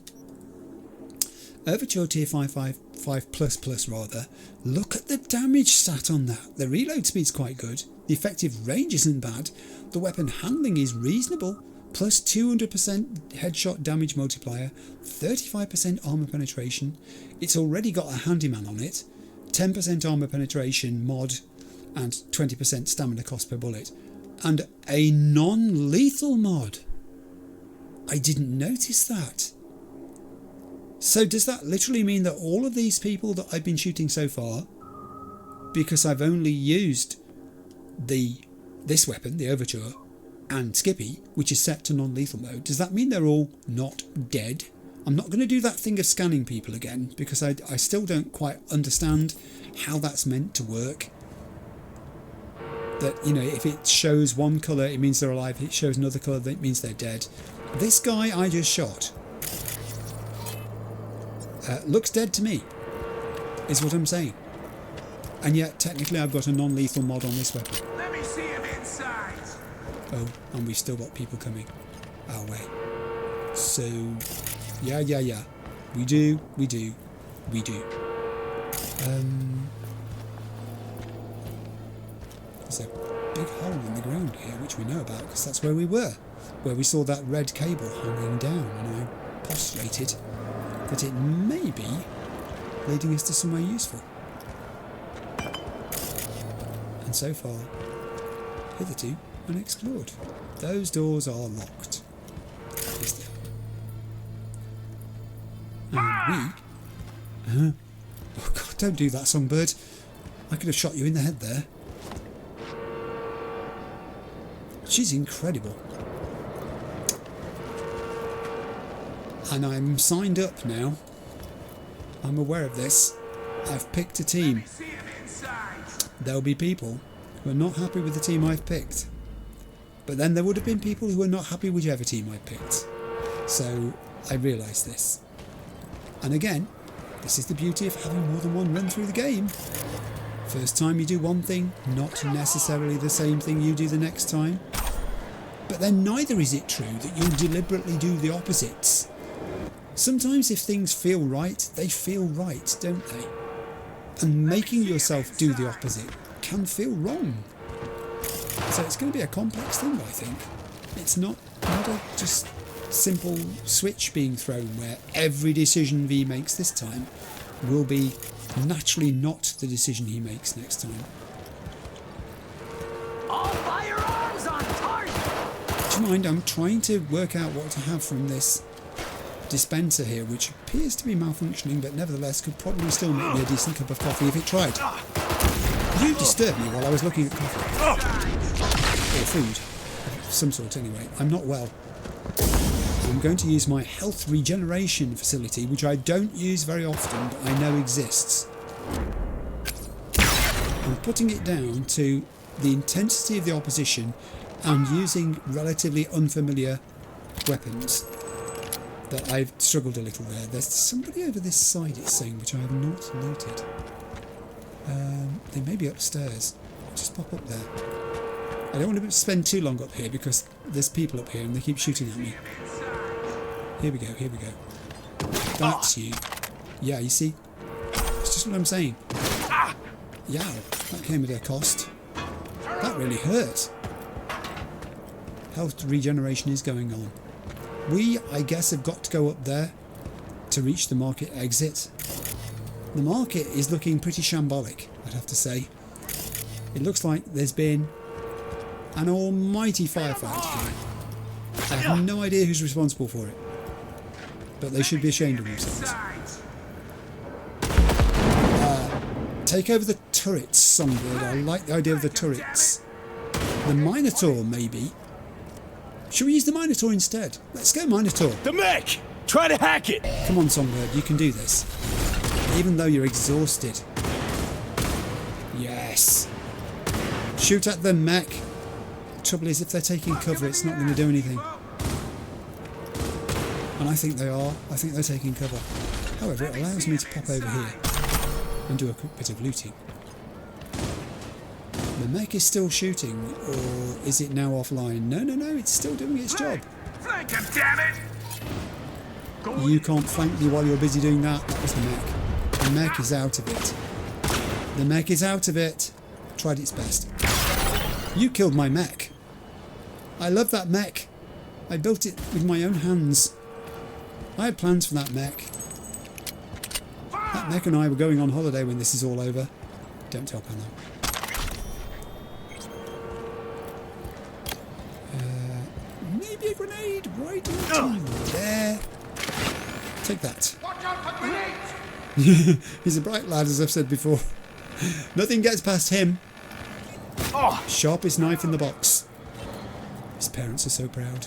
Speaker 1: Overture Tier 5++ rather. Look at the damage stat on that. The reload speed's quite good. The effective range isn't bad. The weapon handling is reasonable. Plus 200% headshot damage multiplier, 35% armor penetration. It's already got a handyman on it, 10% armor penetration mod, and 20% stamina cost per bullet, and a non-lethal mod. I didn't notice that. So does that literally mean that all of these people that I've been shooting so far, because I've only used this weapon, the Overture, and Skippy, which is set to non-lethal mode, does that mean they're all not dead? I'm not going to do that thing of scanning people again, because I still don't quite understand how that's meant to work. That, you know, if it shows one colour, it means they're alive. If it shows another colour, that means they're dead. This guy I just shot looks dead to me, is what I'm saying. And yet, technically, I've got a non-lethal mod on this weapon.
Speaker 16: Let me see him inside.
Speaker 1: Oh, and we've still got people coming our way. So, yeah. We do. There's a big hole in the ground here, which we know about, because that's where we were. Where we saw that red cable hanging down, and I postulated that it may be leading us to somewhere useful. And so far, hitherto, unexplored. Those doors are locked. Yes, they are. And we... oh God, don't do that, Songbird. I could have shot you in the head there. She's incredible. And I'm signed up now. I'm aware of this. I've picked a team. There'll be people who are not happy with the team I've picked. But then there would have been people who are not happy with whichever team I picked. So I realise this. And again, this is the beauty of having more than one run through the game. First time you do one thing, not necessarily the same thing you do the next time. But then neither is it true that you'll deliberately do the opposites. Sometimes if things feel right, they feel right, don't they? And making yourself do the opposite can feel wrong. So it's going to be a complex thing, I think. It's not a just simple switch being thrown where every decision V makes this time will be naturally not the decision he makes next time. Never mind, I'm trying to work out what to have from this dispenser here, which appears to be malfunctioning, but nevertheless could probably still make me a decent cup of coffee if it tried. You disturbed me while I was looking at coffee. Or food. Of some sort, anyway. I'm not well. I'm going to use my health regeneration facility, which I don't use very often, but I know exists. I'm putting it down to the intensity of the opposition and using relatively unfamiliar weapons that I've struggled a little there. There's somebody over this side, it's saying, which I have not noted. They may be upstairs. Just pop up there. I don't want to spend too long up here because there's people up here and they keep shooting at me. Here we go, here we go. That's you. Yeah, you see? It's just what I'm saying. Yow, that came at a cost. That really hurt. Health regeneration is going on. We, I guess, have got to go up there to reach the market exit. The market is looking pretty shambolic, I'd have to say. It looks like there's been an almighty firefight here. I have no idea who's responsible for it, but they should be ashamed of themselves. Take over the turrets, Songbird. I like the idea of the turrets. The Minotaur, maybe. Should we use the Minotaur instead? Let's go Minotaur.
Speaker 15: The mech! Try to hack it!
Speaker 1: Come on, Songbird, you can do this. Even though you're exhausted. Yes. Shoot at the mech. The trouble is, if they're taking cover, it's not going to do anything. And I think they are. I think they're taking cover. However, it allows me to pop over here and do a quick bit of looting. The mech is still shooting, or is it now offline? No, no, no, it's still doing its job.
Speaker 16: Flank him, damn it!
Speaker 1: You can't flank me while you're busy doing that. That was the mech. The mech is out of it. The mech is out of it. Tried its best. You killed my mech. I love that mech. I built it with my own hands. I had plans for that mech. That mech and I were going on holiday when this is all over. Don't tell Pano. Maybe a grenade right in the time. There. Take that.
Speaker 16: Watch out for grenades!
Speaker 1: He's a bright lad, as I've said before. Nothing gets past him. Sharpest knife in the box. His parents are so proud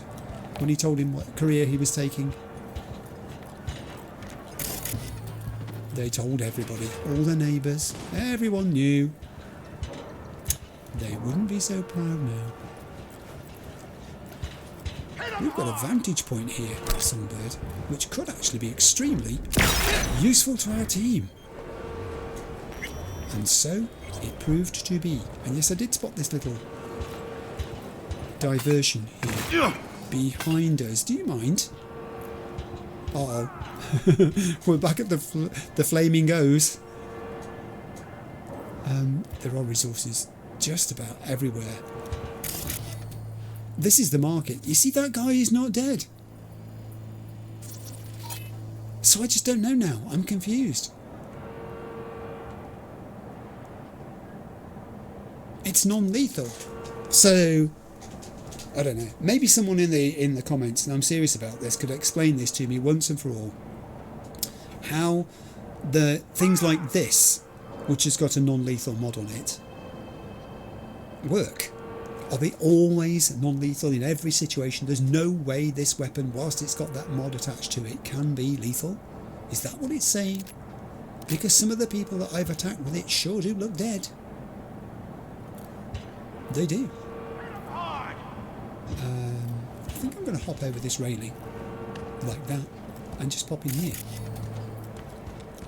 Speaker 1: when he told him what career he was taking. They told everybody, all the neighbours, everyone knew. They wouldn't be so proud now. We've got a vantage point here, Songbird, which could actually be extremely useful to our team. And so it proved to be. And yes, I did spot this little diversion here behind us. Do you mind? Uh-oh. We're back at the flamingos. There are resources just about everywhere. This is the market. You see, that guy is not dead. So I just don't know now. I'm confused. It's non-lethal. So I don't know. Maybe someone in the comments, and I'm serious about this, could explain this to me once and for all. How the things like this, which has got a non-lethal mod on it, work. Are they always non-lethal in every situation? There's no way this weapon, whilst it's got that mod attached to it, can be lethal? Is that what it's saying? Because some of the people that I've attacked with it sure do look dead. They do. I think I'm going to hop over this railing like that and just pop in here.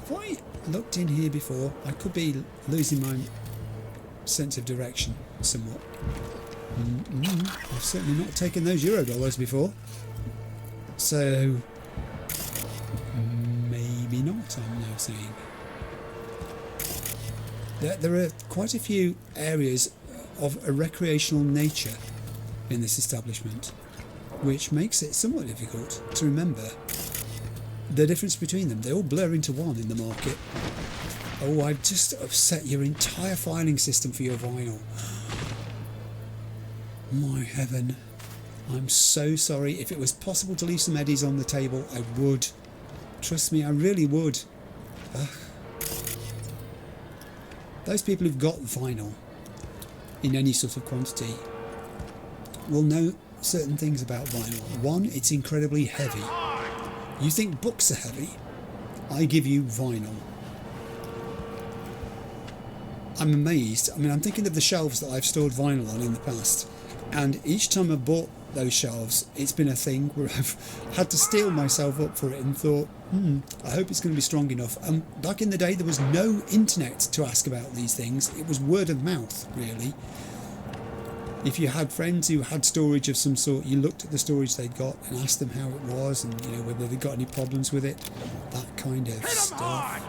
Speaker 1: Have I looked in here before? I could be losing my sense of direction somewhat. I've certainly not taken those Eurodollars before, so maybe not, I'm now saying. There are quite a few areas of a recreational nature in this establishment, which makes it somewhat difficult to remember the difference between them. They all blur into one in the market. Oh, I've just upset your entire filing system for your vinyl. My heaven. I'm so sorry. If it was possible to leave some eddies on the table, I would. Trust me, I really would. Ugh. Those people who've got vinyl in any sort of quantity will know certain things about vinyl. One, it's incredibly heavy. You think books are heavy? I give you vinyl. I'm amazed. I mean, I'm thinking of the shelves that I've stored vinyl on in the past, and each time I've bought those shelves, it's been a thing where I've had to steel myself up for it and thought, I hope it's going to be strong enough. Back in the day, there was no internet to ask about these things. It was word of mouth, really. If you had friends who had storage of some sort, you looked at the storage they'd got and asked them how it was and, you know, whether they got any problems with it. That kind of stuff.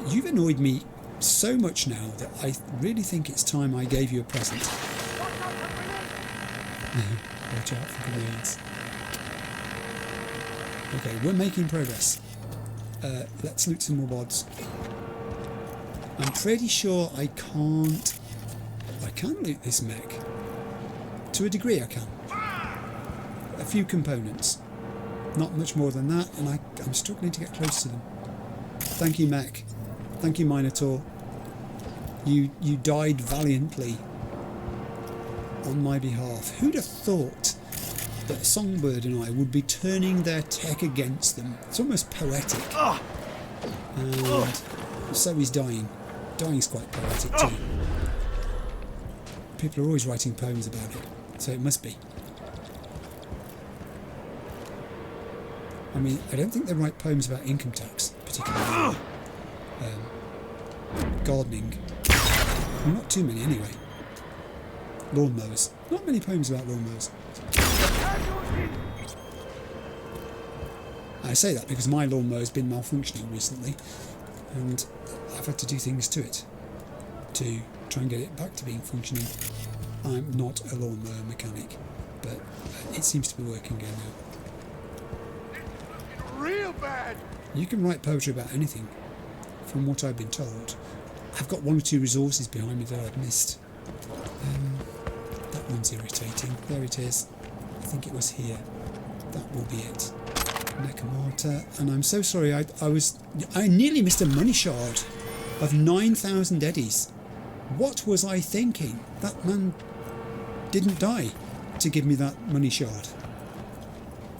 Speaker 1: You've annoyed me so much now that I really think it's time I gave you a present. Watch out for grenades. Okay, we're making progress. Let's loot some more bods. I'm pretty sure I can loot this mech. To a degree I can. A few components. Not much more than that, and I'm struggling to get close to them. Thank you, mech. Thank you, Minotaur. You died valiantly on my behalf. Who'd have thought that Songbird and I would be turning their tech against them? It's almost poetic. And so he's dying. Dying's quite poetic too. People are always writing poems about it, so it must be. I mean, I don't think they write poems about income tax, particularly. Gardening. Well, not too many anyway. Lawnmowers. Not many poems about lawnmowers. I say that because my lawnmower's been malfunctioning recently, and I've had to do things to it to try and get it back to being functioning. I'm not a lawnmower mechanic, but it seems to be working again now.
Speaker 16: Real bad.
Speaker 1: You can write poetry about anything, from what I've been told. I've got one or two resources behind me that I've missed. That one's irritating. There it is. I think it was here. That will be it. Nekomata. And I'm so sorry, I nearly missed a money shard of 9,000 eddies. What was I thinking? That man didn't die to give me that money shard.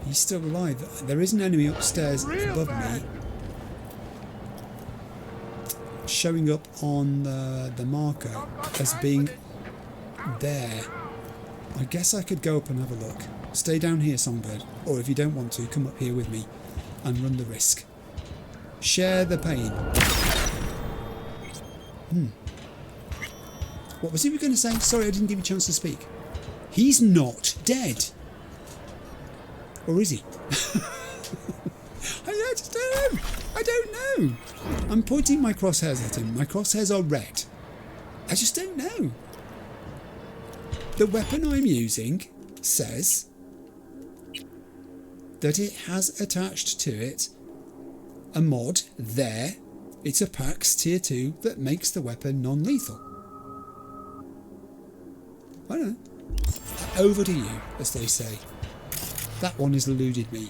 Speaker 1: He's still alive. There is an enemy upstairs above me, showing up on the marker as being there. I guess I could go up and have a look. Stay down here, Songbird, or if you don't want to, come up here with me and run the risk. Share the pain. What was he going to say? Sorry, I didn't give you a chance to speak. He's not dead. Or is he? I just don't know. I don't know. I'm pointing my crosshairs at him. My crosshairs are red. I just don't know. The weapon I'm using says that it has attached to it a mod there. It's a PAX tier 2 that makes the weapon non-lethal. I don't know. Over to you, as they say. That one has eluded me.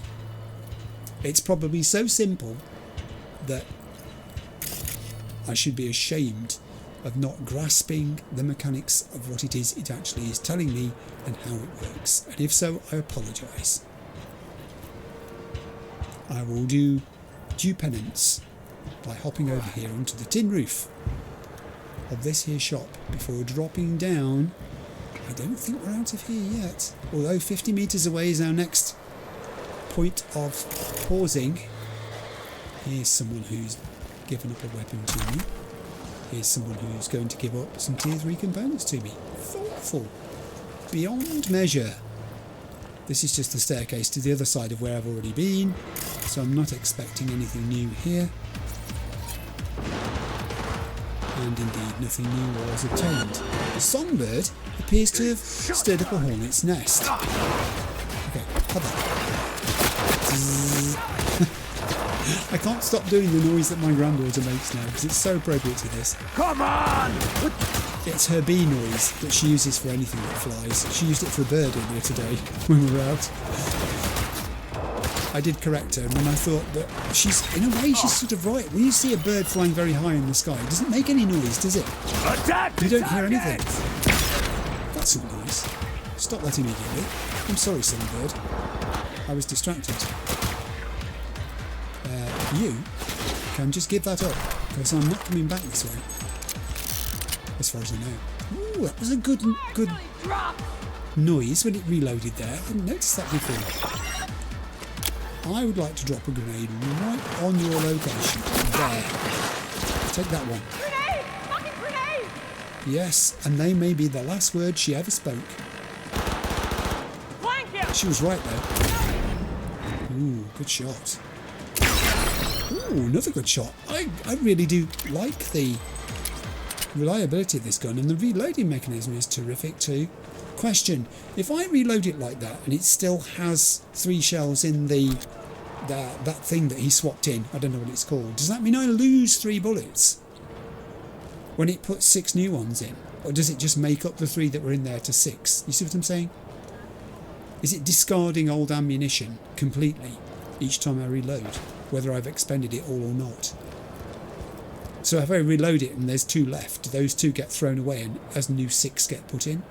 Speaker 1: It's probably so simple that I should be ashamed of not grasping the mechanics of what it is it actually is telling me and how it works. And if so, I apologise. I will do due penance by hopping over here onto the tin roof of this here shop before dropping down. I don't think we're out of here yet, although 50 metres away is our next point of pausing. Here's someone who's given up a weapon to me. Here's someone who's going to give up some tier 3 components to me. Thoughtful. Beyond measure. This is just the staircase to the other side of where I've already been, so I'm not expecting anything new here. And indeed, nothing new was obtained. The Songbird appears to have stirred up a hornet's nest. Okay, have that. I can't stop doing the noise that my granddaughter makes now because it's so appropriate to this.
Speaker 16: Come on!
Speaker 1: It's her bee noise that she uses for anything that flies. She used it for a bird earlier today when we were out. I did correct her, and then I thought that in a way, she's sort of right. When you see a bird flying very high in the sky, it doesn't make any noise, does it? You don't hear anything. That's not nice. Stop that immediately. I'm sorry, silly bird. I was distracted. You can just give that up, because I'm not coming back this way. As far as I know. Ooh, that was a good noise when it reloaded there. I didn't notice that before. I would like to drop a grenade right on your location. There. Take that one.
Speaker 17: Grenade! Fucking grenade!
Speaker 1: Yes, and they may be the last words she ever spoke. She was right though. Ooh, good shot. Ooh, another good shot. I really do like the reliability of this gun, and the reloading mechanism is terrific too. Question, if I reload it like that and it still has 3 shells in that thing that he swapped in, I don't know what it's called, does that mean I lose 3 bullets when it puts 6 new ones in? Or does it just make up the 3 that were in there to 6? You see what I'm saying? Is it discarding old ammunition completely each time I reload, whether I've expended it all or not? So if I reload it and there's 2 left, do those 2 get thrown away and as new 6 get put in?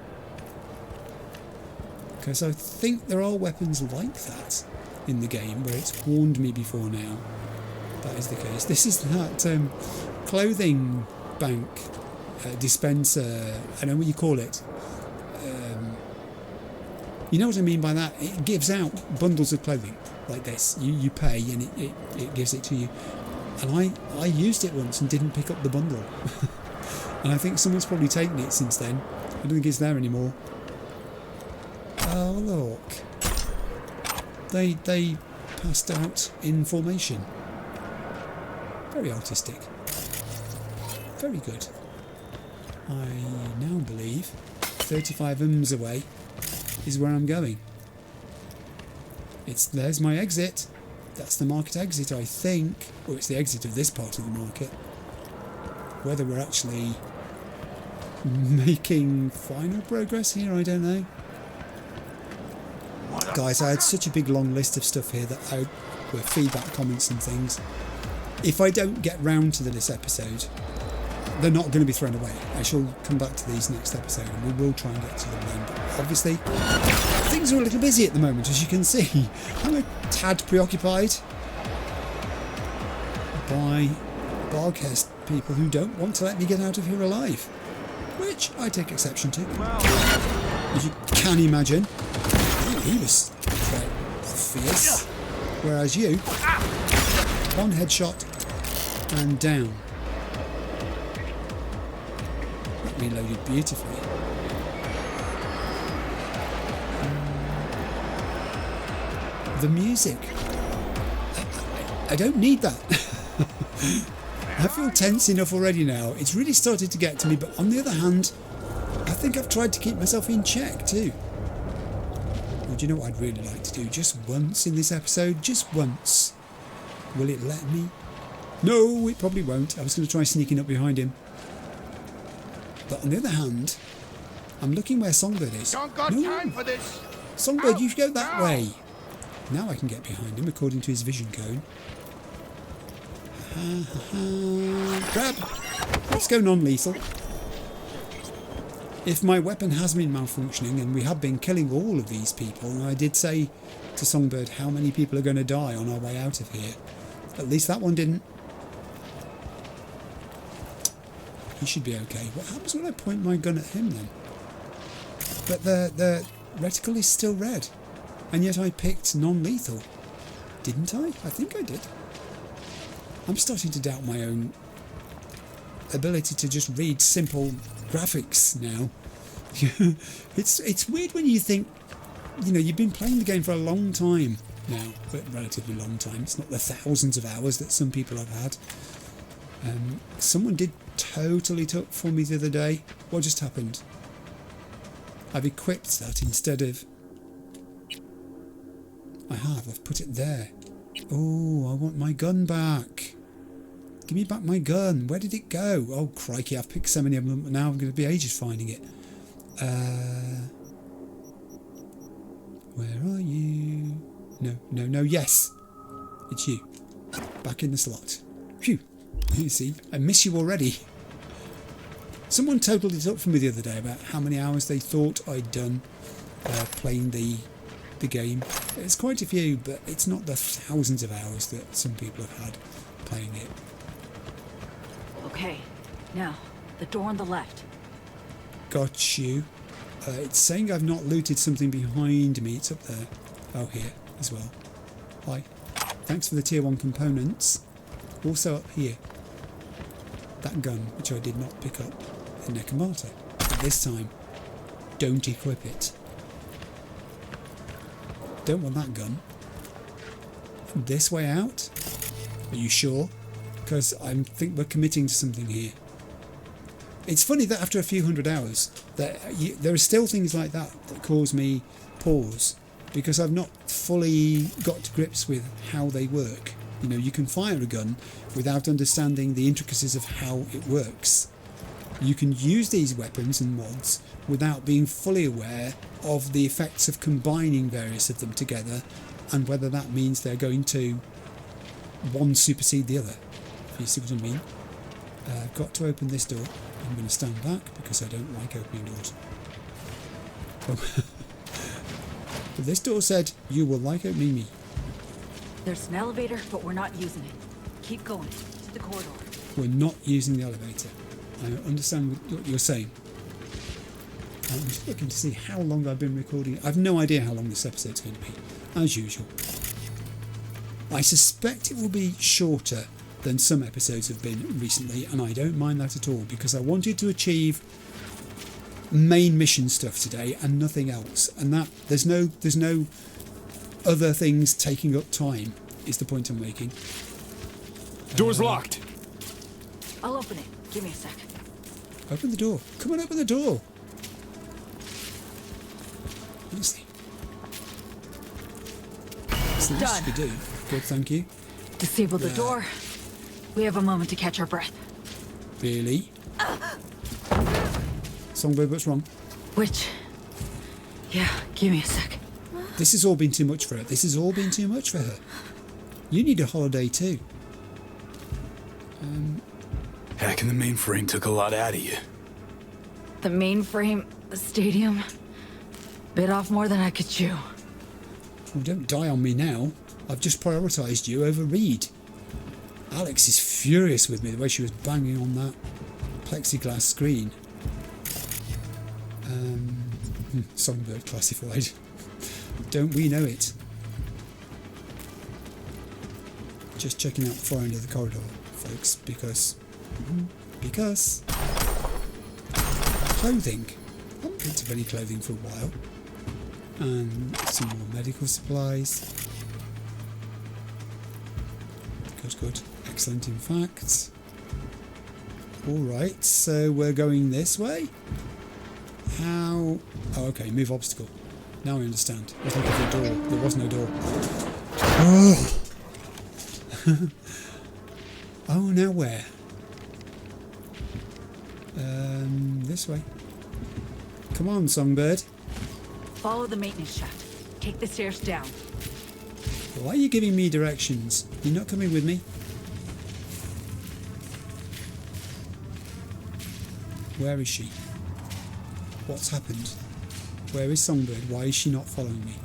Speaker 1: Because I think there are weapons like that in the game where it's warned me before now. That is the case. This is that clothing bank dispenser, I don't know what you call it. You know what I mean by that? It gives out bundles of clothing like this. You pay and it gives it to you. And I used it once and didn't pick up the bundle. And I think someone's probably taken it since then. I don't think it's there anymore. Oh look. They passed out in formation. Very artistic. Very good. I now believe 35 ums away is where I'm going. There's my exit. That's the market exit, I think. Or it's the exit of this part of the market. Whether we're actually making final progress here, I don't know. Guys, I had such a big long list of stuff here that were feedback, comments and things. If I don't get round to this episode, they're not going to be thrown away. I shall come back to these next episode and we will try and get to them then. But obviously, things are a little busy at the moment, as you can see. I'm a tad preoccupied by Barghest people who don't want to let me get out of here alive, which I take exception to. As you can imagine, he was quite fierce. Whereas you, 1 headshot and down. That reloaded beautifully. The music. I don't need that. I feel tense enough already now. It's really started to get to me, but on the other hand, I think I've tried to keep myself in check too. Well, do you know what I'd really like to do? Just once in this episode, just once. Will it let me? No, it probably won't. I was going to try sneaking up behind him. But on the other hand, I'm looking where Songbird is.
Speaker 16: Don't got time for this.
Speaker 1: Songbird, you should go that way. Now I can get behind him according to his vision cone. Grab! Let's go non-lethal. If my weapon has been malfunctioning, and we have been killing all of these people, and I did say to Songbird how many people are going to die on our way out of here. At least that one didn't. He should be okay. What happens when I point my gun at him then? But the reticle is still red. And yet I picked non-lethal. Didn't I? I think I did. I'm starting to doubt my own ability to just read simple graphics now. It's weird when you think, you know, you've been playing the game for a long time now, but relatively long time. It's not the thousands of hours that some people have had. Someone did totally took for me the other day. What just happened? I've equipped that instead of... I've put it there. Oh, I want my gun back. Give me back my gun. Where did it go? Oh, crikey, I've picked so many of them. Now I'm going to be ages finding it. Where are you? No, yes. It's you. Back in the slot. Phew. You see, I miss you already. Someone totaled it up for me the other day about how many hours they thought I'd done playing the game. It's quite a few, but it's not the thousands of hours that some people have had playing it.
Speaker 14: Okay, now, the door on the left.
Speaker 1: Got you. It's saying I've not looted something behind me. It's up there. Oh, here as well. Hi. Thanks for the tier 1 components. Also up here. That gun, which I did not pick up, the Necromata. But this time, don't equip it. Don't want that gun. This way out? Are you sure? Because I think we're committing to something here. It's funny that after a few hundred hours, there are still things like that cause me pause, because I've not fully got to grips with how they work. You know, you can fire a gun without understanding the intricacies of how it works. You can use these weapons and mods without being fully aware of the effects of combining various of them together, and whether that means they're going to one supersede the other. If you see what I mean. I've got to open this door. I'm going to stand back because I don't like opening doors. Oh. But this door said, you will like opening me.
Speaker 14: There's an elevator, but we're not using it. Keep going, to the corridor.
Speaker 1: We're not using the elevator. I understand what you're saying. I'm just looking to see how long I've been recording. I've no idea how long this episode's going to be, as usual. I suspect it will be shorter than some episodes have been recently, and I don't mind that at all, because I wanted to achieve main mission stuff today and nothing else, and that there's no other things taking up time is the point I'm making.
Speaker 15: Door's locked.
Speaker 14: I'll open it. Give me a sec.
Speaker 1: Open the door. Come on, open the door. Honestly. That's the least you could do. Good, thank you.
Speaker 14: Disable the door. We have a moment to catch our breath.
Speaker 1: Really? Songbird, what's wrong?
Speaker 14: Which? Yeah, give me a sec.
Speaker 1: This has all been too much for her. This has all been too much for her. You need a holiday too.
Speaker 15: Hacking the mainframe took a lot out of you.
Speaker 14: The mainframe, the stadium, bit off more than I could chew.
Speaker 1: Well, don't die on me now. I've just prioritised you over Reed. Alex is furious with me the way she was banging on that plexiglass screen. Songbird classified. Don't we know it? Just checking out the far end of the corridor, folks, because clothing. I haven't picked up any clothing for a while. And some more medical supplies. Good. Excellent, in fact. Alright, so we're going this way. How? Oh, okay, move obstacle. Now I understand. I was looking for a door. There was no door. Oh, oh, now where? This way. Come on, Songbird.
Speaker 14: Follow the maintenance shaft. Take the stairs down.
Speaker 1: Why are you giving me directions? You're not coming with me? Where is she? What's happened? Where is Songbird? Why is she not following me?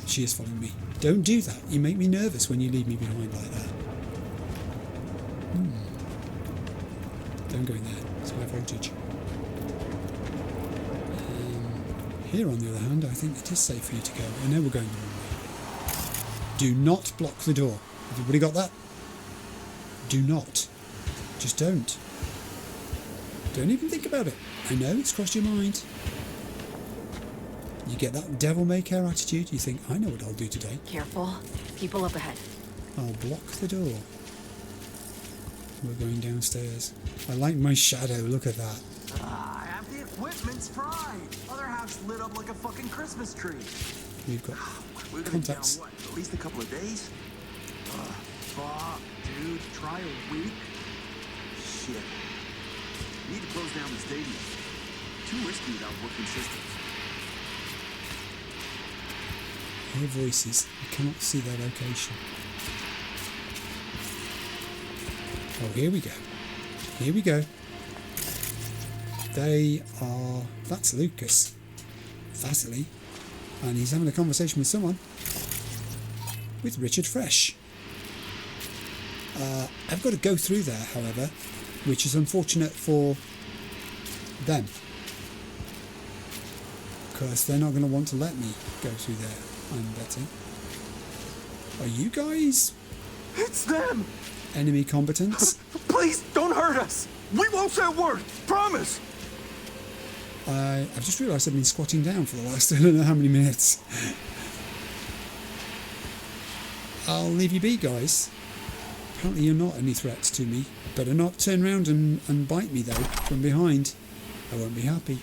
Speaker 1: She is following me. Don't do that. You make me nervous when you leave me behind like that. Don't go in there. It's high voltage. Here, on the other hand, I think it is safe for you to go. I know we're going the wrong way. Do not block the door. Everybody got that? Do not. Just don't. Don't even think about it. I know it's crossed your mind. You get that devil-may-care attitude. You think, I know what I'll do today.
Speaker 14: Careful. People up ahead.
Speaker 1: I'll block the door. We're going downstairs. I like my shadow. Look at that.
Speaker 16: Half the equipment's fried. Other half's lit up like a fucking Christmas tree.
Speaker 1: We've got
Speaker 16: We're gonna be down,
Speaker 1: contacts.
Speaker 16: what, at least a couple of days? Fuck, dude. Try a week? Shit. Need to close down the stadium. Too risky without working systems.
Speaker 1: Hear voices. I cannot see their location. Oh, here we go. Here we go. They are... That's Lucas. Vasily. And he's having a conversation with someone. With Richard Fresh. I've got to go through there, however, which is unfortunate for them. Because they're not going to want to let me go through there, I'm betting. Are you guys...
Speaker 16: It's them!
Speaker 1: Enemy combatants?
Speaker 16: Please, don't hurt us! We won't say a word! Promise!
Speaker 1: I've just realised I've been squatting down for the last I don't know how many minutes. I'll leave you be, guys. Apparently you're not any threats to me. Better not turn round and bite me, though, from behind. I won't be happy.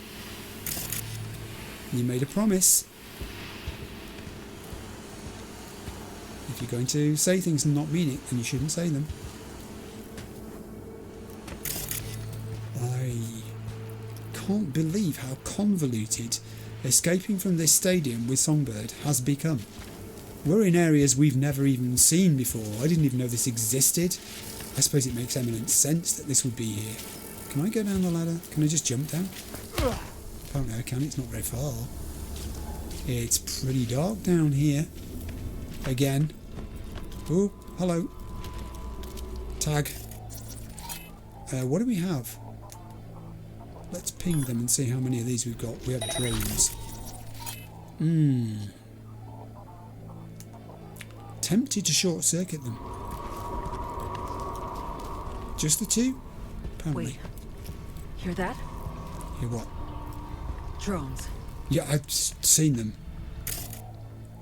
Speaker 1: You made a promise. If you're going to say things and not mean it, then you shouldn't say them. I can't believe how convoluted escaping from this stadium with Songbird has become. We're in areas we've never even seen before. I didn't even know this existed. I suppose it makes eminent sense that this would be here. Can I go down the ladder? Can I just jump down? Apparently I can. It's not very far. It's pretty dark down here. Again. Oh, hello. Tag. What do we have? Let's ping them and see how many of these we've got. We have drones. Tempted to short circuit them. Just the two? Apparently.
Speaker 19: Wait. Hear that?
Speaker 1: Hear what?
Speaker 19: Drones.
Speaker 1: Yeah, I've seen them.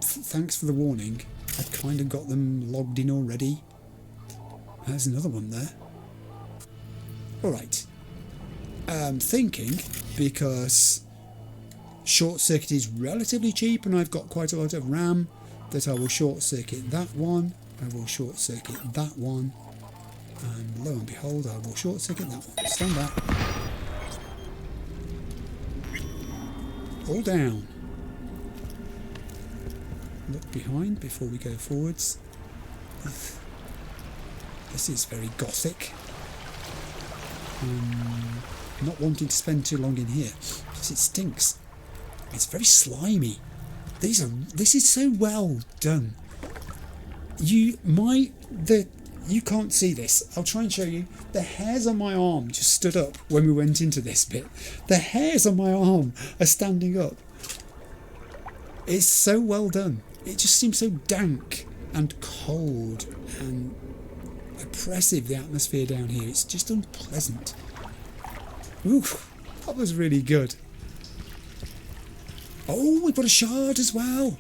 Speaker 1: Thanks for the warning. I've kind of got them logged in already. There's another one there. Alright. Thinking, because short circuit is relatively cheap and I've got quite a lot of RAM, that I will short circuit that one. I will short circuit that one. And lo and behold, I will short circuit that one. Stand back. All down. Look behind before we go forwards. This is very gothic. Not wanting to spend too long in here because it stinks. It's very slimy. This is so well done. You can't see this. I'll try and show you. The hairs on my arm just stood up when we went into this bit. The hairs on my arm are standing up. It's so well done. It just seems so dank and cold and oppressive, the atmosphere down here. It's just unpleasant. Ooh, that was really good. Oh, we've got a shard as well.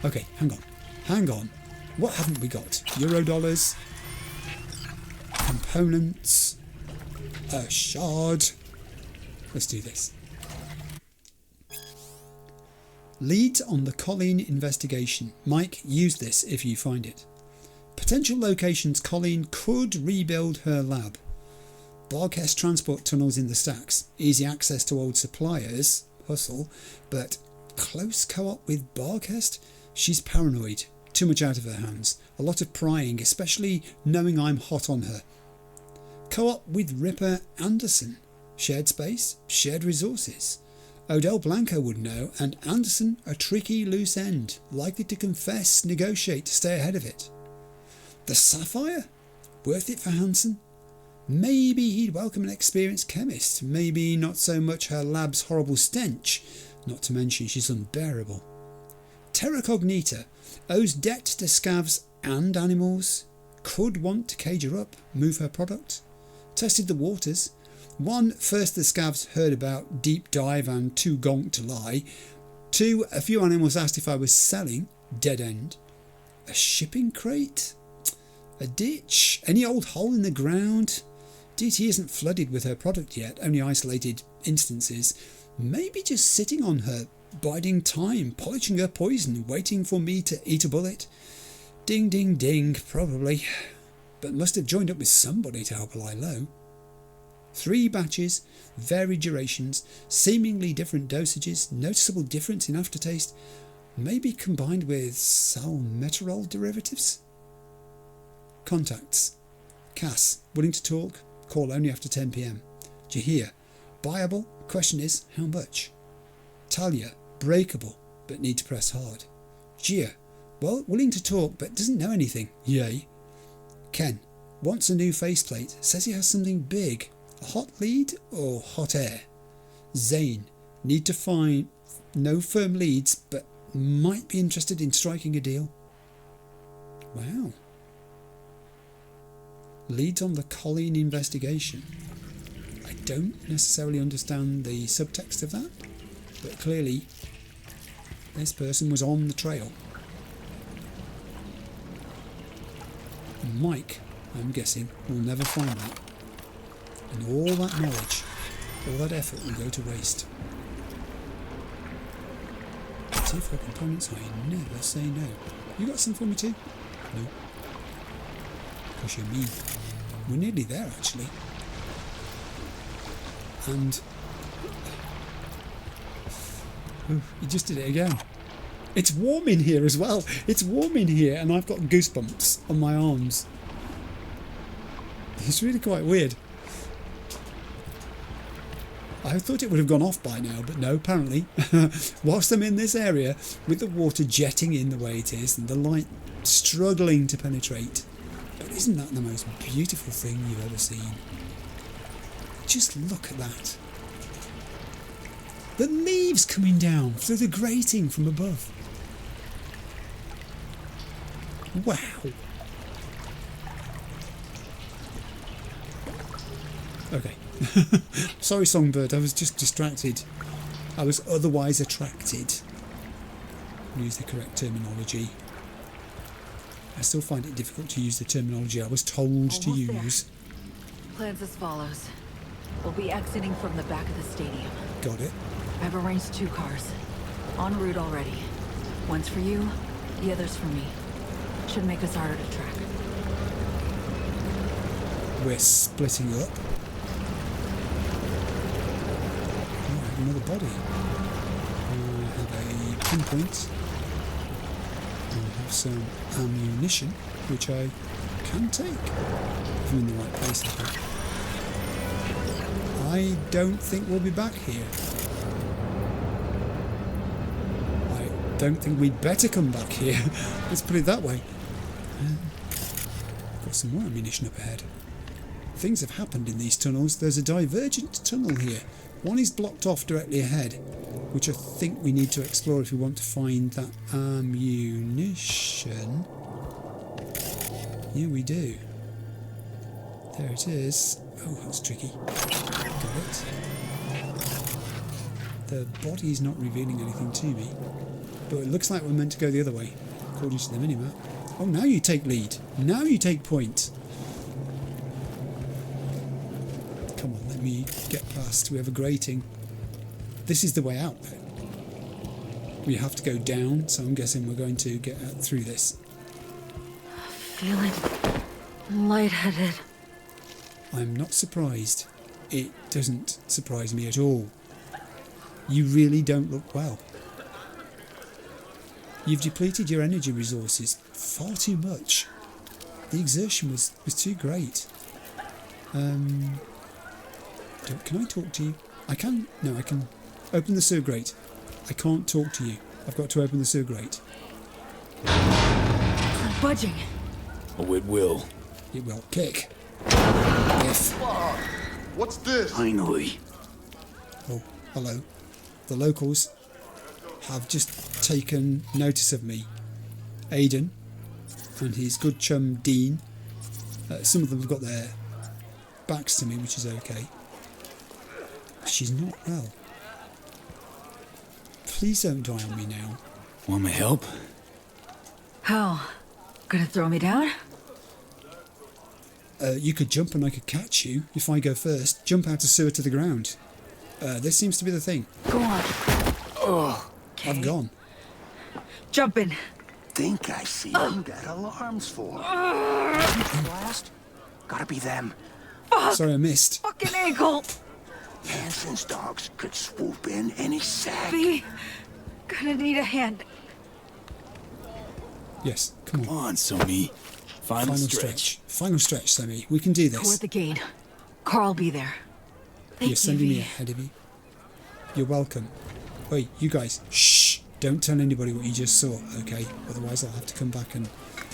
Speaker 1: Okay, hang on. What haven't we got? Eurodollars, components, a shard. Let's do this. Leads on the Colleen investigation. Mike, use this if you find it. Potential locations Colleen could rebuild her lab. Barcast transport tunnels in the stacks. Easy access to old suppliers. Hustle. But close co-op with Barcast? She's paranoid. Too much out of her hands. A lot of prying, especially knowing I'm hot on her. Co-op with Ripper Anderson. Shared space, shared resources. Odell Blanco would know, and Anderson a tricky loose end, likely to confess, negotiate to stay ahead of it. The Sapphire? Worth it for Hansen? Maybe he'd welcome an experienced chemist, maybe not so much her lab's horrible stench, not to mention she's unbearable. Terra Cognita owes debt to scavs and animals, could want to cage her up, move her product. Tested the waters. 1, first the scavs heard about deep dive and too gonk to lie. 2, a few animals asked if I was selling, dead end. A shipping crate? A ditch? Any old hole in the ground? DT isn't flooded with her product yet, only isolated instances. Maybe just sitting on her, biding time, polishing her poison, waiting for me to eat a bullet. Ding, ding, ding, probably. But must have joined up with somebody to help her lie low. 3 batches, varied durations, seemingly different dosages, noticeable difference in aftertaste, maybe combined with salmeterol derivatives? Contacts. Cass, willing to talk, call only after 10 PM. Jahir, buyable, question is, how much? Talia, breakable, but need to press hard. Gia, well, willing to talk, but doesn't know anything, yay. Ken, wants a new faceplate, says he has something big. A hot lead or hot air? Zane, need to find no firm leads, but might be interested in striking a deal. Wow. Leads on the Colleen investigation. I don't necessarily understand the subtext of that, but clearly this person was on the trail. Mike, I'm guessing, will never find that. And all that knowledge, all that effort will go to waste. See for components, I never say no. You got some for me too? No. Because you're mean. We're nearly there actually. And you just did it again. It's warm in here as well. It's warm in here and I've got goosebumps on my arms. It's really quite weird. I thought it would have gone off by now, but no, apparently. Whilst I'm in this area, with the water jetting in the way it is, and the light struggling to penetrate. But isn't that the most beautiful thing you've ever seen? Just look at that. The leaves coming down through the grating from above. Wow. Okay. Sorry, Songbird, I was just distracted. I was otherwise attracted. Use the correct terminology. I still find it difficult to use the terminology I was told to use.
Speaker 14: Plans as follows. We'll be exiting from the back of the stadium.
Speaker 1: Got it.
Speaker 14: I've arranged 2 cars. En route already. One's for you, the other's for me. Should make us harder to track.
Speaker 1: We're splitting up. Another body. I have a pinpoint. I have some ammunition, which I can take if I'm in the right place. I don't think we'll be back here. I don't think we'd better come back here. Let's put it that way. Got some more ammunition up ahead. Things have happened in these tunnels. There's a divergent tunnel here. One is blocked off directly ahead, which I think we need to explore if we want to find that ammunition. Yeah, we do. There it is. Oh, that's tricky. Got it. The body's not revealing anything to me, but it looks like we're meant to go the other way, according to the minimap. Oh, now you take lead. Now you take point. Come on, let me get past. We have a grating. This is the way out, though. We have to go down, so I'm guessing we're going to get out through this.
Speaker 19: Feeling lightheaded.
Speaker 1: I'm not surprised. It doesn't surprise me at all. You really don't look well. You've depleted your energy resources far too much. The exertion was too great. Can I talk to you? I can. No, I can open the sewer grate. I can't talk to you. I've got to open the sewer grate.
Speaker 19: Not budging.
Speaker 15: Oh, it will.
Speaker 1: It will. Kick. Yes.
Speaker 20: What's this?
Speaker 15: Finally.
Speaker 1: Oh, hello. The locals have just taken notice of me. Aidan and his good chum Dean. Some of them have got their backs to me, which is okay. She's not well. Please don't die on me now.
Speaker 15: Want my help?
Speaker 19: How? Gonna throw me down?
Speaker 1: You could jump and I could catch you if I go first. Jump out of sewer to the ground. This seems to be the thing.
Speaker 19: Go on.
Speaker 1: Oh, okay. I've gone.
Speaker 19: Jump in.
Speaker 3: think I see who that alarm's for. Blast? Gotta be them.
Speaker 1: Sorry, I missed.
Speaker 19: Fucking ankle!
Speaker 3: Hansen's dogs could swoop in any sec.
Speaker 19: V, gonna need a hand.
Speaker 1: Yes, come on.
Speaker 15: Come on, Somi. Final stretch.
Speaker 1: Final stretch, Sammy. We can do this.
Speaker 19: Toward the gate. Carl be there.
Speaker 1: You're sending me ahead of you. You're welcome. Wait, you guys. Shh. Don't tell anybody what you just saw, okay? Otherwise I'll have to come back and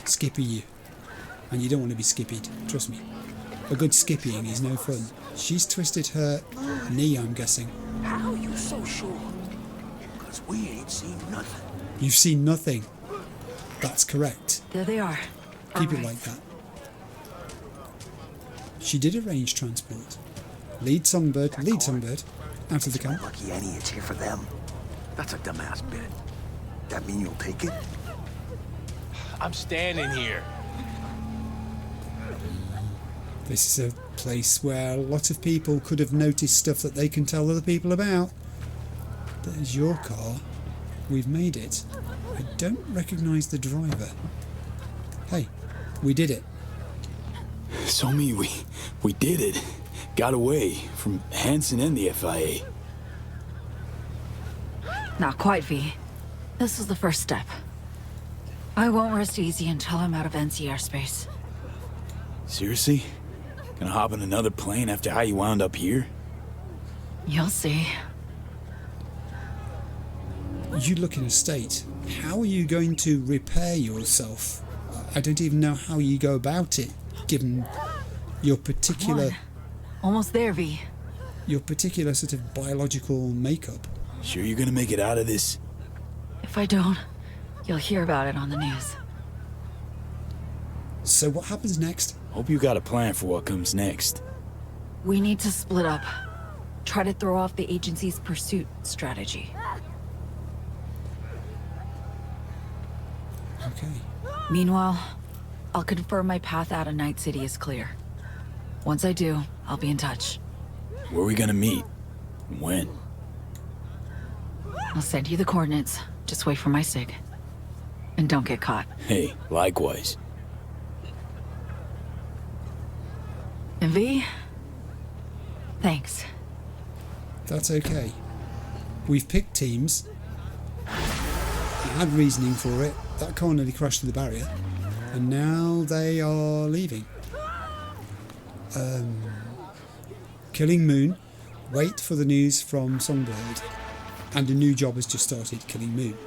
Speaker 1: skippy you. And you don't want to be skippied. Trust me. A good skippying is no fun. She's twisted her knee, I'm guessing.
Speaker 3: How you so sure? Because we ain't seen nothing.
Speaker 1: You've seen nothing. That's correct.
Speaker 19: There they are.
Speaker 1: Keep it like that. She did arrange transport. Lead Songbird. Out of the camp.
Speaker 3: Lucky Annie, it's here for them. That's a dumbass bit. That mean you'll take it?
Speaker 21: I'm standing here.
Speaker 1: This is a place where lots of people could have noticed stuff that they can tell other people about. There's your car. We've made it. I don't recognise the driver. Hey, we did it.
Speaker 15: Somi, we did it. Got away from Hansen and the FIA.
Speaker 19: Not quite, V. This is the first step. I won't rest easy until I'm out of NC airspace.
Speaker 15: Seriously? Gonna hop in another plane after how you wound up here?
Speaker 19: You'll see.
Speaker 1: You look in a state. How are you going to repair yourself? I don't even know how you go about it, given your particular...
Speaker 19: Almost there, V.
Speaker 1: Your particular sort of biological makeup.
Speaker 15: Sure you're gonna make it out of this?
Speaker 19: If I don't, you'll hear about it on the news.
Speaker 1: So what happens next?
Speaker 15: Hope you got a plan for what comes next.
Speaker 19: We need to split up. Try to throw off the agency's pursuit strategy.
Speaker 1: Okay.
Speaker 19: Meanwhile, I'll confirm my path out of Night City is clear. Once I do, I'll be in touch.
Speaker 15: Where are we gonna meet? When?
Speaker 19: I'll send you the coordinates. Just wait for my sig. And don't get caught.
Speaker 15: Hey, likewise.
Speaker 19: And V? Thanks.
Speaker 1: That's okay. We've picked teams. I had reasoning for it. That car nearly crashed through the barrier. And now they are leaving. Killing Moon. Wait for the news from Songbird. And a new job has just started, Killing Moon.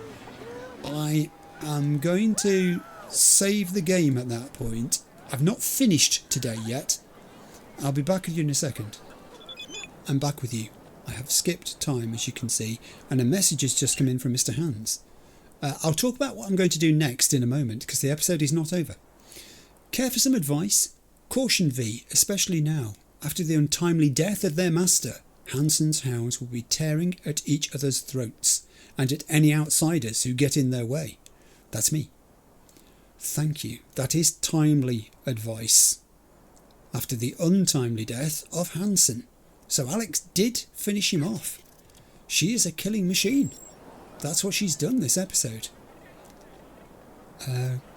Speaker 1: I am going to save the game at that point. I've not finished today yet. I'll be back with you in a second. I'm back with you. I have skipped time, as you can see, and a message has just come in from Mr. Hands. I'll talk about what I'm going to do next in a moment, because the episode is not over. Care for some advice? Caution V, especially now. After the untimely death of their master, Hansen's hounds will be tearing at each other's throats, and at any outsiders who get in their way. That's me. Thank you. That is timely advice. After the untimely death of Hansen. So Alex did finish him off. She is a killing machine. That's what she's done this episode.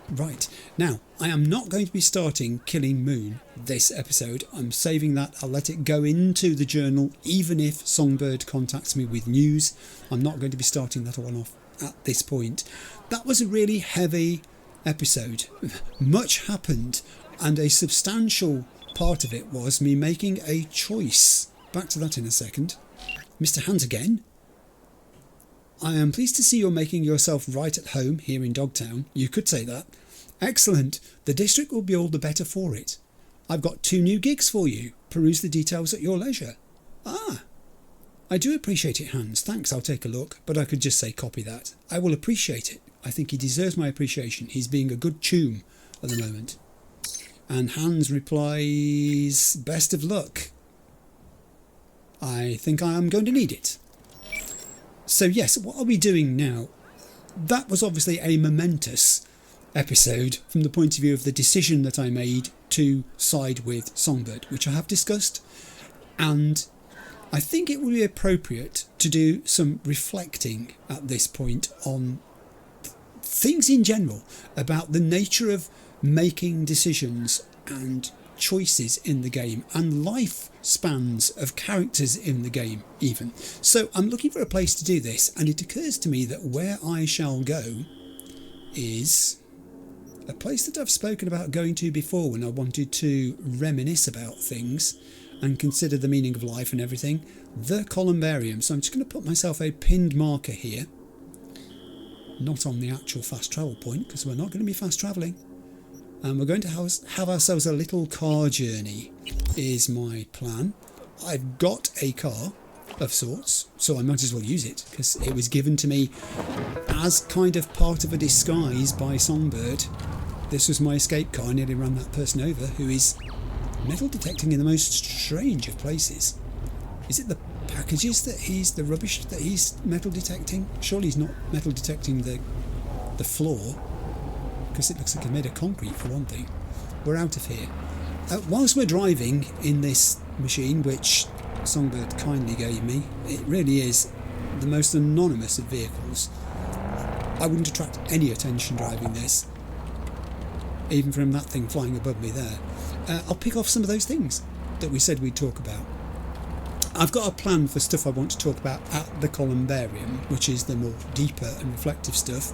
Speaker 1: Right. Now, I am not going to be starting Killing Moon this episode. I'm saving that. I'll let it go into the journal, even if Songbird contacts me with news. I'm not going to be starting that one off at this point. That was a really heavy episode. Much happened, and a substantial part of it was me making a choice. Back to that in a second. Mr. Hands again. I am pleased to see you're making yourself right at home here in Dogtown. You could say that. Excellent. The district will be all the better for it. I've got 2 new gigs for you. Peruse the details at your leisure. Ah. I do appreciate it, Hans. Thanks, I'll take a look. But I could just say copy that. I will appreciate it. I think he deserves my appreciation. He's being a good choom at the moment. And Hans replies, best of luck. I think I am going to need it. So yes, what are we doing now? That was obviously a momentous episode from the point of view of the decision that I made to side with Songbird, which I have discussed, and I think it would be appropriate to do some reflecting at this point on things in general about the nature of making decisions and choices in the game and life spans of characters in the game even. So I'm looking for a place to do this, and it occurs to me that where I shall go is a place that I've spoken about going to before when I wanted to reminisce about things and consider the meaning of life and everything, the Columbarium. So I'm just going to put myself a pinned marker here, not on the actual fast travel point, because we're not going to be fast travelling. And we're going to have ourselves a little car journey, is my plan. I've got a car of sorts, so I might as well use it, because it was given to me as kind of part of a disguise by Songbird. This was my escape car. I nearly ran that person over, who is metal detecting in the most strange of places. Is it the packages that the rubbish that he's metal detecting? Surely he's not metal detecting the floor, because it looks like it's made of concrete for one thing. We're out of here. Whilst we're driving in this machine, which Songbird kindly gave me, it really is the most anonymous of vehicles. I wouldn't attract any attention driving this, even from that thing flying above me there. I'll pick off some of those things that we said we'd talk about. I've got a plan for stuff I want to talk about at the Columbarium, which is the more deeper and reflective stuff,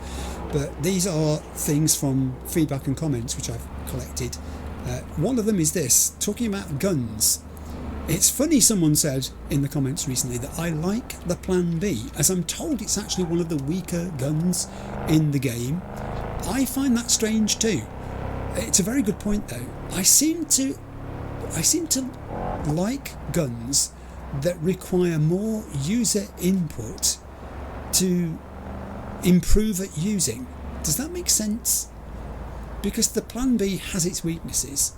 Speaker 1: but these are things from feedback and comments which I've collected. One of them is this, talking about guns. It's funny, someone said in the comments recently that I like the Plan B, as I'm told it's actually one of the weaker guns in the game. I find that strange too. It's a very good point though. I seem to like guns that require more user input to improve at using. Does that make sense? Because the Plan B has its weaknesses.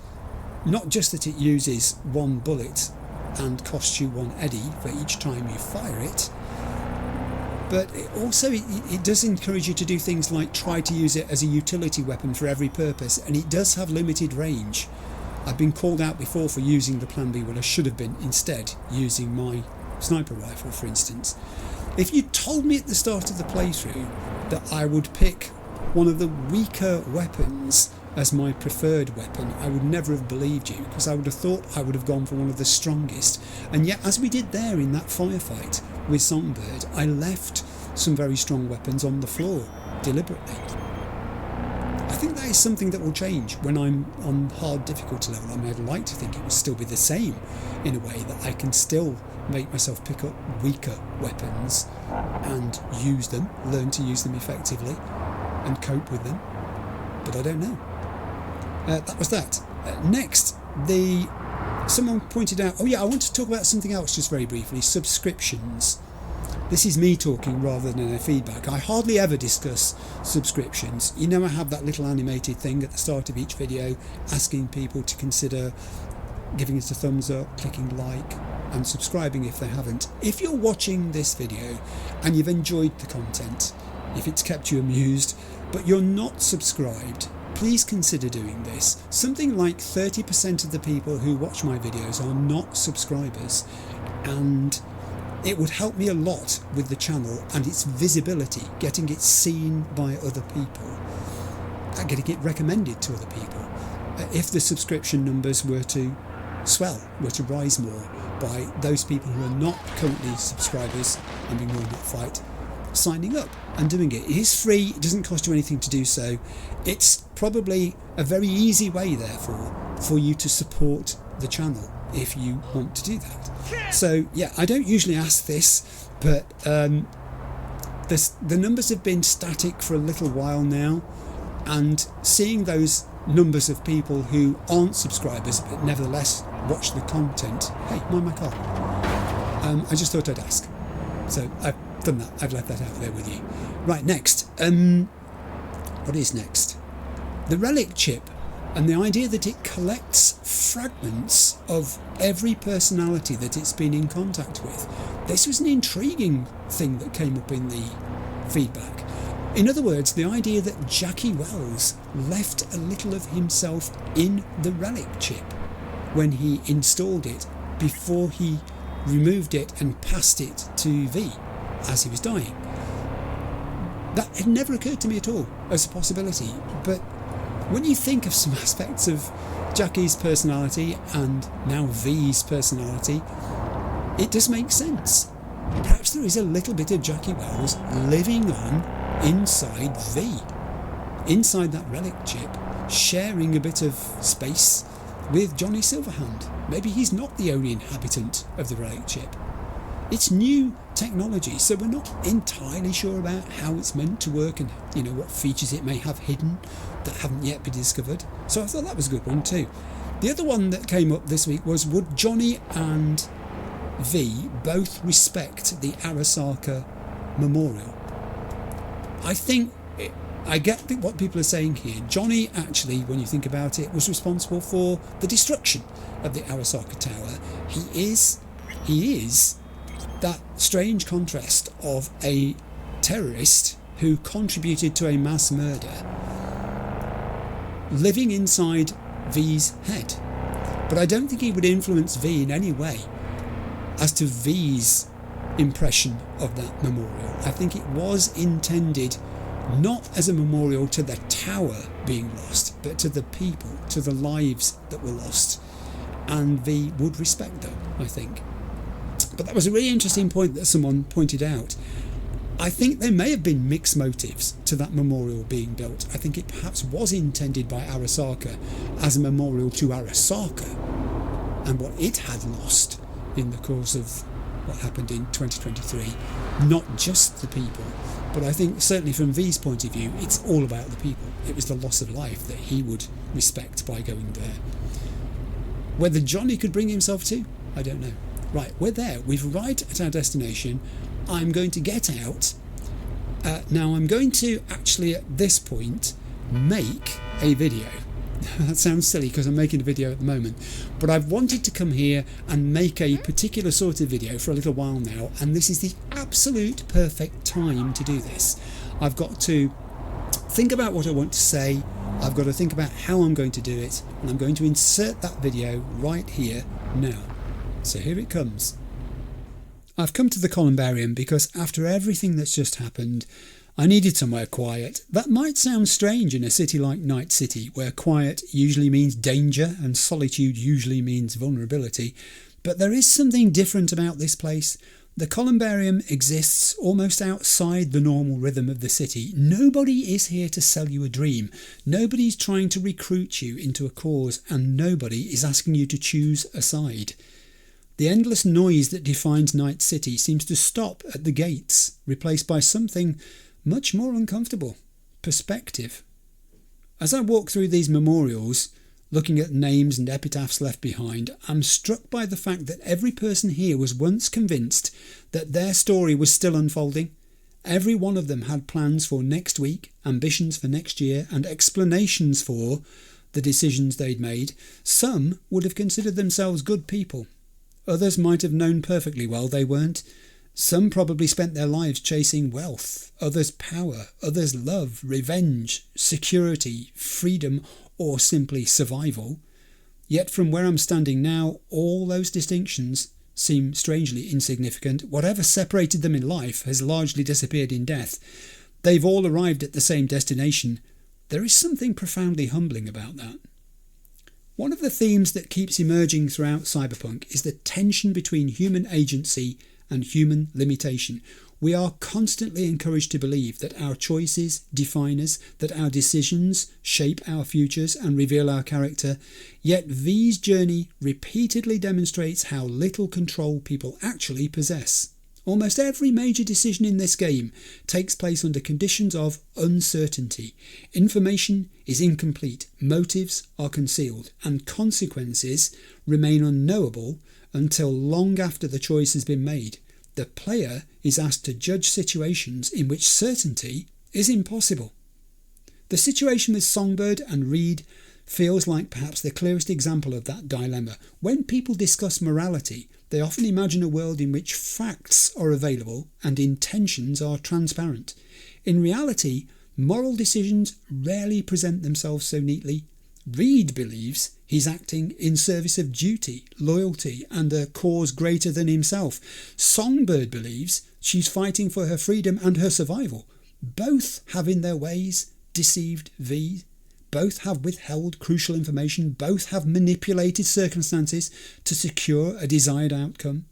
Speaker 1: Not just that it uses one bullet and costs you 1 eddy for each time you fire it, but it does encourage you to do things like try to use it as a utility weapon for every purpose, and it does have limited range. I've been called out before for using the Plan B when I should have been instead using my sniper rifle, for instance. If you told me at the start of the playthrough that I would pick one of the weaker weapons as my preferred weapon, I would never have believed you, because I would have thought I would have gone for one of the strongest. And yet, as we did there in that firefight with Songbird, I left some very strong weapons on the floor deliberately. I think that is something that will change when I'm on hard difficulty level. I mean, I'd like to think it will still be the same in a way that I can still make myself pick up weaker weapons and use them, learn to use them effectively and cope with them, but I don't know. That was that. Next, someone pointed out, oh yeah, I want to talk about something else just very briefly, subscriptions. This is me talking rather than a feedback. I hardly ever discuss subscriptions. You know, I have that little animated thing at the start of each video asking people to consider giving it a thumbs up, clicking like and subscribing if they haven't. If you're watching this video and you've enjoyed the content, if it's kept you amused, but you're not subscribed, please consider doing this. Something like 30% of the people who watch my videos are not subscribers, and it would help me a lot with the channel and its visibility, getting it seen by other people, and getting it recommended to other people. If the subscription numbers were to swell, were to rise more by those people who are not currently subscribers and being willing to fight, signing up and doing it. It is free, it doesn't cost you anything to do so. It's probably a very easy way, therefore, for you to support the channel if you want to do that. So yeah, I don't usually ask this, but the numbers have been static for a little while now, and seeing those numbers of people who aren't subscribers but nevertheless watch the content. Hey, mind my car. I just thought I'd ask. So I've done that. I've left that out there with you. Right, next. What is next? The relic chip, and the idea that it collects fragments of every personality that it's been in contact with. This was an intriguing thing that came up in the feedback. In other words, the idea that Jackie Wells left a little of himself in the relic chip when he installed it before he removed it and passed it to V as he was dying. That had never occurred to me at all as a possibility. But when you think of some aspects of Jackie's personality and now V's personality, it does make sense. Perhaps there is a little bit of Jackie Wells living on inside V, inside that relic chip, sharing a bit of space with Johnny Silverhand. Maybe he's not the only inhabitant of the relic chip. It's new technology, so we're not entirely sure about how it's meant to work and, you know, what features it may have hidden that haven't yet been discovered. So I thought that was a good one too. The other one that came up this week was, would Johnny and V both respect the Arasaka Memorial? I think I get what people are saying here. Johnny actually, when you think about it, was responsible for the destruction of the Arasaka Tower. He is that strange contrast of a terrorist who contributed to a mass murder living inside V's head. But I don't think he would influence V in any way as to V's impression of that memorial. I think it was intended not as a memorial to the tower being lost, but to the people, to the lives that were lost. And V would respect them, I think. But that was a really interesting point that someone pointed out. I think there may have been mixed motives to that memorial being built. I think it perhaps was intended by Arasaka as a memorial to Arasaka and what it had lost in the course of what happened in 2023. Not just the people, but I think certainly from V's point of view, it's all about the people. It was the loss of life that he would respect by going there. Whether Johnny could bring himself to, I don't know. Right, we're there. We've arrived at our destination. I'm going to get out. Now I'm going to actually at this point make a video. That sounds silly because I'm making a video at the moment, but I've wanted to come here and make a particular sort of video for a little while now, and this is the absolute perfect time to do this. I've got to think about what I want to say, I've got to think about how I'm going to do it, and I'm going to insert that video right here now. So here it comes. I've come to the columbarium because after everything that's just happened, I needed somewhere quiet. That might sound strange in a city like Night City, where quiet usually means danger and solitude usually means vulnerability, but there is something different about this place. The columbarium exists almost outside the normal rhythm of the city. Nobody is here to sell you a dream. Nobody's trying to recruit you into a cause, and nobody is asking you to choose a side. The endless noise that defines Night City seems to stop at the gates, replaced by something much more uncomfortable: perspective. As I walk through these memorials, looking at names and epitaphs left behind, I'm struck by the fact that every person here was once convinced that their story was still unfolding. Every one of them had plans for next week, ambitions for next year, and explanations for the decisions they'd made. Some would have considered themselves good people. Others might have known perfectly well they weren't. Some probably spent their lives chasing wealth, others power, others love, revenge, security, freedom, or simply survival. Yet from where I'm standing now, all those distinctions seem strangely insignificant. Whatever separated them in life has largely disappeared in death. They've all arrived at the same destination. There is something profoundly humbling about that. One of the themes that keeps emerging throughout Cyberpunk is the tension between human agency and human limitation. We are constantly encouraged to believe that our choices define us, that our decisions shape our futures and reveal our character, yet V's journey repeatedly demonstrates how little control people actually possess. Almost every major decision in this game takes place under conditions of uncertainty. Information is incomplete, motives are concealed, and consequences remain unknowable until long after the choice has been made. The player is asked to judge situations in which certainty is impossible. The situation with Songbird and Reed feels like perhaps the clearest example of that dilemma. When people discuss morality, they often imagine a world in which facts are available and intentions are transparent. In reality, moral decisions rarely present themselves so neatly. Reed believes he's acting in service of duty, loyalty, and a cause greater than himself. Songbird believes she's fighting for her freedom and her survival. Both have in their ways deceived V. Both have withheld crucial information. Both have manipulated circumstances to secure a desired outcome.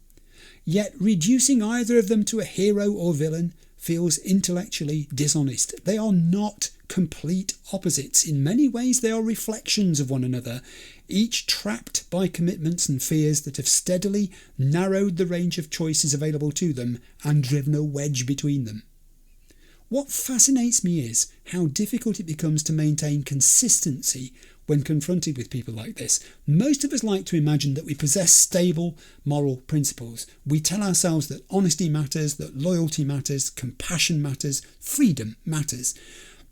Speaker 1: Yet reducing either of them to a hero or villain feels intellectually dishonest. They are not complete opposites. In many ways they are reflections of one another, each trapped by commitments and fears that have steadily narrowed the range of choices available to them and driven a wedge between them. What fascinates me is how difficult it becomes to maintain consistency when confronted with people like this. Most of us like to imagine that we possess stable moral principles. We tell ourselves that honesty matters, that loyalty matters, compassion matters, freedom matters.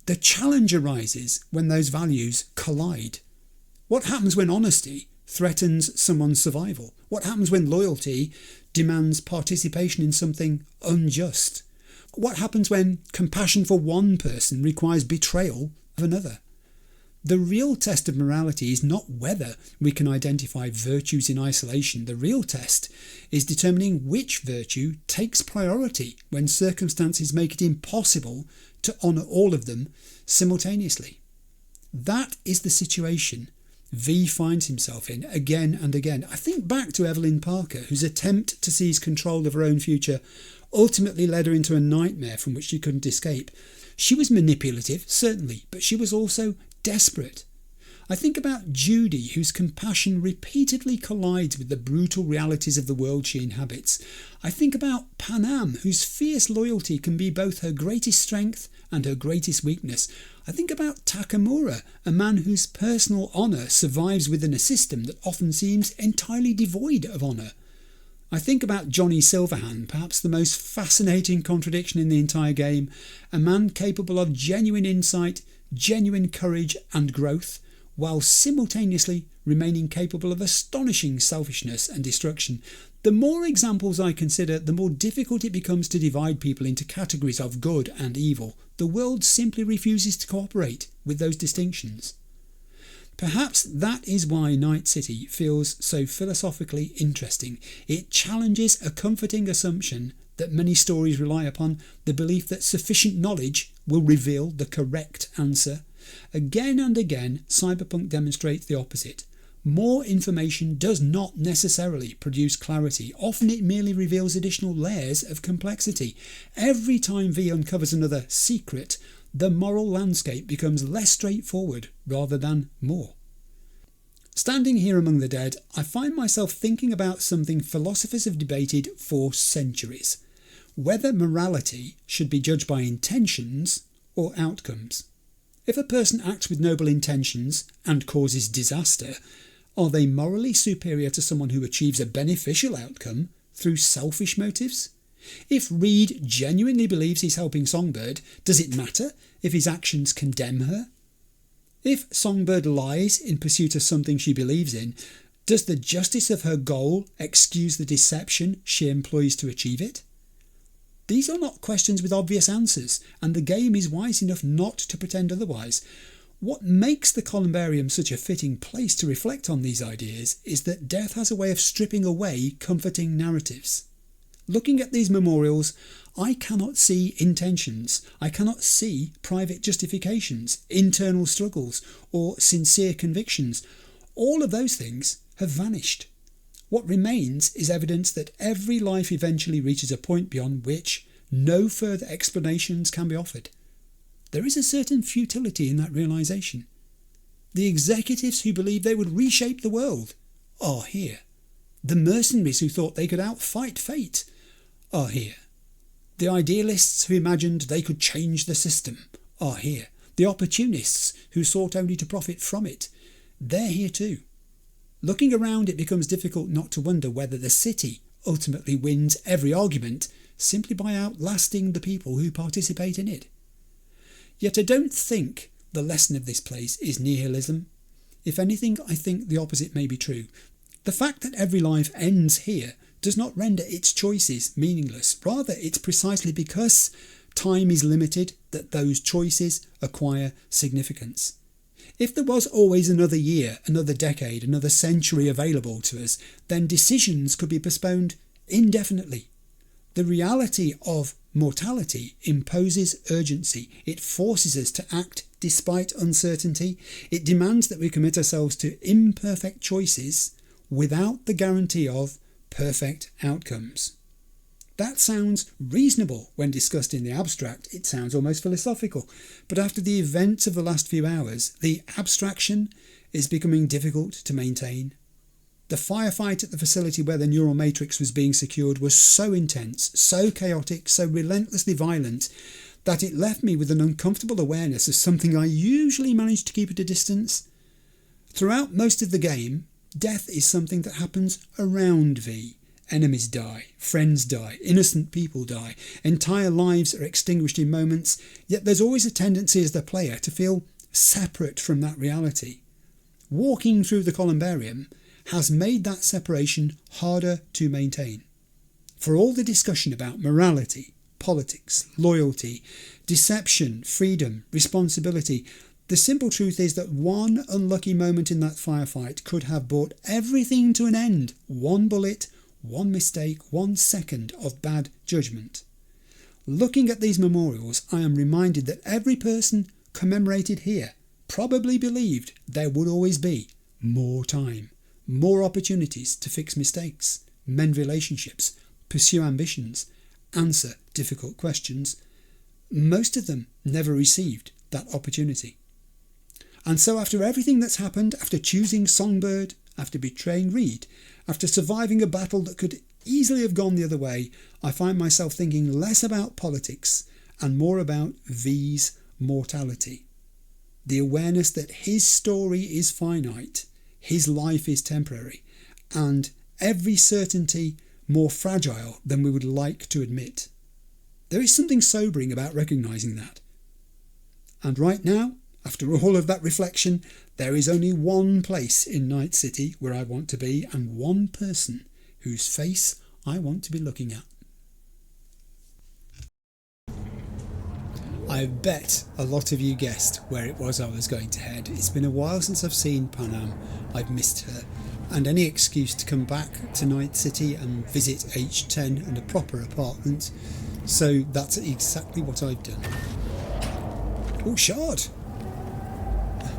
Speaker 1: The challenge arises when those values collide. What happens when honesty threatens someone's survival? What happens when loyalty demands participation in something unjust? What happens when compassion for one person requires betrayal of another? The real test of morality is not whether we can identify virtues in isolation. The real test is determining which virtue takes priority when circumstances make it impossible to honour all of them simultaneously. That is the situation V finds himself in again and again. I think back to Evelyn Parker, whose attempt to seize control of her own future ultimately led her into a nightmare from which she couldn't escape. She was manipulative, certainly, but she was also desperate. I think about Judy, whose compassion repeatedly collides with the brutal realities of the world she inhabits. I think about Panam, whose fierce loyalty can be both her greatest strength and her greatest weakness. I think about Takamura, a man whose personal honour survives within a system that often seems entirely devoid of honour. I think about Johnny Silverhand, perhaps the most fascinating contradiction in the entire game, a man capable of genuine insight, genuine courage and growth, while simultaneously remaining capable of astonishing selfishness and destruction. The more examples I consider, the more difficult it becomes to divide people into categories of good and evil. The world simply refuses to cooperate with those distinctions. Perhaps that is why Night City feels so philosophically interesting. It challenges a comforting assumption that many stories rely upon, the belief that sufficient knowledge will reveal the correct answer. Again and again, Cyberpunk demonstrates the opposite. More information does not necessarily produce clarity. Often it merely reveals additional layers of complexity. Every time V uncovers another secret, the moral landscape becomes less straightforward rather than more. Standing here among the dead, I find myself thinking about something philosophers have debated for centuries: whether morality should be judged by intentions or outcomes. If a person acts with noble intentions and causes disaster, are they morally superior to someone who achieves a beneficial outcome through selfish motives? If Reed genuinely believes he's helping Songbird, does it matter if his actions condemn her? If Songbird lies in pursuit of something she believes in, does the justice of her goal excuse the deception she employs to achieve it? These are not questions with obvious answers, and the game is wise enough not to pretend otherwise. What makes the columbarium such a fitting place to reflect on these ideas is that death has a way of stripping away comforting narratives. Looking at these memorials, I cannot see intentions. I cannot see private justifications, internal struggles, or sincere convictions. All of those things have vanished. What remains is evidence that every life eventually reaches a point beyond which no further explanations can be offered. There is a certain futility in that realisation. The executives who believed they would reshape the world are here. The mercenaries who thought they could outfight fate are here. The idealists who imagined they could change the system are here. The opportunists who sought only to profit from it, they're here too. Looking around, it becomes difficult not to wonder whether the city ultimately wins every argument simply by outlasting the people who participate in it. Yet I don't think the lesson of this place is nihilism. If anything, I think the opposite may be true. The fact that every life ends here does not render its choices meaningless. Rather, it's precisely because time is limited that those choices acquire significance. If there was always another year, another decade, another century available to us, then decisions could be postponed indefinitely. The reality of Mortality imposes urgency. It forces us to act despite uncertainty. It demands that we commit ourselves to imperfect choices without the guarantee of perfect outcomes. That sounds reasonable when discussed in the abstract. It sounds almost philosophical. But after the events of the last few hours, the abstraction is becoming difficult to maintain. The firefight at the facility where the neural matrix was being secured was so intense, so chaotic, so relentlessly violent, that it left me with an uncomfortable awareness of something I usually manage to keep at a distance. Throughout most of the game, death is something that happens around V. Enemies die, friends die, innocent people die, entire lives are extinguished in moments, yet there's always a tendency as the player to feel separate from that reality. Walking through the columbarium has made that separation harder to maintain. For all the discussion about morality, politics, loyalty, deception, freedom, responsibility, the simple truth is that one unlucky moment in that firefight could have brought everything to an end. One bullet, one mistake, 1 second of bad judgment. Looking at these memorials, I am reminded that every person commemorated here probably believed there would always be more time, more opportunities to fix mistakes, mend relationships, pursue ambitions, answer difficult questions. Most of them never received that opportunity. And so after everything that's happened, after choosing Songbird, after betraying Reed, after surviving a battle that could easily have gone the other way, I find myself thinking less about politics and more about V's mortality. The awareness that his story is finite, his life is temporary, and every certainty more fragile than we would like to admit. There is something sobering about recognising that. And right now, after all of that reflection, there is only one place in Night City where I want to be, and one person whose face I want to be looking at. I bet a lot of you guessed where it was I was going to head. It's been a while since I've seen Panam. I've missed her, and any excuse to come back to Night City and visit H10 and a proper apartment. So that's exactly what I've done. Oh, Shard!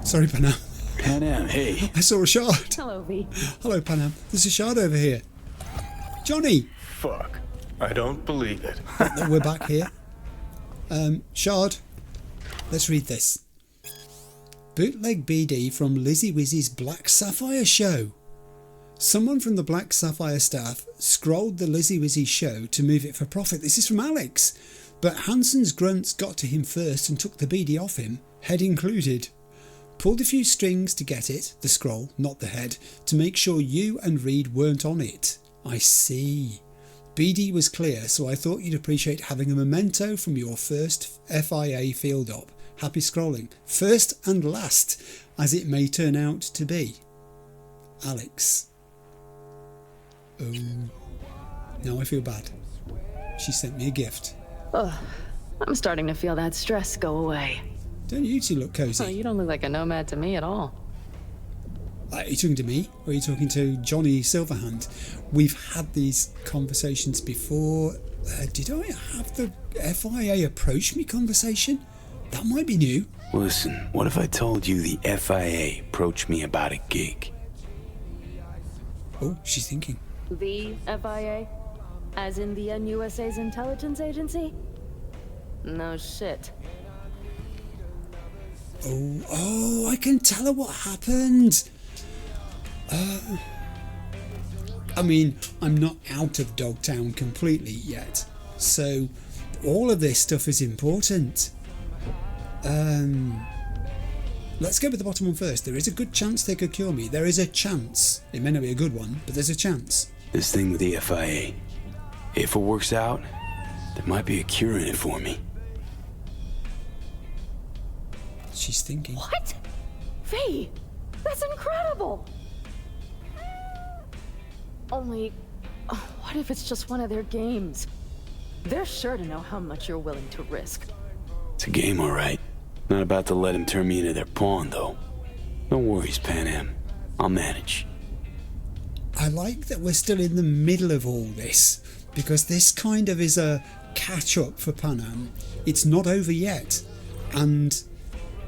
Speaker 1: Sorry, Panam.
Speaker 15: Panam, hey.
Speaker 1: I saw a Shard.
Speaker 7: Hello, V.
Speaker 1: Hello, Panam. There's a Shard over here. Johnny!
Speaker 6: Fuck. I don't believe it.
Speaker 1: We're back here. Shard, let's read this. Bootleg BD from Lizzie Wizzy's Black Sapphire show. Someone from the Black Sapphire staff scrolled the Lizzie Wizzy show to move it for profit. This is from Alex. But Hansen's grunts got to him first and took the BD off him, head included. Pulled a few strings to get it, the scroll, not the head, to make sure you and Reed weren't on it. I see. BD was clear, so I thought you'd appreciate having a memento from your first FIA field op. Happy scrolling. First and last, as it may turn out to be. Alex. Oh. Now I feel bad. She sent me a gift.
Speaker 7: Ugh. I'm starting to feel that stress go away.
Speaker 1: Don't you two look cosy?
Speaker 7: Oh, you don't look like a nomad to me at all.
Speaker 1: Are you talking to me, or are you talking to Johnny Silverhand? We've had these conversations before. Did I have the FIA approach me conversation? That might be new.
Speaker 15: Listen, what if I told you the FIA approached me about a gig?
Speaker 1: Oh, she's thinking.
Speaker 7: The FIA? As in the NUSA's intelligence agency? No shit.
Speaker 1: Oh, I can tell her what happened. I mean, I'm not out of Dogtown completely yet, so all of this stuff is important. Let's go with the bottom one first. There is a good chance they could cure me. There is a chance. It may not be a good one, but there's a chance.
Speaker 15: This thing with the FIA, if it works out, there might be a cure in it for me.
Speaker 1: She's thinking.
Speaker 7: What? V, that's incredible! Only, what if it's just one of their games? They're sure to know how much you're willing to risk.
Speaker 15: It's a game, all right. Not about to let him turn me into their pawn, though. No worries, Panam. I'll manage.
Speaker 1: I like that we're still in the middle of all this, because this kind of is a catch up for Panam. It's not over yet. And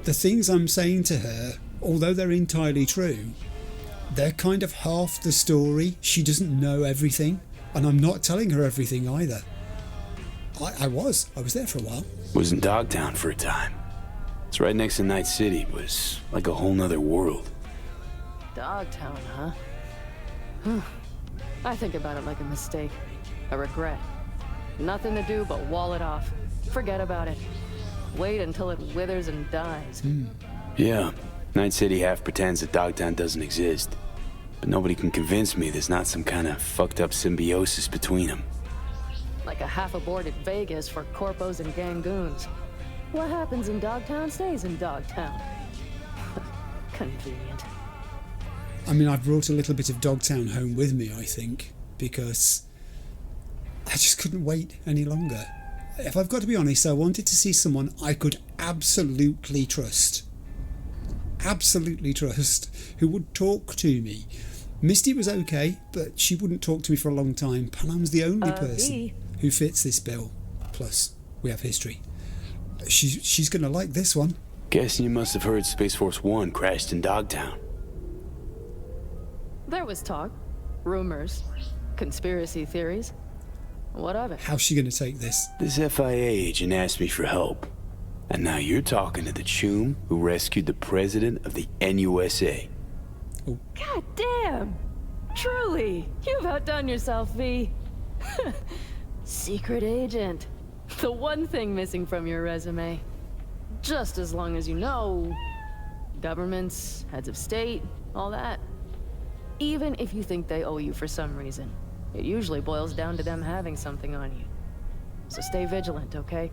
Speaker 1: the things I'm saying to her, although they're entirely true, they're kind of half the story. She doesn't know everything, and I'm not telling her everything either. I was there for a while.
Speaker 15: Was in Dogtown for a time. It's right next to Night City. It was like a whole nother world.
Speaker 7: Dogtown, huh? I think about it like a mistake. A regret. Nothing to do but wall it off. Forget about it. Wait until it withers and dies.
Speaker 15: Yeah, Night City half pretends that Dogtown doesn't exist. But nobody can convince me there's not some kind of fucked up symbiosis between them.
Speaker 7: Like a half-aborted Vegas for corpos and gangoons. What happens in Dogtown stays in Dogtown. Convenient.
Speaker 1: I mean, I've brought a little bit of Dogtown home with me, I think, because I just couldn't wait any longer. If I've got to be honest, I wanted to see someone I could absolutely trust. Absolutely trust. Who would talk to me. Misty was okay, but she wouldn't talk to me for a long time. Panam's the only person who fits this bill. Plus, we have history. She's going to like this one.
Speaker 15: Guessing you must have heard Space Force 1 crashed in Dogtown.
Speaker 7: There was talk, rumors, conspiracy theories. What of it?
Speaker 1: How's she going to take this?
Speaker 15: This FIA agent asked me for help. And now you're talking to the chum who rescued the president of the NUSA.
Speaker 1: Oh.
Speaker 7: God damn! Truly, you've outdone yourself, V. Secret agent. The one thing missing from your resume. Just as long as you know governments, heads of state, all that. Even if you think they owe you for some reason, it usually boils down to them having something on you. So stay vigilant, okay?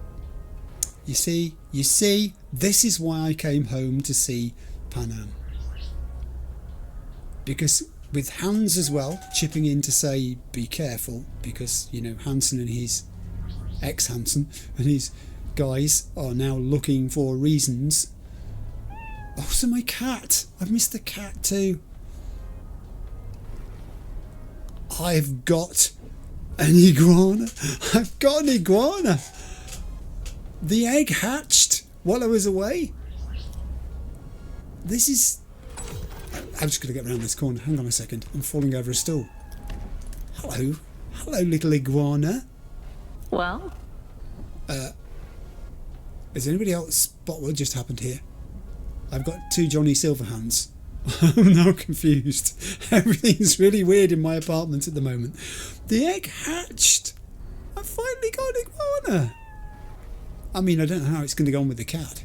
Speaker 1: You see, this is why I came home to see Panam. Because with Hans as well, chipping in to say, be careful, because, you know, Hansen and his ex-Hansen and his guys are now looking for reasons. Oh, so my cat. I've missed the cat too. I've got an iguana. I've got an iguana. The egg hatched while I was away. This is... I'm just going to get around this corner. Hang on a second. I'm falling over a stool. Hello. Hello, little iguana.
Speaker 7: Well?
Speaker 1: Has anybody else spot what just happened here? I've got two Johnny Silverhands. I'm now confused. Everything's really weird in my apartment at the moment. The egg hatched. I finally got an iguana. I mean, I don't know how it's going to go on with the cat.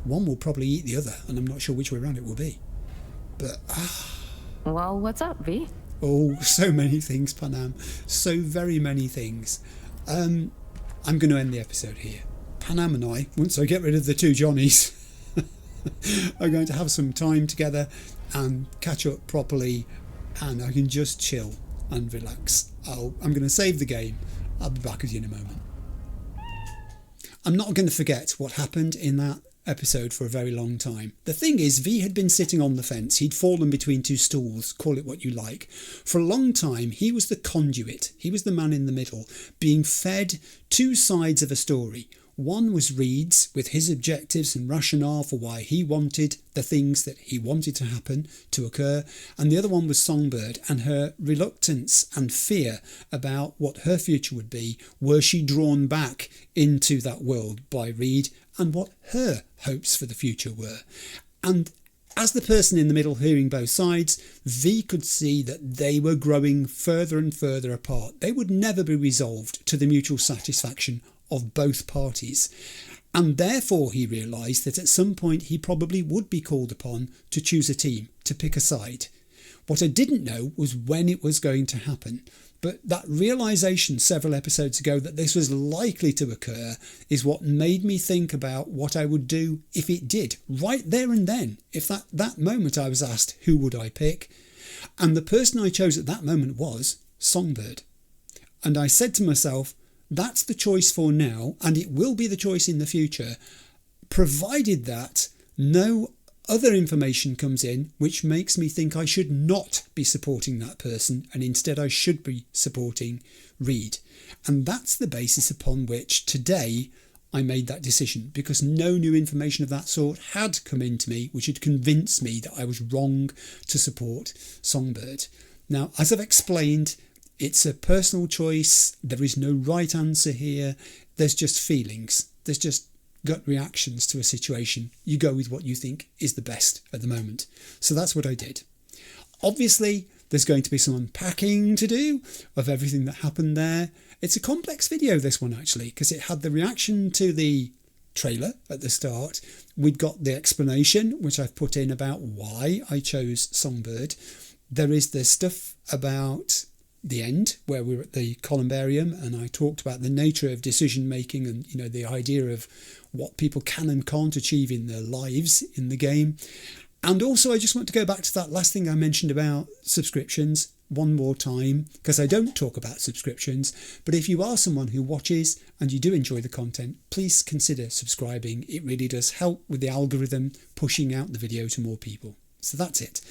Speaker 1: One will probably eat the other, and I'm not sure which way around it will be. But,
Speaker 7: Well, what's up, V?
Speaker 1: Oh, so many things, Panam. So very many things. I'm going to end the episode here. Panam and I, once I get rid of the two Johnnies, are going to have some time together and catch up properly, and I can just chill and relax. I'm going to save the game. I'll be back with you in a moment. I'm not going to forget what happened in that episode for a very long time. The thing is, V had been sitting on the fence. He'd fallen between two stools, call it what you like. For a long time, he was the conduit. He was the man in the middle, being fed two sides of a story. One was Reed's, with his objectives and rationale for why he wanted the things that he wanted to happen, to occur, and the other one was Songbird and her reluctance and fear about what her future would be were she drawn back into that world by Reed, and what her hopes for the future were. And as the person in the middle hearing both sides, V could see that they were growing further and further apart. They would never be resolved to the mutual satisfaction of both parties, and therefore he realised that at some point he probably would be called upon to choose a team, to pick a side. What I didn't know was when it was going to happen, but that realisation several episodes ago that this was likely to occur is what made me think about what I would do if it did, right there and then. If that moment I was asked, who would I pick? And the person I chose at that moment was Songbird. And I said to myself, that's the choice for now, and it will be the choice in the future, provided that no other information comes in which makes me think I should not be supporting that person, and instead I should be supporting Reed. And that's the basis upon which today I made that decision, because no new information of that sort had come into me which had convinced me that I was wrong to support Songbird. Now, as I've explained, it's a personal choice. There is no right answer here. There's just feelings. There's just gut reactions to a situation. You go with what you think is the best at the moment. So that's what I did. Obviously, there's going to be some unpacking to do of everything that happened there. It's a complex video, this one, actually, because it had the reaction to the trailer at the start. We'd got the explanation, which I've put in about why I chose Songbird. There is the stuff about the end, where we're at the columbarium, and I talked about the nature of decision making and, you know, the idea of what people can and can't achieve in their lives in the game. And also, I just want to go back to that last thing I mentioned about subscriptions one more time, because I don't talk about subscriptions. But if you are someone who watches and you do enjoy the content, please consider subscribing. It really does help with the algorithm pushing out the video to more people. So that's it.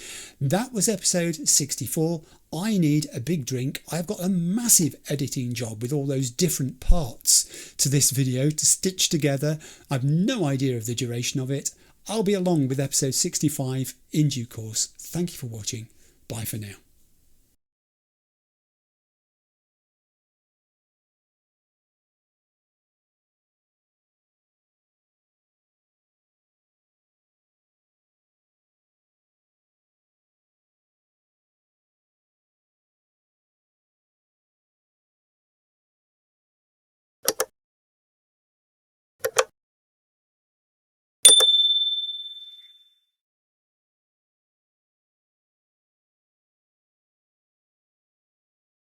Speaker 1: That was episode 64. I need a big drink. I've got a massive editing job with all those different parts to this video to stitch together. I've no idea of the duration of it. I'll be along with episode 65 in due course. Thank you for watching. Bye for now.